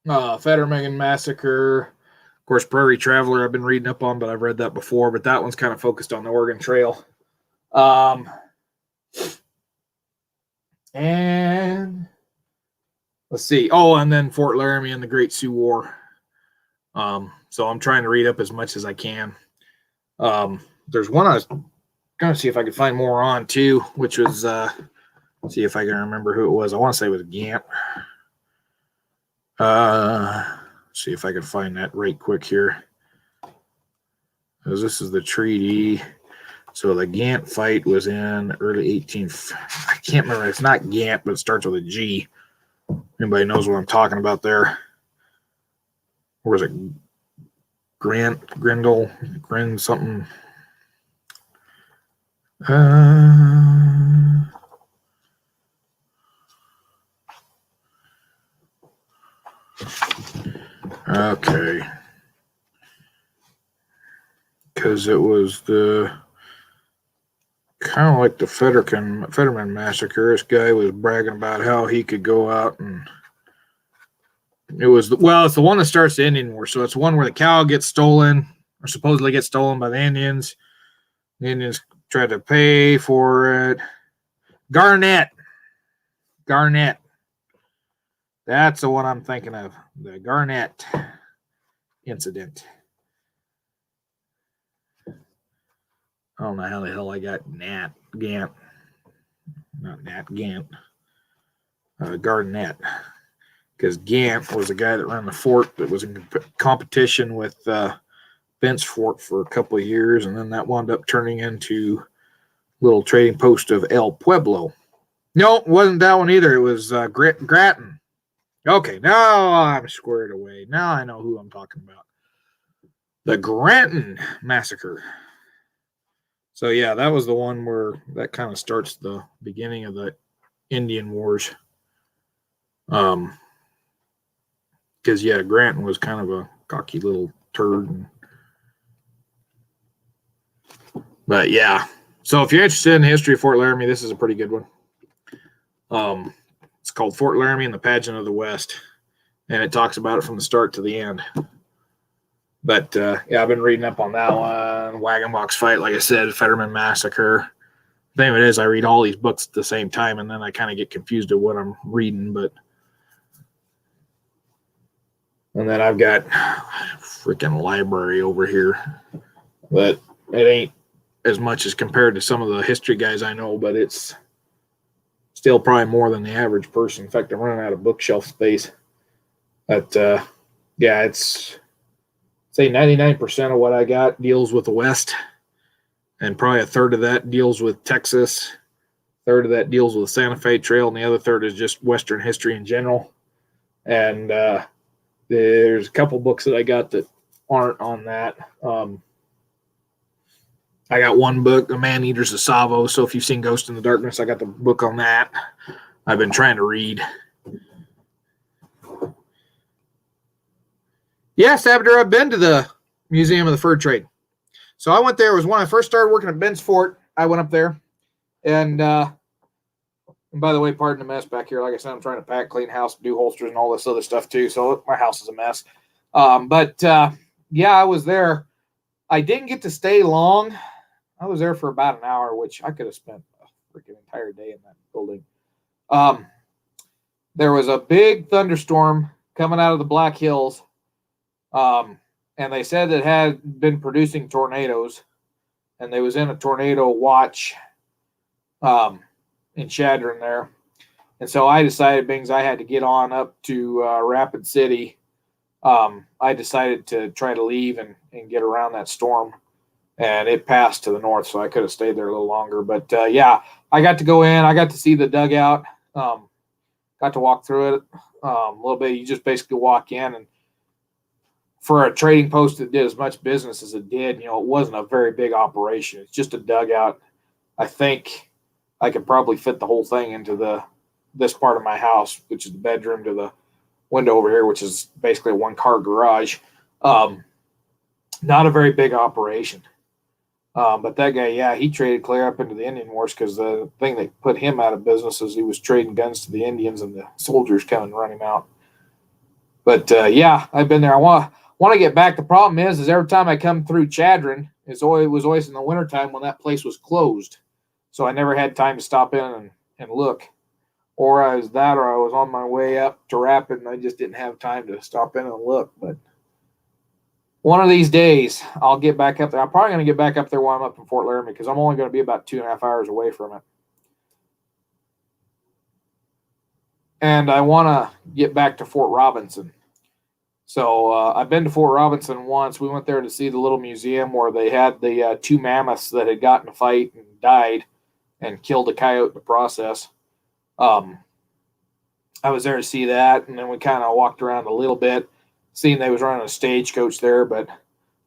Fetterman Massacre. Of course, Prairie Traveler I've been reading up on, but I've read that before. But that one's kind of focused on the Oregon Trail. And let's see. Oh, and then Fort Laramie and the Great Sioux War. So I'm trying to read up as much as I can. There's one I was going to see if I could find more on too, which was see if I can remember who it was. I want to say it was Gant. See if I can find that right quick here. Because this is the treaty. So the Gant fight was in early 18th. I can't remember. It's not Gant, but it starts with a G. Anybody knows what I'm talking about there? Or was it Grindle, something? Okay. Because it was the kind of like the Fetterman Massacre. This guy was bragging about how he could go out and it's the one that starts the Indian War. So it's one where the cow gets stolen or supposedly gets stolen by the Indians. The Indians try to pay for it. Garnett. That's the one I'm thinking of. The Garnett incident. I don't know how the hell I got Garnett, because Gant was the guy that ran the fort that was in competition with Bent's Fort for a couple of years, and then that wound up turning into little trading post of El Pueblo. No, it wasn't that one either. It was Grattan. Okay, now I'm squared away. Now I know who I'm talking about. The Grattan Massacre. So yeah, that was the one where that kind of starts the beginning of the Indian Wars. Because yeah, Grattan was kind of a cocky little turd. But yeah, so if you're interested in the history of Fort Laramie, this is a pretty good one. It's called Fort Laramie and the Pageant of the West, and it talks about it from the start to the end. But yeah, I've been reading up on that one. Wagon Box Fight, like I said, Fetterman Massacre. The thing of it is, I read all these books at the same time, and then I kind of get confused at what I'm reading. And then I've got freaking library over here, but it ain't as much as compared to some of the history guys I know, but it's still probably more than the average person. In fact, I'm running out of bookshelf space. But yeah, it's say 99% of what I got deals with the West, and probably a third of that deals with Texas, third of that deals with the Santa Fe Trail, and the other third is just Western history in general. And there's a couple books that I got that aren't on that. I got one book, The Man Eaters of Tsavo. So if you've seen Ghost in the Darkness, I got the book on that. I've been trying to read. Yeah, Saboteur, I've been to the Museum of the Fur Trade. So I went there. It was when I first started working at Bent's Fort. I went up there. And by the way, pardon the mess back here. Like I said, I'm trying to pack, clean house, do holsters, and all this other stuff too. So my house is a mess. But yeah, I was there. I didn't get to stay long. I was there for about an hour, which I could have spent a freaking entire day in that building. There was a big thunderstorm coming out of the Black Hills. And they said it had been producing tornadoes, and they was in a tornado watch in Chadron there. And so I decided, being I had to get on up to Rapid City, I decided to try to leave and get around that storm. And it passed to the north, so I could have stayed there a little longer. But yeah, I got to go in. I got to see the dugout. Got to walk through it a little bit. You just basically walk in, and for a trading post that did as much business as it did, it wasn't a very big operation. It's just a dugout. I think I could probably fit the whole thing into this part of my house, which is the bedroom, to the window over here, which is basically a one-car garage. Not a very big operation. But that guy, yeah, he traded clear up into the Indian Wars, because the thing that put him out of business is he was trading guns to the Indians, and the soldiers come and run him out. But yeah, I've been there. I want to get back. The problem is every time I come through Chadron, it was always in the wintertime when that place was closed. So I never had time to stop in and look. Or I was on my way up to Rapid, and I just didn't have time to stop in and look. But one of these days, I'll get back up there. I'm probably going to get back up there while I'm up in Fort Laramie, because I'm only going to be about 2.5 hours away from it. And I want to get back to Fort Robinson. So I've been to Fort Robinson once. We went there to see the little museum where they had the two mammoths that had gotten a fight and died and killed a coyote in the process. I was there to see that, and then we kind of walked around a little bit, seeing they was running a stagecoach there, but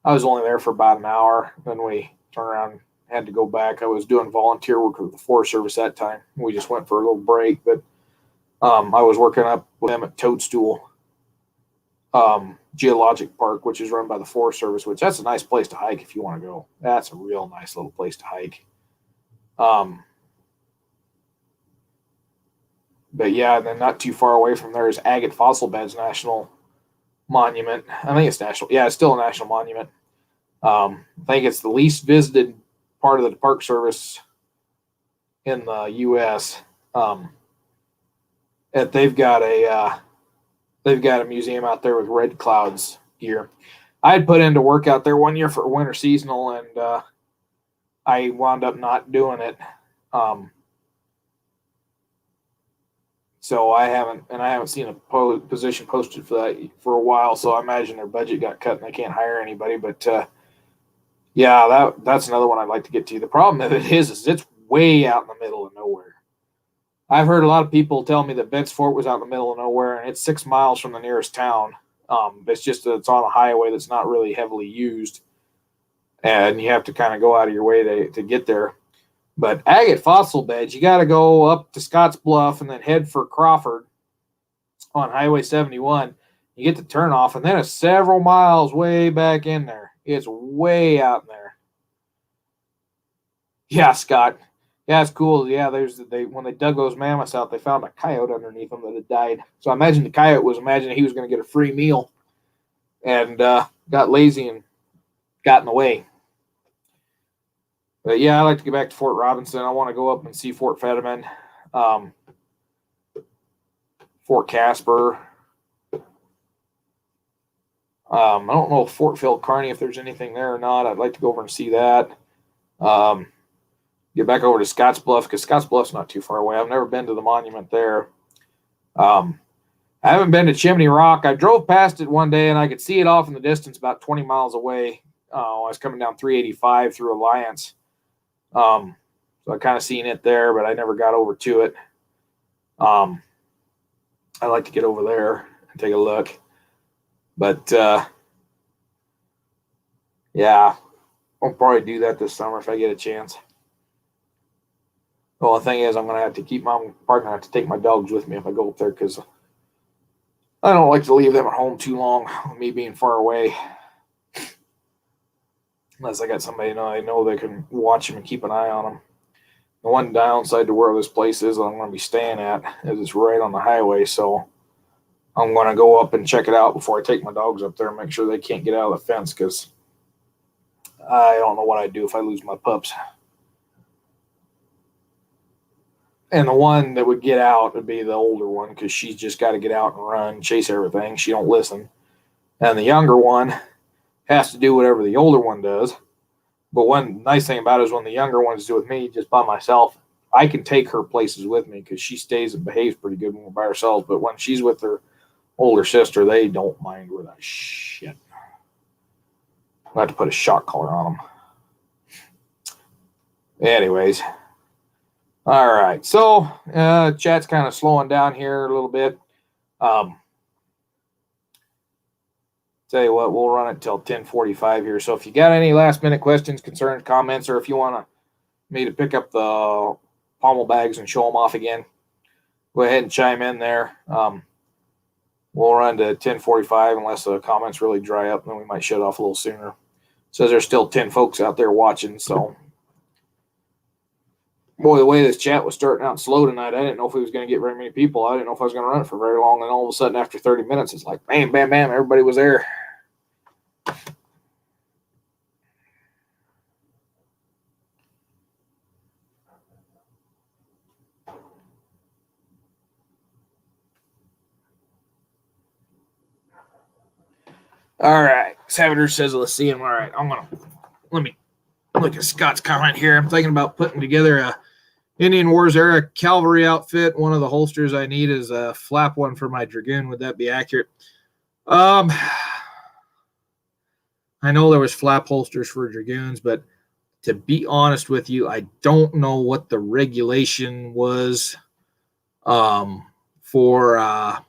I was only there for about an hour. Then we turned around and had to go back. I was doing volunteer work with the Forest Service that time. We just went for a little break, but I was working up with them at Toadstool Geologic Park, which is run by the Forest Service, which that's a nice place to hike if you want to go. That's a real nice little place to hike. But yeah, and then not too far away from there is Agate Fossil Beds National Monument. I think it's national. Yeah, it's still a national monument. I think it's the least visited part of the Park Service in the U.S. They've got a museum out there with Red Cloud's gear. I had put into work out there one year for winter seasonal, and I wound up not doing it. So I haven't seen a position posted for that for a while. So I imagine their budget got cut and they can't hire anybody. But yeah, that's another one I'd like to get to. The problem of it is it's way out in the middle of nowhere. I've heard a lot of people tell me that Bent's Fort was out in the middle of nowhere, and it's 6 miles from the nearest town. It's on a highway that's not really heavily used, and you have to kind of go out of your way to get there. But agate fossil beds, you got to go up to Scotts Bluff and then head for Crawford on Highway 71. You get the turnoff, and then it's several miles way back in there. It's way out in there. Yeah, Scott. Yeah, it's cool. Yeah, when they dug those mammoths out, they found a coyote underneath them that had died. So I imagine the coyote was imagining he was going to get a free meal, and got lazy and got in the way. But yeah, I like to get back to Fort Robinson. I want to go up and see Fort Fetterman, Fort Casper. I don't know Fort Phil Kearny, if there's anything there or not. I'd like to go over and see that. Get back over to Scotts Bluff, because Scotts Bluff's not too far away. I've never been to the monument there. I haven't been to Chimney Rock. I drove past it one day, and I could see it off in the distance about 20 miles away. I was coming down 385 through Alliance. So I kind of seen it there, but I never got over to it. I'd like to get over there and take a look. But, yeah, I'll probably do that this summer if I get a chance. The only thing is I'm going to have to take my dogs with me if I go up there, because I don't like to leave them at home too long, me being far away. Unless I got somebody I know that can watch them and keep an eye on them. The one downside to where this place is that I'm going to be staying at is it's right on the highway, so I'm going to go up and check it out before I take my dogs up there and make sure they can't get out of the fence, because I don't know what I'd do if I lose my pups. And the one that would get out would be the older one, because she's just got to get out and run, chase everything. She don't listen. And the younger one has to do whatever the older one does. But one nice thing about it is when the younger ones do with me, just by myself, I can take her places with me, because she stays and behaves pretty good when we're by ourselves. But when she's with her older sister, they don't mind with that shit. I have to put a shock collar on them. Anyways. All right. So chat's kind of slowing down here a little bit. Tell you what, we'll run it till 10:45 here. So if you got any last minute questions, concerns, comments, or if you want me to pick up the pommel bags and show them off again, go ahead and chime in there. We'll run to 10:45 unless the comments really dry up, and then we might shut off a little sooner. It says there's still 10 folks out there watching. So, boy, the way this chat was starting out slow tonight, I didn't know if we was going to get very many people. I didn't know if I was going to run it for very long. And all of a sudden, after 30 minutes, it's like, bam, bam, bam, everybody was there. All right. Savitor says, let's see him. All right. Let me look at Scott's comment here. I'm thinking about putting together a Indian Wars era cavalry outfit. One of the holsters I need is a flap one for my Dragoon. Would that be accurate? I know there was flap holsters for Dragoons, but to be honest with you, I don't know what the regulation was for. I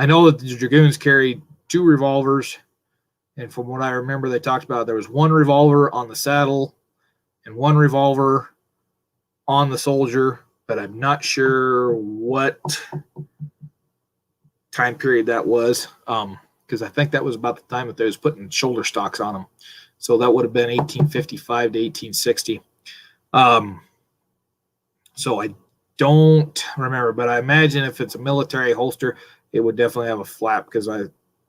know that the Dragoons carried 2 revolvers, and from what I remember, they talked about there was 1 revolver on the saddle and 1 revolver on the soldier, but I'm not sure what time period that was, because I think that was about the time that they was putting shoulder stocks on them. So that would have been 1855 to 1860. So I don't remember, but I imagine if it's a military holster, it would definitely have a flap, because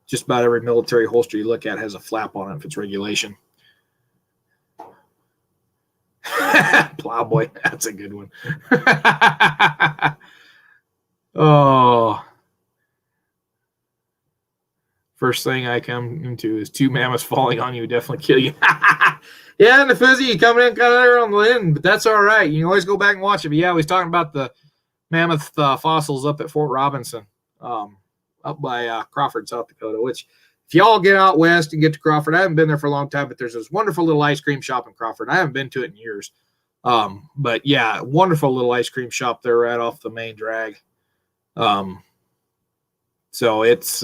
just about every military holster you look at has a flap on it if it's regulation. Plowboy, that's a good one. Oh. First thing I come into is 2 mammoths falling on you, definitely kill you. Yeah, and the fizzy coming in kind of there on the end, but that's all right. You can always go back and watch it. But yeah, we was talking about the mammoth fossils up at Fort Robinson, up by Crawford, South Dakota, which if y'all get out west and get to Crawford, I haven't been there for a long time, but there's this wonderful little ice cream shop in Crawford. I haven't been to it in years. But yeah, wonderful little ice cream shop there right off the main drag. So it's,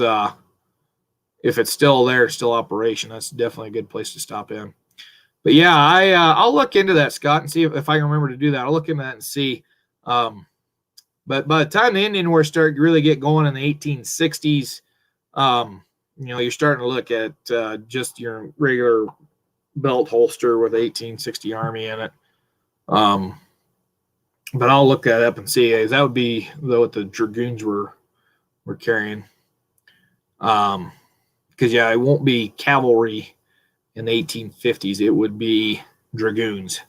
if it's still there, still operation, that's definitely a good place to stop in. But yeah, I'll look into that, Scott, and see if I can remember to do that. I'll look into that and see. But by the time the Indian Wars start to really get going in the 1860s, you're starting to look at just your regular belt holster with 1860 Army in it. But I'll look that up and see. That would be what the Dragoons were carrying. Because yeah, it won't be cavalry in the 1850s. It would be Dragoons.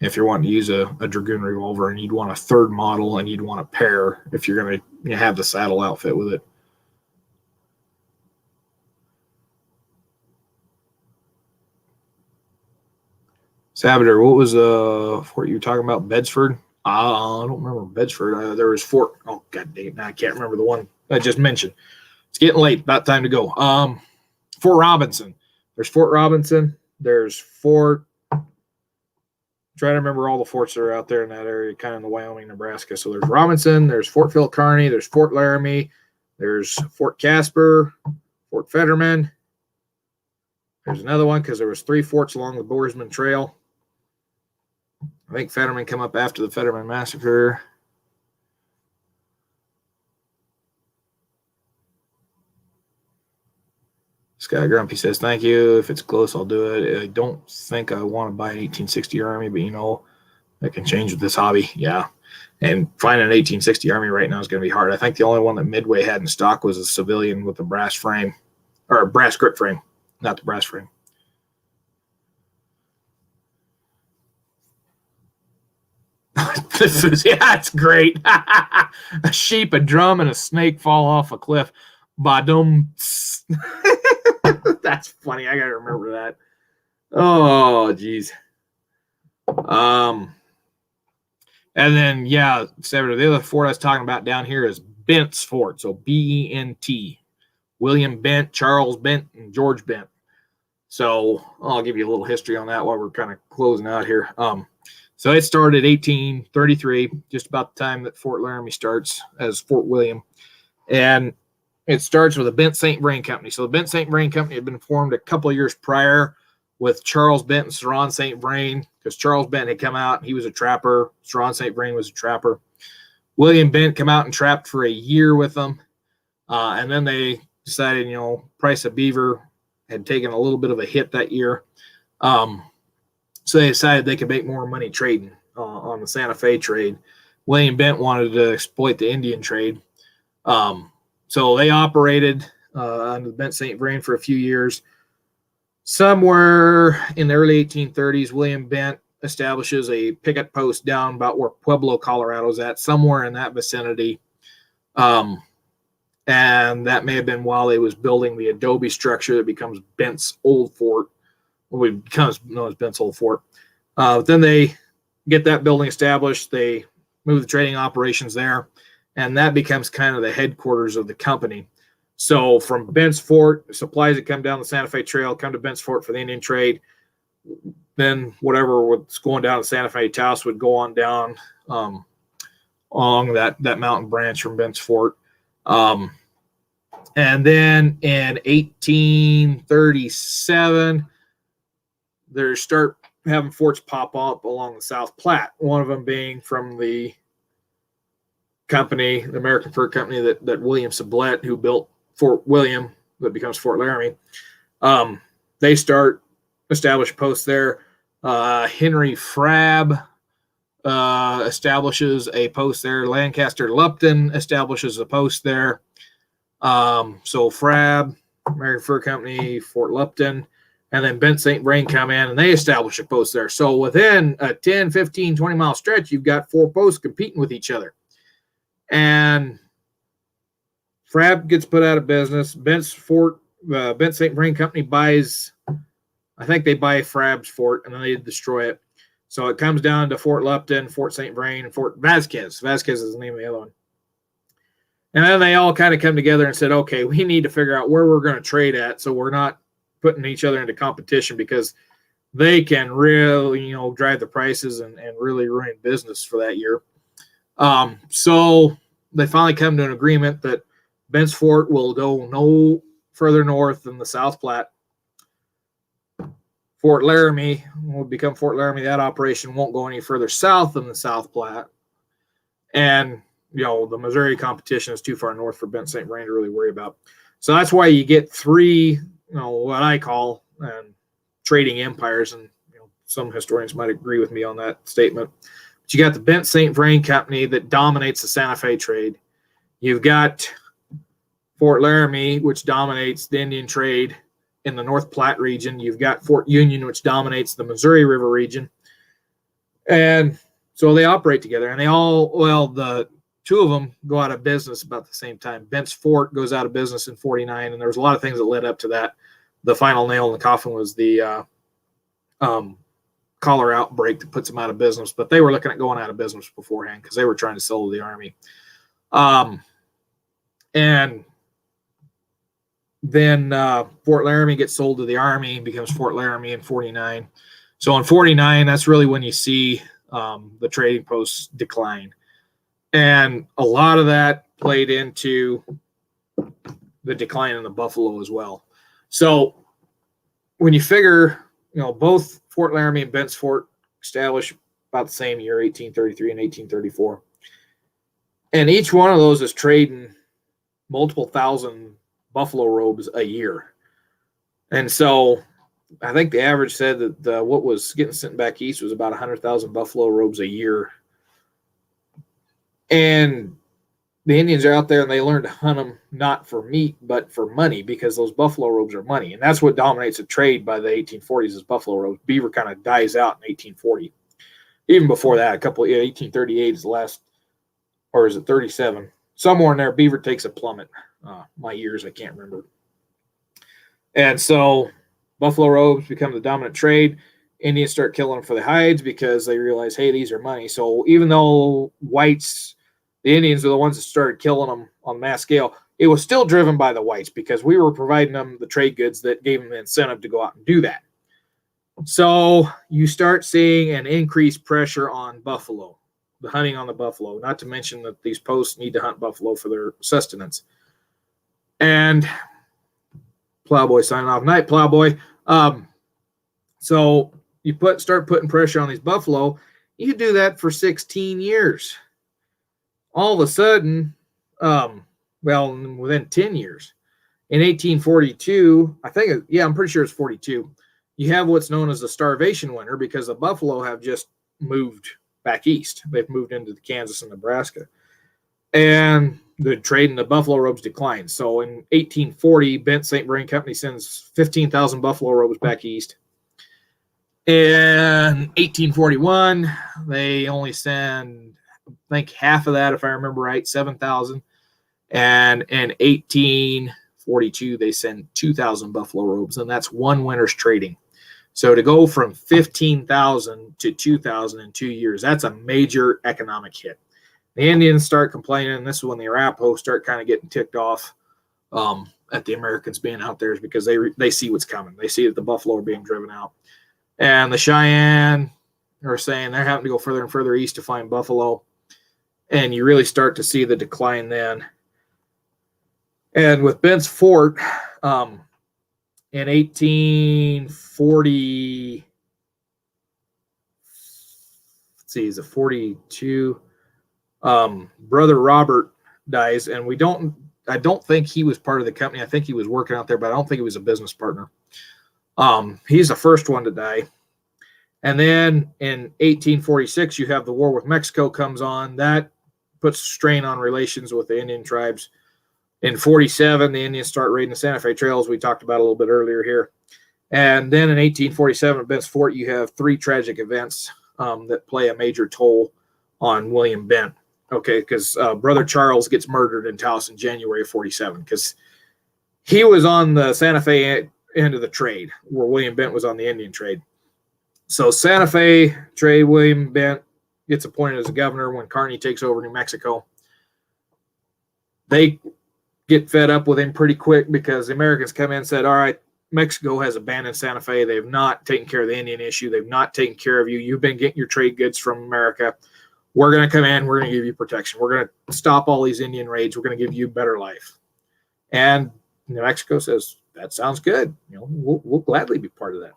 If you're wanting to use a Dragoon revolver, and you'd want a 3rd model, and you'd want a pair if you're going to have the saddle outfit with it. Sabater, what was fort you were talking about? Bedsford? I don't remember Bedsford. There was Fort. Oh god dang it! I can't remember the one I just mentioned. It's getting late. About time to go. Fort Robinson. There's Fort Robinson. There's Fort. Try to remember all the forts that are out there in that area, kind of in the Wyoming, Nebraska. So there's Robinson. There's Fort Phil Kearny. There's Fort Laramie. There's Fort Casper. Fort Fetterman. There's another one because there was 3 forts along the Boersman Trail. I think Fetterman come up after the Fetterman Massacre. Sky Grumpy says, thank you. If it's close, I'll do it. I don't think I want to buy an 1860 Army, but that can change with this hobby. Yeah. And finding an 1860 Army right now is going to be hard. I think the only one that Midway had in stock was a civilian with a brass frame, or a brass grip frame, not the brass frame. It's great. A sheep, a drum, and a snake fall off a cliff. Badum. That's funny. I gotta remember that. Oh, geez. And then the other fort I was talking about down here is Bent's Fort. So Bent. William Bent, Charles Bent, and George Bent. So I'll give you a little history on that while we're kind of closing out here. So it started 1833, just about the time that Fort Laramie starts as Fort William. And it starts with the Bent St. Vrain Company. So the Bent St. Vrain Company had been formed a couple of years prior with Charles Bent and Saron St. Vrain, because Charles Bent had come out. He was a trapper. Saron St. Vrain was a trapper. William Bent come out and trapped for a year with them. And then they decided, price of beaver had taken a little bit of a hit that year. So they decided they could make more money trading on the Santa Fe trade. William Bent wanted to exploit the Indian trade. So they operated under the Bent St. Vrain for a few years. Somewhere in the early 1830s, William Bent establishes a picket post down about where Pueblo, Colorado is at, somewhere in that vicinity. And that may have been while they was building the adobe structure that becomes Bent's Old Fort. What becomes known as Bent's Old Fort. Then they get that building established. They move the trading operations there, and that becomes kind of the headquarters of the company. So from Bent's Fort, supplies that come down the Santa Fe Trail come to Bent's Fort for the Indian trade. Then whatever was going down the Santa Fe Taos would go on down along that mountain branch from Bent's Fort. And then in 1837, they start having forts pop up along the South Platte, one of them being from the company, the American Fur Company that William Sublette, who built Fort William, that becomes Fort Laramie. They start establish posts there. Henry Frabb establishes a post there. Lancaster Lupton establishes a post there. So Frabb, American Fur Company, Fort Lupton, and then Bent St. Vrain come in and they establish a post there. So within a 10, 15, 20-mile stretch, you've got 4 posts competing with each other. And Frabb gets put out of business. Bent's Fort Bent St. Vrain Company buys, I think they buy Frabbs Fort, and then they destroy it. So it comes down to Fort Lupton, Fort St. Vrain, and Fort Vasquez. Vasquez is the name of the other one. And then they all kind of come together and said, okay, we need to figure out where we're going to trade at so we're not putting each other into competition, because they can really, drive the prices and really ruin business for that year. So they finally come to an agreement that Bent's Fort will go no further north than the South Platte. Fort Laramie will become Fort Laramie. That operation won't go any further south than the South Platte. And, the Missouri competition is too far north for Bent St. Vrain to really worry about. So that's why you get three, what I call trading empires. And, some historians might agree with me on that statement. But you got the Bent St. Vrain Company that dominates the Santa Fe trade. You've got Fort Laramie, which dominates the Indian trade in the North Platte region. You've got Fort Union, which dominates the Missouri River region. And so they operate together, and the two of them go out of business about the same time. Bent's Fort goes out of business in 49, and there's a lot of things that led up to that. The final nail in the coffin was the cholera outbreak that puts them out of business, but they were looking at going out of business beforehand because they were trying to sell to the Army. And then Fort Laramie gets sold to the Army, becomes Fort Laramie in 49. So in 49, that's really when you see the trading posts decline. And a lot of that played into the decline in the buffalo as well. So when you figure, both Fort Laramie and Bent's Fort established about the same year, 1833 and 1834. And each one of those is trading multiple thousand buffalo robes a year. And so I think the average said that what was getting sent back east was about 100,000 buffalo robes a year. And the Indians are out there and they learn to hunt them not for meat, but for money, because those buffalo robes are money. And that's what dominates the trade by the 1840s is buffalo robes. Beaver kind of dies out in 1840. Even before that, 1838 is the last, or is it 37? Somewhere in there, beaver takes a plummet. My years, I can't remember. And so buffalo robes become the dominant trade. Indians start killing them for the hides because they realize, hey, these are money. So even though the Indians are the ones that started killing them on mass scale, it was still driven by the whites because we were providing them the trade goods that gave them the incentive to go out and do that. So you start seeing an increased pressure on buffalo, the hunting on the buffalo, not to mention that these posts need to hunt buffalo for their sustenance. And Plowboy signing off. Night, Plowboy. So you start putting pressure on these buffalo. You do that for 16 years. All of a sudden, within 10 years, in 1842, I'm pretty sure it's 42, you have what's known as the starvation winter because the buffalo have just moved back east. They've moved into Kansas and Nebraska. And the trade in the buffalo robes declines. So in 1840, Bent St. Vrain Company sends 15,000 buffalo robes back east. In 1841, they only send, I think, half of that, if I remember right, 7,000. And in 1842, they send 2,000 buffalo robes, and that's one winter's trading. So to go from 15,000 to 2,000 in 2 years, that's a major economic hit. The Indians start complaining, and this is when the Arapaho start kind of getting ticked off at the Americans being out there, because they see what's coming. They see that the buffalo are being driven out. And the Cheyenne are saying they're having to go further and further east to find buffalo. And you really start to see the decline then. And with Bent's Fort, in 1840, is it 42? Brother Robert dies, and I don't think he was part of the company. I think he was working out there, but I don't think he was a business partner. He's the first one to die. And then in 1846, you have the war with Mexico comes on. That puts strain on relations with the Indian tribes. In 47, the Indians start raiding the Santa Fe trails we talked about a little bit earlier here. And then in 1847 at Bent's Fort, you have three tragic events that play a major toll on William Bent. Okay, because Brother Charles gets murdered in Taos in January of 47 because he was on the Santa Fe end of the trade, where William Bent was on the Indian trade. So Santa Fe trade, William Bent gets appointed as a governor when Kearny takes over New Mexico. They get fed up with him pretty quick because the Americans come in and said, all right, Mexico has abandoned Santa Fe. They have not taken care of the Indian issue. They've not taken care of you. You've been getting your trade goods from America. We're going to come in. We're going to give you protection. We're going to stop all these Indian raids. We're going to give you a better life. And New Mexico says, that sounds good. We'll gladly be part of that.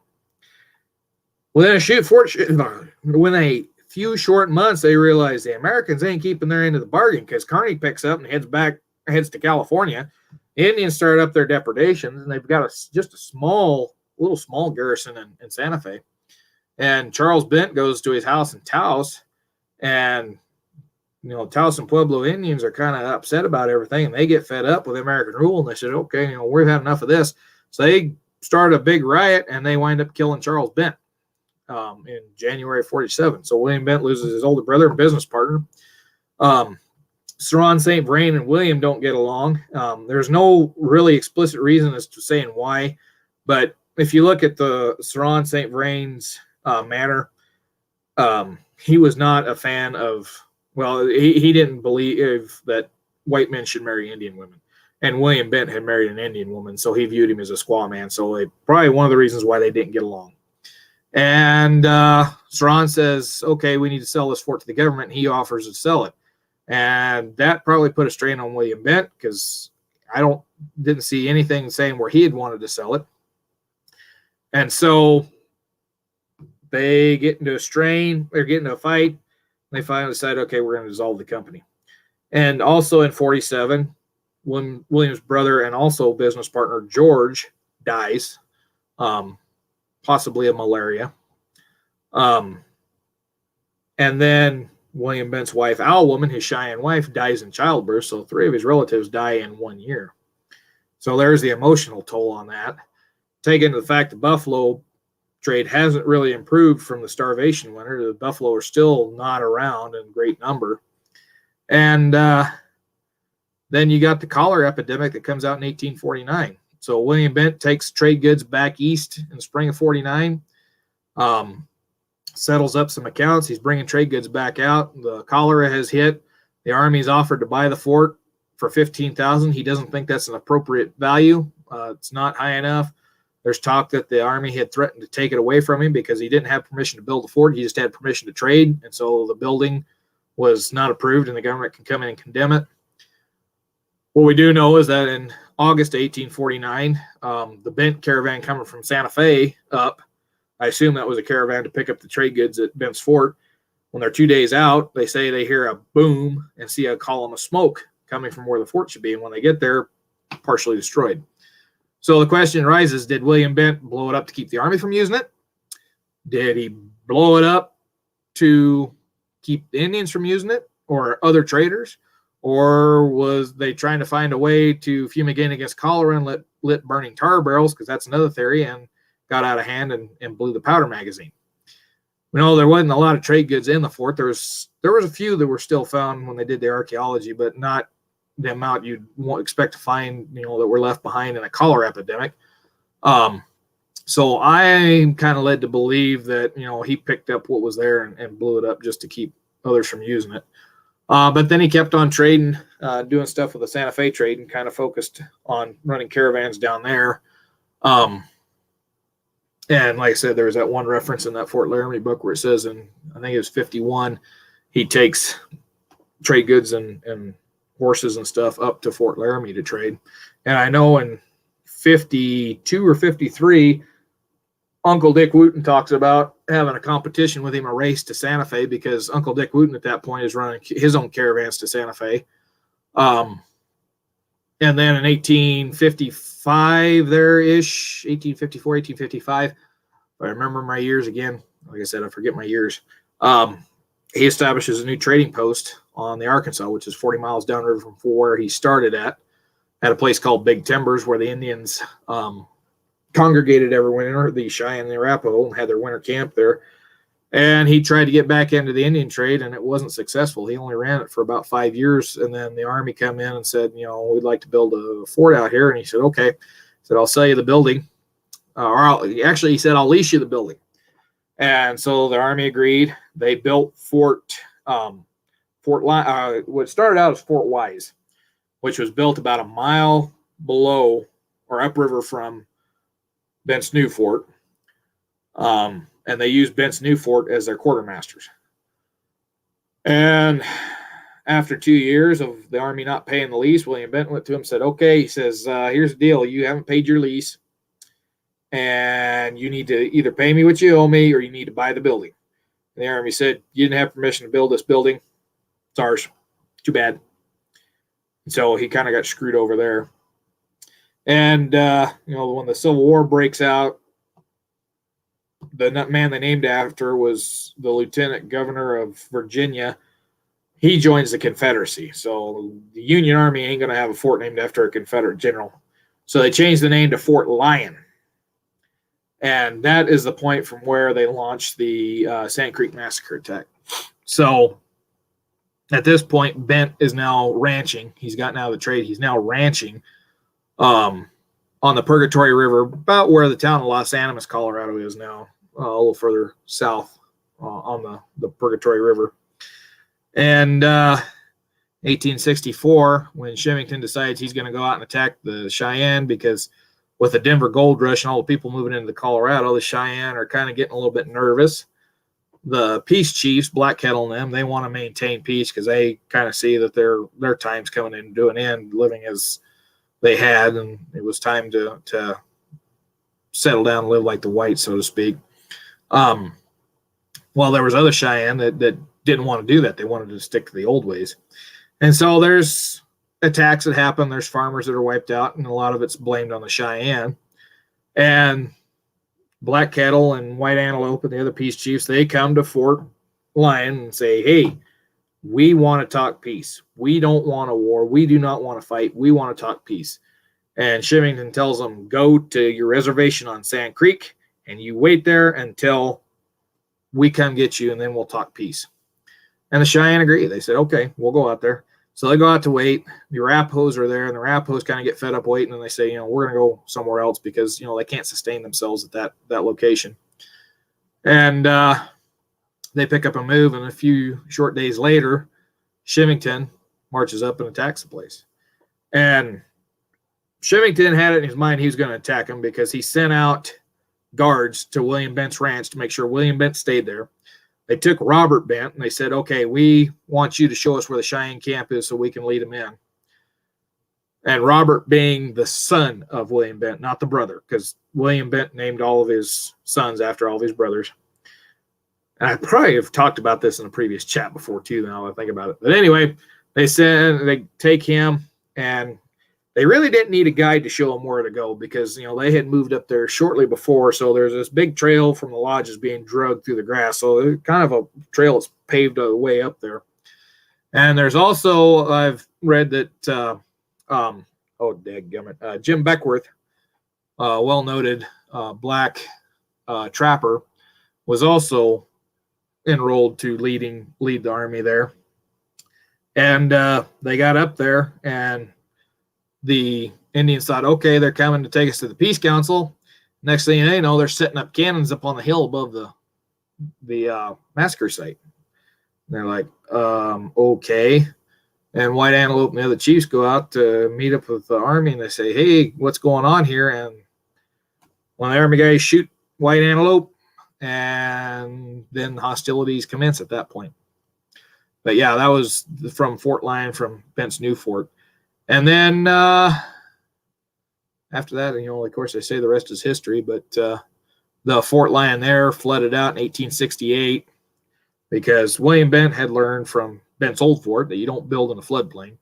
Within a few short months, they realize the Americans ain't keeping their end of the bargain because Kearny picks up and heads to California. The Indians start up their depredations, and they've got just a little small garrison in Santa Fe. And Charles Bent goes to his house in Taos, and Taos and Pueblo Indians are kind of upset about everything, and they get fed up with American rule, and they said, okay, we've had enough of this. So they start a big riot, and they wind up killing Charles Bent in January 47. So William Bent loses his older brother and business partner. Ceran St. Vrain and William don't get along. There's no really explicit reason as to saying why, but if you look at the Ceran St. Vrain's manner, he was not a fan of, he didn't believe that white men should marry Indian women. And William Bent had married an Indian woman, so he viewed him as a squaw man. So probably one of the reasons why they didn't get along. And Ceran says, okay, we need to sell this fort to the government. He offers to sell it. And that probably put a strain on William Bent because didn't see anything saying where he had wanted to sell it. And so they get into a fight. They finally decide, okay, we're going to dissolve the company. And also in 47, William's brother and also business partner George dies, possibly of malaria. And then William Bent's wife, Owl Woman, his Cheyenne wife, dies in childbirth. So 3 of his relatives die in 1 year. So there's the emotional toll on that. Take into the fact the buffalo trade hasn't really improved from the starvation winter. The buffalo are still not around in great number. And then you got the cholera epidemic that comes out in 1849. So William Bent takes trade goods back east in the spring of 49, settles up some accounts. He's bringing trade goods back out. The cholera has hit. The Army's offered to buy the fort for $15,000. He doesn't think that's an appropriate value. It's not high enough. There's talk that the Army had threatened to take it away from him because he didn't have permission to build the fort. He just had permission to trade. And so the building was not approved and the government can come in and condemn it. What we do know is that in August 1849, the Bent caravan coming from Santa Fe up, I assume that was a caravan to pick up the trade goods at Bent's fort. When they're 2 days out, they say they hear a boom and see a column of smoke coming from where the fort should be. And when they get there, partially destroyed. So the question arises, did William Bent blow it up to keep the Army from using it? Did he blow it up to keep the Indians from using it or other traders? Or was they trying to find a way to fumigate against cholera and lit burning tar barrels, because that's another theory, and got out of hand and blew the powder magazine? We know there wasn't a lot of trade goods in the fort. There was a few that were still found when they did their archaeology, but not the amount you'd expect to find, that were left behind in a cholera epidemic. So I'm kind of led to believe that, he picked up what was there and blew it up just to keep others from using it. But then he kept on trading, doing stuff with the Santa Fe trade, and kind of focused on running caravans down there. And like I said, there was that one reference in that Fort Laramie book where it says I think it was 51, he takes trade goods and horses and stuff up to Fort Laramie to trade. And I know in 52 or 53, Uncle Dick Wooten talks about having a competition with him, a race to Santa Fe, because Uncle Dick Wooten at that point is running his own caravans to Santa Fe. And then in 1855 there-ish, 1854, 1855, if I remember my years again, like I said, I forget my years, he establishes a new trading post on the Arkansas, which is 40 miles downriver from where he started at a place called Big Timbers, where the Indians congregated every winter, the Cheyenne and the Arapaho, and had their winter camp there. And he tried to get back into the Indian trade, and it wasn't successful. He only ran it for about 5 years, and then the Army come in and said, we'd like to build a fort out here. And he said, okay. He said, I'll sell you the building. He said, I'll lease you the building. And so the Army agreed. They built what started out as Fort Wise, which was built about a mile below or upriver from Bent's New Fort. And they used Bent's New Fort as their quartermasters. And after 2 years of the Army not paying the lease, William Bent went to him and said, okay, he says, here's the deal. You haven't paid your lease, and you need to either pay me what you owe me or you need to buy the building. And the Army said, you didn't have permission to build this building. It's ours. Too bad. And so he kind of got screwed over there. And, when the Civil War breaks out, the man they named after was the Lieutenant Governor of Virginia. He joins the Confederacy. So the Union Army ain't going to have a fort named after a Confederate general. So they changed the name to Fort Lyon. And that is the point from where they launched the Sand Creek Massacre attack. So at this point, Bent is now ranching. He's gotten out of the trade. He's now ranching on the Purgatory River, about where the town of Los Animas, Colorado is now, a little further south on the Purgatory River. And 1864, when Chemington decides he's going to go out and attack the Cheyenne, because with the Denver gold rush and all the people moving into Colorado, the Cheyenne are kind of getting a little bit nervous. The peace chiefs, Black Kettle and them, they want to maintain peace because they kind of see that their time's coming in to an end, living as they had, and it was time to settle down and live like the whites, so to speak. Well, there was other Cheyenne that didn't want to do that. They wanted to stick to the old ways. And so there's attacks that happen. There's farmers that are wiped out, and a lot of it's blamed on the Cheyenne. And Black Kettle and White Antelope and the other peace chiefs, they come to Fort Lyon and say, hey, we want to talk peace. We don't want a war. We do not want to fight. We want to talk peace. And Chemington tells them, go to your reservation on Sand Creek, and you wait there until we come get you, and then we'll talk peace. And the Cheyenne agree. They said, okay, we'll go out there. So they go out to wait. The Arapahoes are there, and the Arapahoes kind of get fed up waiting, and they say, we're going to go somewhere else because, they can't sustain themselves at that location. And they pick up and move, and a few short days later, Chemington marches up and attacks the place. And Chemington had it in his mind he was going to attack him because he sent out guards to William Bent's ranch to make sure William Bent stayed there. They took Robert Bent, and they said, okay, we want you to show us where the Cheyenne camp is so we can lead them in. And Robert being the son of William Bent, not the brother, because William Bent named all of his sons after all of his brothers. And I probably have talked about this in a previous chat before too, now I think about it. But anyway, they said they take him, and they really didn't need a guide to show them where to go because, they had moved up there shortly before. So there's this big trail from the lodges being dragged through the grass. So it's kind of a trail that's paved the way up there. And there's also, I've read that, Jim Beckworth, well-noted black trapper, was also enrolled to lead the army there. And they got up there, and the Indians thought, okay, they're coming to take us to the Peace Council. Next thing they know, they're setting up cannons up on the hill above the massacre site. And they're like, okay. And White Antelope and the other chiefs go out to meet up with the army, and they say, hey, what's going on here? And one of the army guys shoot White Antelope, and then hostilities commence at that point. But yeah, that was from Fort Lyon, from Bent's New Fort. And then after that, of course, they say the rest is history, but the Fort Lyon there flooded out in 1868 because William Bent had learned from Bent's old fort that you don't build in a floodplain.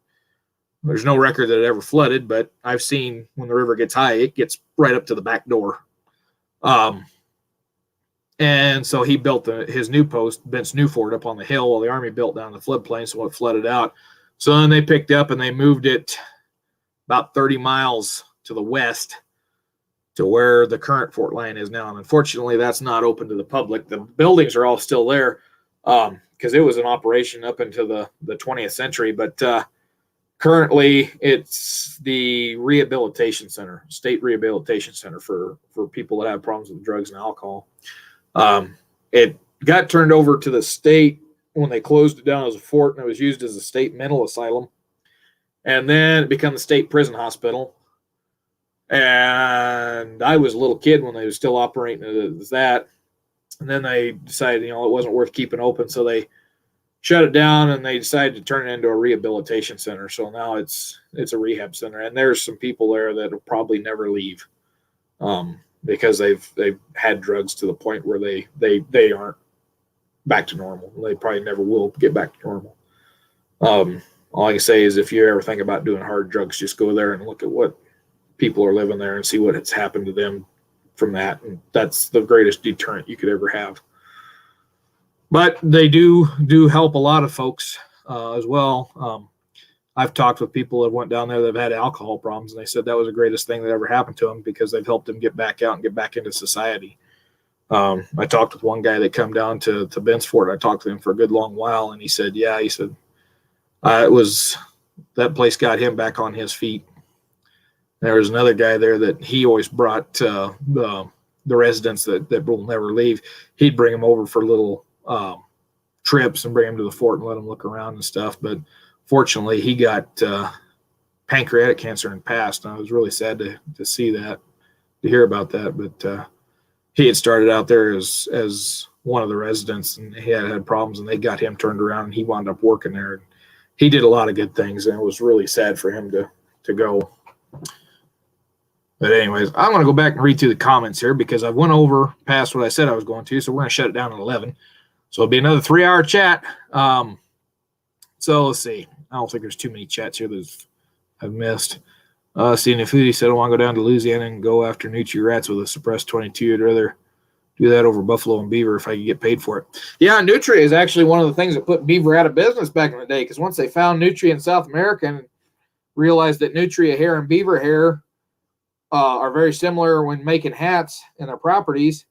There's no record that it ever flooded, but I've seen when the river gets high, it gets right up to the back door. And so he built his new post, Bent's New Fort, up on the hill while the army built down the floodplain, so it flooded out. So then they picked up and they moved it about 30 miles to the west to where the current Fort Lyon is now. And unfortunately, that's not open to the public. The buildings are all still there because it was in operation up into the 20th century. But currently, it's the rehabilitation center, state rehabilitation center for people that have problems with drugs and alcohol. It got turned over to the state when they closed it down as a fort, and it was used as a state mental asylum. And then it became the state prison hospital. And I was a little kid when they were still operating it as that. And then they decided, it wasn't worth keeping open. So they shut it down and they decided to turn it into a rehabilitation center. So now it's a rehab center. And there's some people there that will probably never leave because they've had drugs to the point where they aren't back to normal. They probably never will get back to normal. All I can say is if you ever think about doing hard drugs, just go there and look at what people are living there and see what has happened to them from that. And that's the greatest deterrent you could ever have. But they do help a lot of folks as well. I've talked with people that went down there that have had alcohol problems, and they said that was the greatest thing that ever happened to them because they've helped them get back out and get back into society. I talked with one guy that come down to Bensport. I talked to him for a good long while, and he said, it was that place got him back on his feet. There was another guy there that he always brought the residents that will never leave. He'd bring them over for little trips and bring them to the fort and let them look around and stuff. But fortunately, he got pancreatic cancer and passed. And I was really sad to see that, to hear about that. But he had started out there as one of the residents, and he had problems, and they got him turned around, and he wound up working there. He did a lot of good things, and it was really sad for him to go. But anyways, I'm going to go back and read through the comments here because I went over past what I said I was going to, so we're going to shut it down at 11. So it'll be another 3-hour chat. So let's see. I don't think there's too many chats here that I've missed. Seeing if Foodie said I want to go down to Louisiana and go after Nutri rats with a suppressed 22. I'd rather do that over buffalo and beaver if I could get paid for it. Yeah, Nutri is actually one of the things that put beaver out of business back in the day because once they found Nutri in South America and realized that Nutria hair and beaver hair are very similar when making hats in their properties,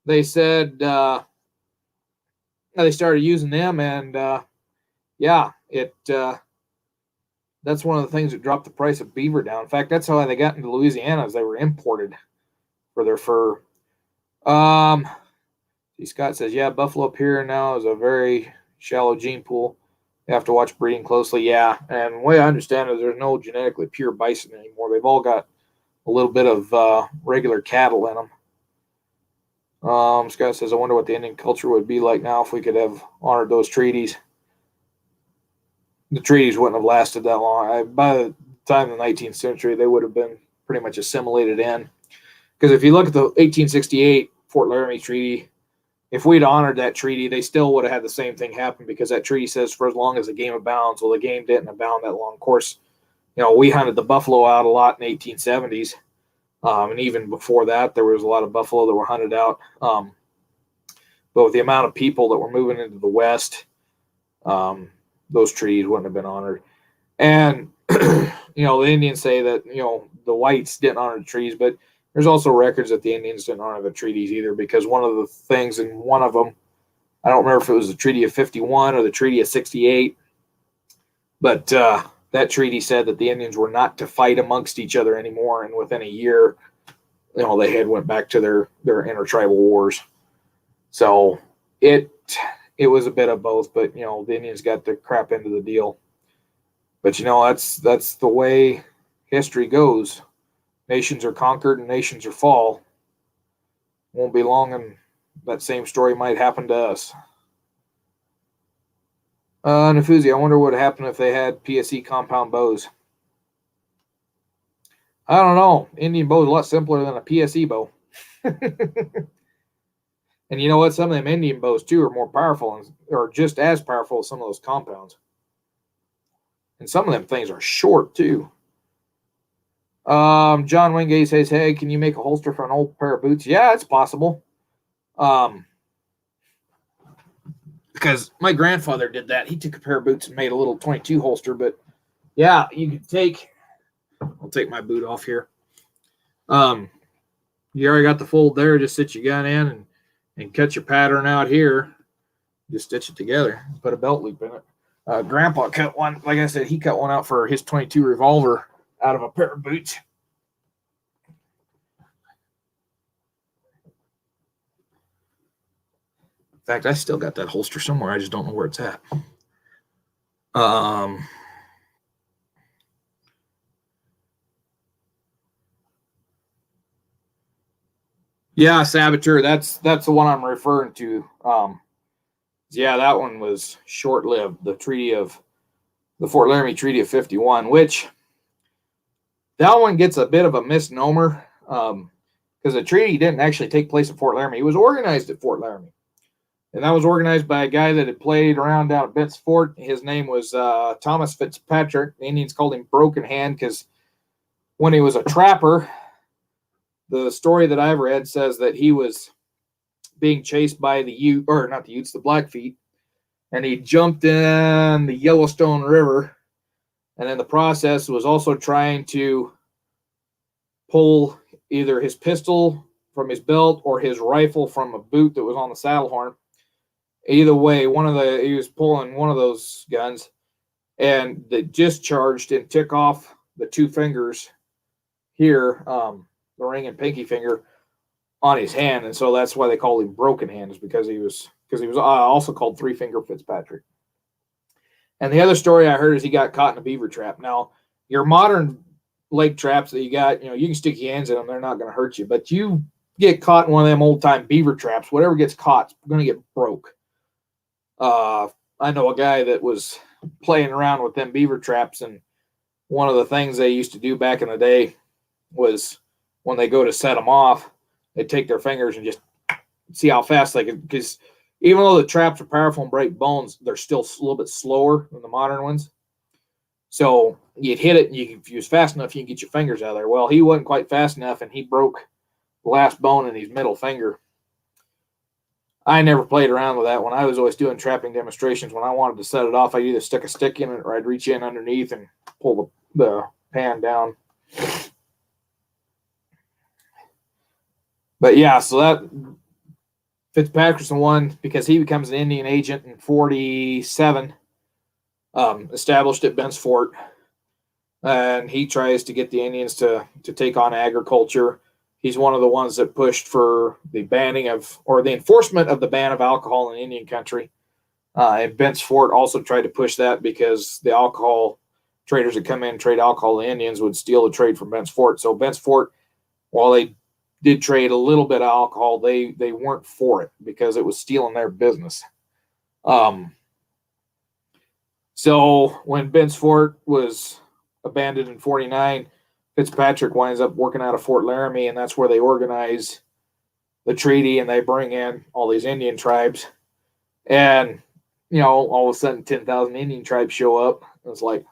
they said they started using them, and that's one of the things that dropped the price of beaver down. In fact, that's how they got into Louisiana, as they were imported for their fur. Scott says, yeah, buffalo up here now is a very shallow gene pool. You have to watch breeding closely. Yeah, and the way I understand it, there's no genetically pure bison anymore. They've all got a little bit of regular cattle in them. Scott says, I wonder what the Indian culture would be like now if we could have honored those treaties. The treaties wouldn't have lasted that long. By the time of the 19th century, they would have been pretty much assimilated in. Because if you look at the 1868 Fort Laramie Treaty, if we'd honored that treaty, they still would have had the same thing happen because that treaty says for as long as the game abounds. Well, the game didn't abound that long. Of course, we hunted the buffalo out a lot in the 1870s. And even before that, there was a lot of buffalo that were hunted out. But with the amount of people that were moving into the West, those treaties wouldn't have been honored. And, the Indians say that, the whites didn't honor the treaties, but there's also records that the Indians didn't honor the treaties either, because one of the things in one of them, I don't remember if it was the Treaty of 51 or the Treaty of 68, but that treaty said that the Indians were not to fight amongst each other anymore, and within a year, they had went back to their intertribal wars. So it was a bit of both, but the Indians got the crap into the deal. But that's the way history goes. Nations are conquered and nations are fall. Won't be long and that same story might happen to us. Nafuzi, I wonder what would happen if they had PSE compound bows. I don't know. Indian bow is a lot simpler than a PSE bow. And you know what? Some of them Indian bows, too, are more powerful or just as powerful as some of those compounds. And some of them things are short, too. John Wingate says, hey, can you make a holster for an old pair of boots? Yeah, it's possible. Because my grandfather did that. He took a pair of boots and made a little 22 holster. But, yeah, you could take... I'll take my boot off here. You already got the fold there. Just sit your gun in and cut your pattern out here. Just stitch it together. Put a belt loop in it. Grandpa cut one. Like I said, he cut one out for his 22 revolver out of a pair of boots. In fact, I still got that holster somewhere. I just don't know where it's at. Yeah, Saboteur. That's the one I'm referring to. Yeah, that one was short-lived. The Fort Laramie Treaty of 51, which that one gets a bit of a misnomer because the treaty didn't actually take place at Fort Laramie. It was organized at Fort Laramie. And that was organized by a guy that had played around down at Bent's Fort. His name was Thomas Fitzpatrick. The Indians called him Broken Hand because when he was a trapper, the story that I've read says that he was being chased by the Blackfeet, and he jumped in the Yellowstone River, and in the process was also trying to pull either his pistol from his belt or his rifle from a boot that was on the saddle horn. Either way, he was pulling one of those guns, and that discharged and took off the two fingers here, the ring and pinky finger on his hand, and so that's why they called him Broken Hand, is because he was also called Three Finger Fitzpatrick. And the other story I heard is he got caught in a beaver trap. Now, your modern lake traps that you got, you can stick your hands in them; they're not going to hurt you. But you get caught in one of them old time beaver traps, whatever gets caught is going to get broke. I know a guy that was playing around with them beaver traps, and one of the things they used to do back in the day was when they go to set them off, they take their fingers and just see how fast they can, because even though the traps are powerful and break bones, they're still a little bit slower than the modern ones. So you'd hit it, and if you was fast enough, you can get your fingers out of there. Well, he wasn't quite fast enough, and he broke the last bone in his middle finger. I never played around with that one. I was always doing trapping demonstrations. When I wanted to set it off, I'd either stick a stick in it or I'd reach in underneath and pull the pan down. But yeah, so that Fitzpatrick's the one because he becomes an Indian agent in 47, established at Bent's Fort, and he tries to get the Indians to take on agriculture. He's one of the ones that pushed for the banning of, or the enforcement of the ban of alcohol in Indian country. And Bent's Fort also tried to push that because the alcohol traders that come in and trade alcohol to Indians would steal the trade from Bent's Fort. So Bent's Fort, while they did trade a little bit of alcohol, they weren't for it because it was stealing their business. So when Bent's Fort was abandoned in 49, Fitzpatrick winds up working out of Fort Laramie, and that's where they organize the treaty, and they bring in all these Indian tribes. And, all of a sudden 10,000 Indian tribes show up. It's like,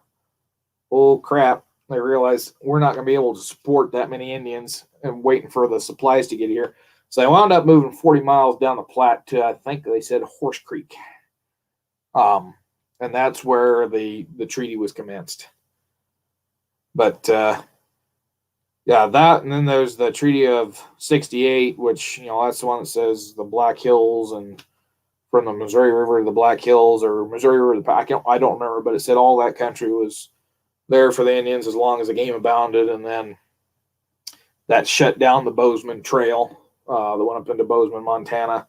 oh, crap. They realize we're not going to be able to support that many Indians and waiting for the supplies to get here. So they wound up moving 40 miles down the Platte to, I think they said, Horse Creek. And that's where the treaty was commenced. But, yeah, that, and then there's the Treaty of 68, which, that's the one that says the Black Hills, and from the Missouri River to the Black Hills, or Missouri River to the, I don't remember, but it said all that country was there for the Indians as long as the game abounded, and then that shut down the Bozeman Trail that went up into Bozeman, Montana.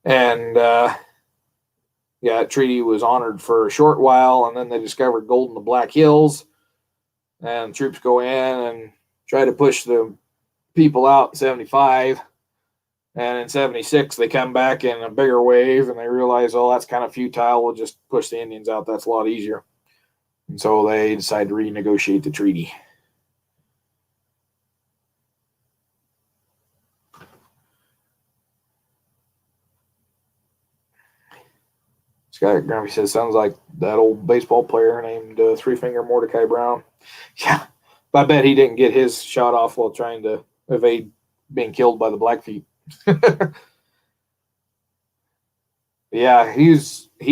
And, that treaty was honored for a short while, and then they discovered gold in the Black Hills, and troops go in and try to push the people out in 75. And in 76, they come back in a bigger wave, and they realize, oh, that's kind of futile. We'll just push the Indians out. That's a lot easier. And so they decide to renegotiate the treaty. Scott Grumpy says, sounds like that old baseball player named Three Finger Mordecai Brown. Yeah, I bet he didn't get his shot off while trying to evade being killed by the Blackfeet. Yeah, he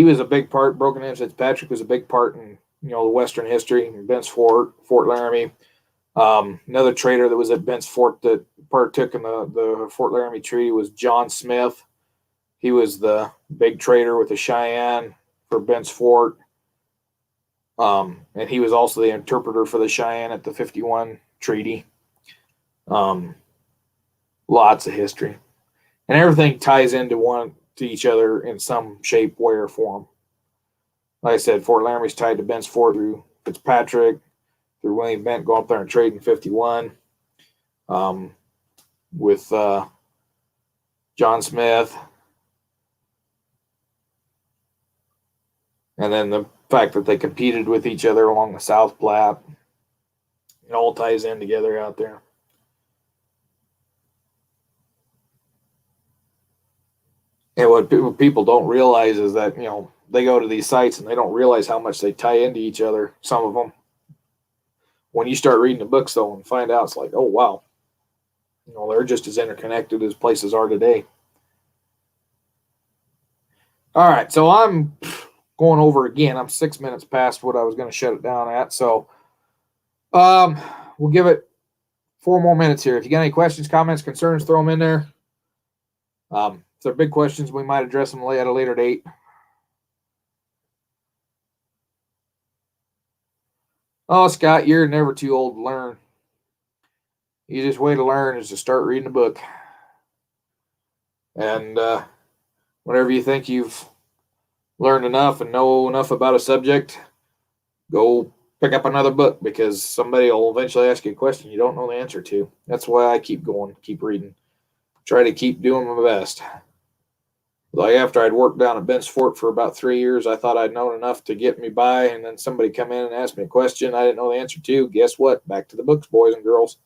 was a big part. Broken Hand Fitzpatrick was a big part in the Western history. Bent's Fort, Fort Laramie. Another trader that was at Bent's Fort that partook in the Fort Laramie Treaty was John Smith. He was the big trader with the Cheyenne for Bent's Fort. And he was also the interpreter for the Cheyenne at the 51 Treaty. Lots of history. And everything ties into each other in some shape, way, or form. Like I said, Fort Laramie's tied to Bent's Fort through Fitzpatrick, through William Bent going up there and trading 51, with John Smith. And then the fact that they competed with each other along the South Platte. It all ties in together out there. And what people don't realize is that, they go to these sites and they don't realize how much they tie into each other, some of them. When you start reading the books, though, and find out, it's like, oh, wow. They're just as interconnected as places are today. All right, so I'm going over again. I'm 6 minutes past what I was going to shut it down at. So we'll give it 4 more minutes here. If you got any questions, comments, concerns, throw them in there. If they're big questions, we might address them at a later date. Oh, Scott, you're never too old to learn. The easiest way to learn is to start reading a book. And whenever you think you've learned enough and know enough about a subject, go pick up another book, because somebody will eventually ask you a question you don't know the answer to. That's why I keep going, keep reading. Try to keep doing my best. Like after I'd worked down at Bent's Fort for about 3 years, I thought I'd known enough to get me by, and then somebody come in and asked me a question I didn't know the answer to. Guess what? Back to the books, boys and girls.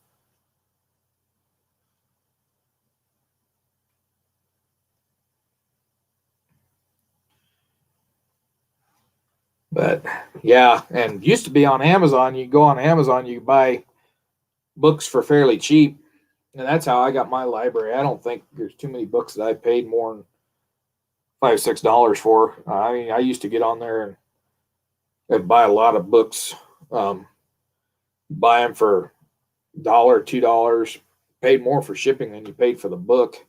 But yeah, and used to be on Amazon. You go on Amazon, you buy books for fairly cheap, and that's how I got my library. I don't think there's too many books that I paid more than $5-6 for. I used to get on there and buy a lot of books, buy them for $1, $2, paid more for shipping than you paid for the book.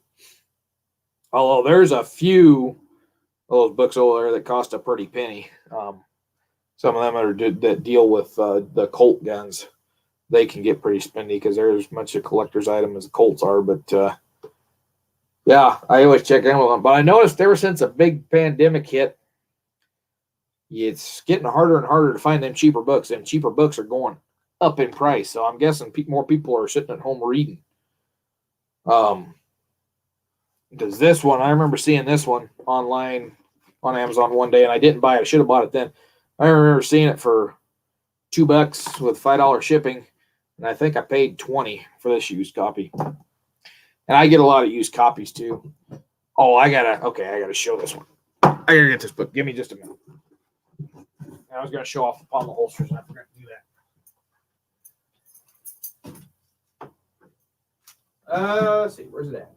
Although there's a few of those books over there that cost a pretty penny. Some of them that deal with the Colt guns. They can get pretty spendy because they're as much a collector's item as the Colts are. But yeah, I always check Amazon. But I noticed ever since a big pandemic hit, it's getting harder and harder to find them cheaper books, and cheaper books are going up in price. So I'm guessing more people are sitting at home reading. Because this one, I remember seeing this one online on Amazon one day, and I didn't buy it. I should have bought it then. I remember seeing it for $2 with $5 shipping, and I think I paid $20 for this used copy. And I get a lot of used copies too. Oh, I gotta show this one. I gotta get this book. Give me just a minute. I was gonna show off the pommel holsters, and I forgot to do that. Let's see. Where's it at?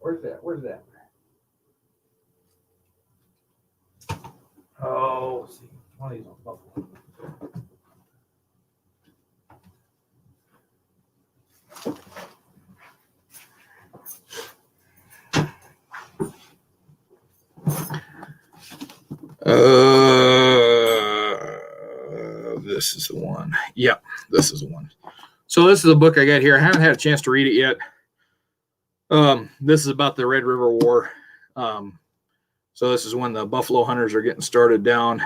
Oh, let's see. One of these on Buffalo. This is the one. Yep, this is the one. So this is a book I got here. I haven't had a chance to read it yet. This is about the Red River War. So this is when the buffalo hunters are getting started down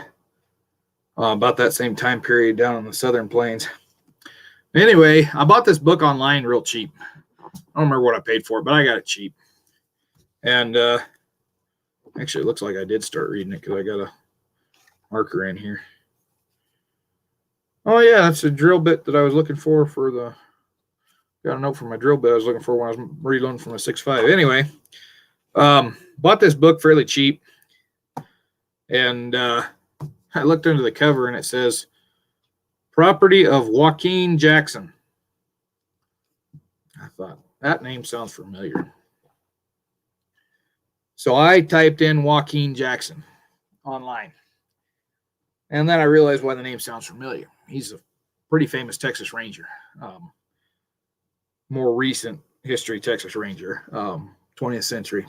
about that same time period down in the Southern Plains. Anyway, I bought this book online real cheap. I don't remember what I paid for it, but I got it cheap. And actually, it looks like I did start reading it because I got a marker in here. Oh, yeah, that's a drill bit that I was looking for the... Got a note from my drill bit I was looking for when I was reloading from a 6.5. Anyway, bought this book fairly cheap. And I looked under the cover, and it says, Property of Joaquin Jackson. I thought, that name sounds familiar. So I typed in Joaquin Jackson online. And then I realized why the name sounds familiar. He's a pretty famous Texas Ranger. more recent history Texas Ranger, 20th century.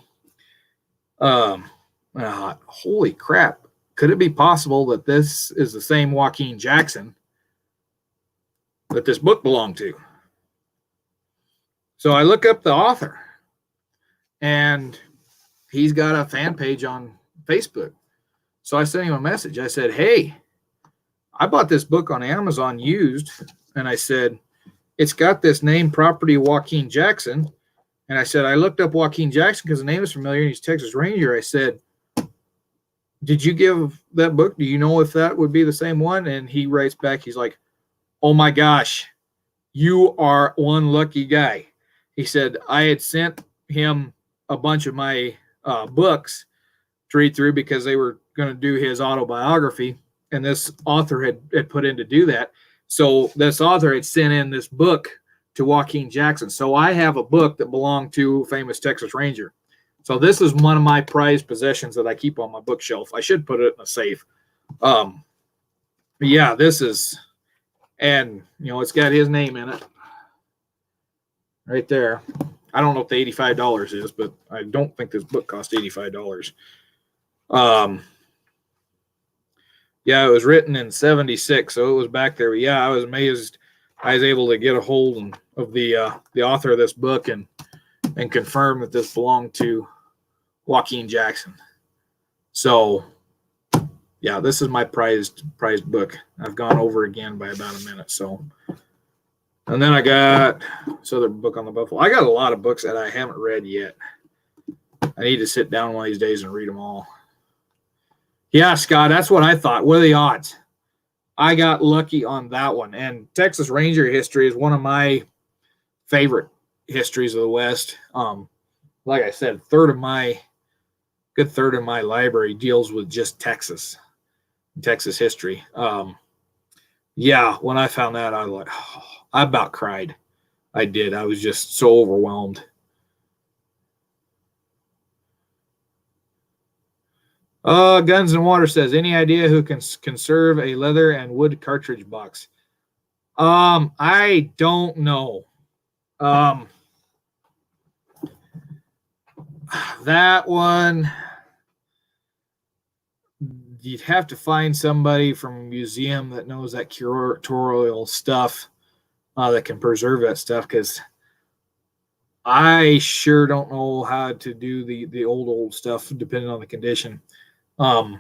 Holy crap. Could it be possible that this is the same Joaquin Jackson that this book belonged to? So I look up the author, and he's got a fan page on Facebook. So I sent him a message. I said, hey, I bought this book on Amazon used, and I said, it's got this name, property Joaquin Jackson. And I said, I looked up Joaquin Jackson because the name is familiar, and he's Texas Ranger. I said, did you give that book? Do you know if that would be the same one? And he writes back, he's like, oh my gosh, you are one lucky guy. He said, I had sent him a bunch of my books to read through because they were going to do his autobiography, and this author had put in to do that. So this author had sent in this book to Joaquin Jackson. So I have a book that belonged to famous Texas Ranger. So this is one of my prized possessions that I keep on my bookshelf. I should put it in a safe. Yeah, this is, and it's got his name in it right there. I don't know what the $85 is, but I don't think this book cost $85. Yeah, it was written in 76, so it was back there. But yeah, I was amazed I was able to get a hold of the author of this book and confirm that this belonged to Joaquin Jackson. So yeah, this is my prized book. I've gone over again by about a minute. So, and then I got this other book on the buffalo. I got a lot of books that I haven't read yet. I need to sit down one of these days and read them all. Yeah, Scott, that's what I thought. What are the odds? I got lucky on that one. And Texas Ranger history is one of my favorite histories of the West. Like I said, good third of my library deals with just Texas history. Yeah, when I found that, I was like, oh, I about cried. I did. I was just so overwhelmed. Guns and Water says, any idea who can conserve a leather and wood cartridge box? I don't know. That one, you'd have to find somebody from a museum that knows that curatorial stuff that can preserve that stuff, because I sure don't know how to do the old stuff depending on the condition. I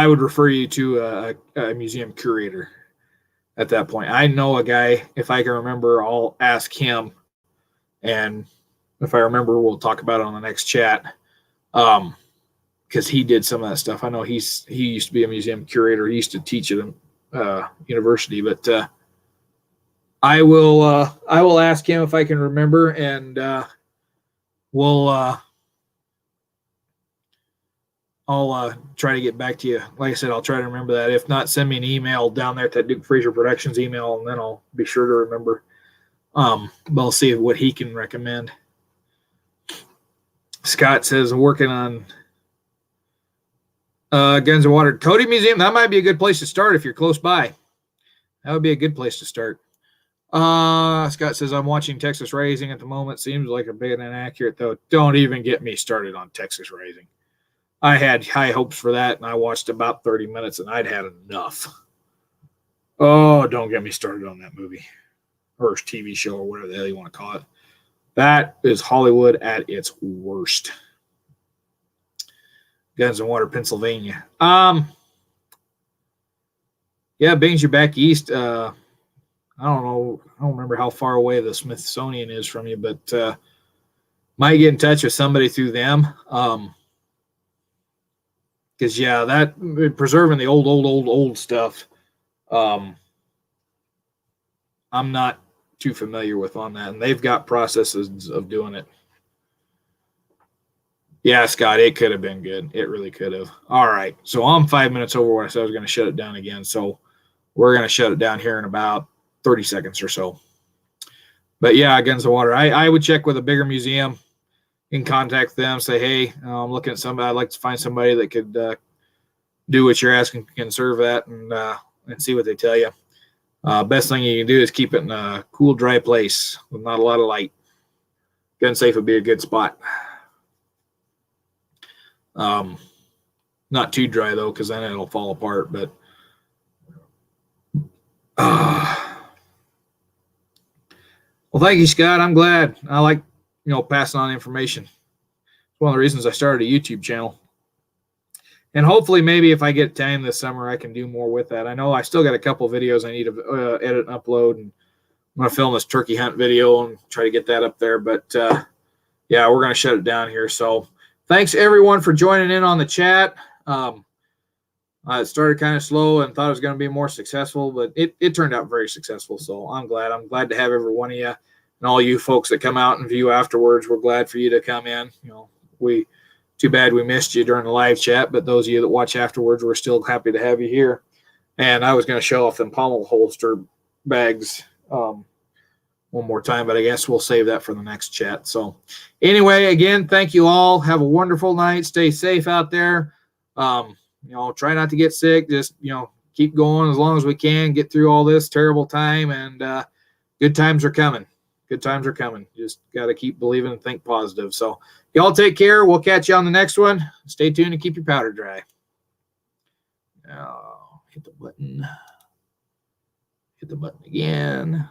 would refer you to a museum curator at that point. I know a guy. If I can remember, I'll ask him, and if I remember, we'll talk about it on the next chat. Because he did some of that stuff. I know he used to be a museum curator. He used to teach at a university, but I will ask him if I can remember, and I'll try to get back to you. Like I said, I'll try to remember that. If not, send me an email down there at that Duke Fraser Productions email, and then I'll be sure to remember. But I'll see what he can recommend. Scott says, working on Guns and Water. Cody Museum, that might be a good place to start if you're close by. That would be a good place to start. Scott says, I'm watching Texas Rising at the moment. Seems like a bit inaccurate, though. Don't even get me started on Texas Rising. I had high hopes for that, and I watched about 30 minutes, and I'd had enough. Oh, don't get me started on that movie or TV show or whatever the hell you want to call it. That is Hollywood at its worst. Guns and Water, Pennsylvania. Yeah, being you're back east, I don't know. I don't remember how far away the Smithsonian is from you, but might get in touch with somebody through them. Because, yeah, that preserving the old stuff, I'm not too familiar with on that. And they've got processes of doing it. Yeah, Scott, it could have been good. It really could have. All right. So I'm 5 minutes over what I said I was going to shut it down again. So we're going to shut it down here in about 30 seconds or so. But yeah, Guns and Water. I would check with a bigger museum and contact them. Say, hey, I'm looking at somebody. I'd like to find somebody that could do what you're asking, conserve that, and see what they tell you. Best thing you can do is keep it in a cool, dry place with not a lot of light. Gun safe would be a good spot. Not too dry though, because then it'll fall apart. But well, thank you, Scott. I'm glad. I like passing on information. It's one of the reasons I started a YouTube channel. And hopefully, maybe if I get time this summer, I can do more with that. I know I still got a couple videos I need to edit and upload, and I'm going to film this turkey hunt video and try to get that up there. But yeah, we're going to shut it down here. So thanks, everyone, for joining in on the chat. It started kind of slow and thought it was going to be more successful, but it turned out very successful. So I'm glad. I'm glad to have every one of you and all you folks that come out and view afterwards. We're glad for you to come in. Too bad we missed you during the live chat, but those of you that watch afterwards, we're still happy to have you here. And I was going to show off them pommel holster bags one more time, but I guess we'll save that for the next chat. So anyway, again, thank you all. Have a wonderful night. Stay safe out there. Try not to get sick. Just, keep going as long as we can, get through all this terrible time, and good times are coming. Good times are coming. Just got to keep believing and think positive. So y'all take care. We'll catch you on the next one. Stay tuned and keep your powder dry. Now, hit the button. Hit the button again.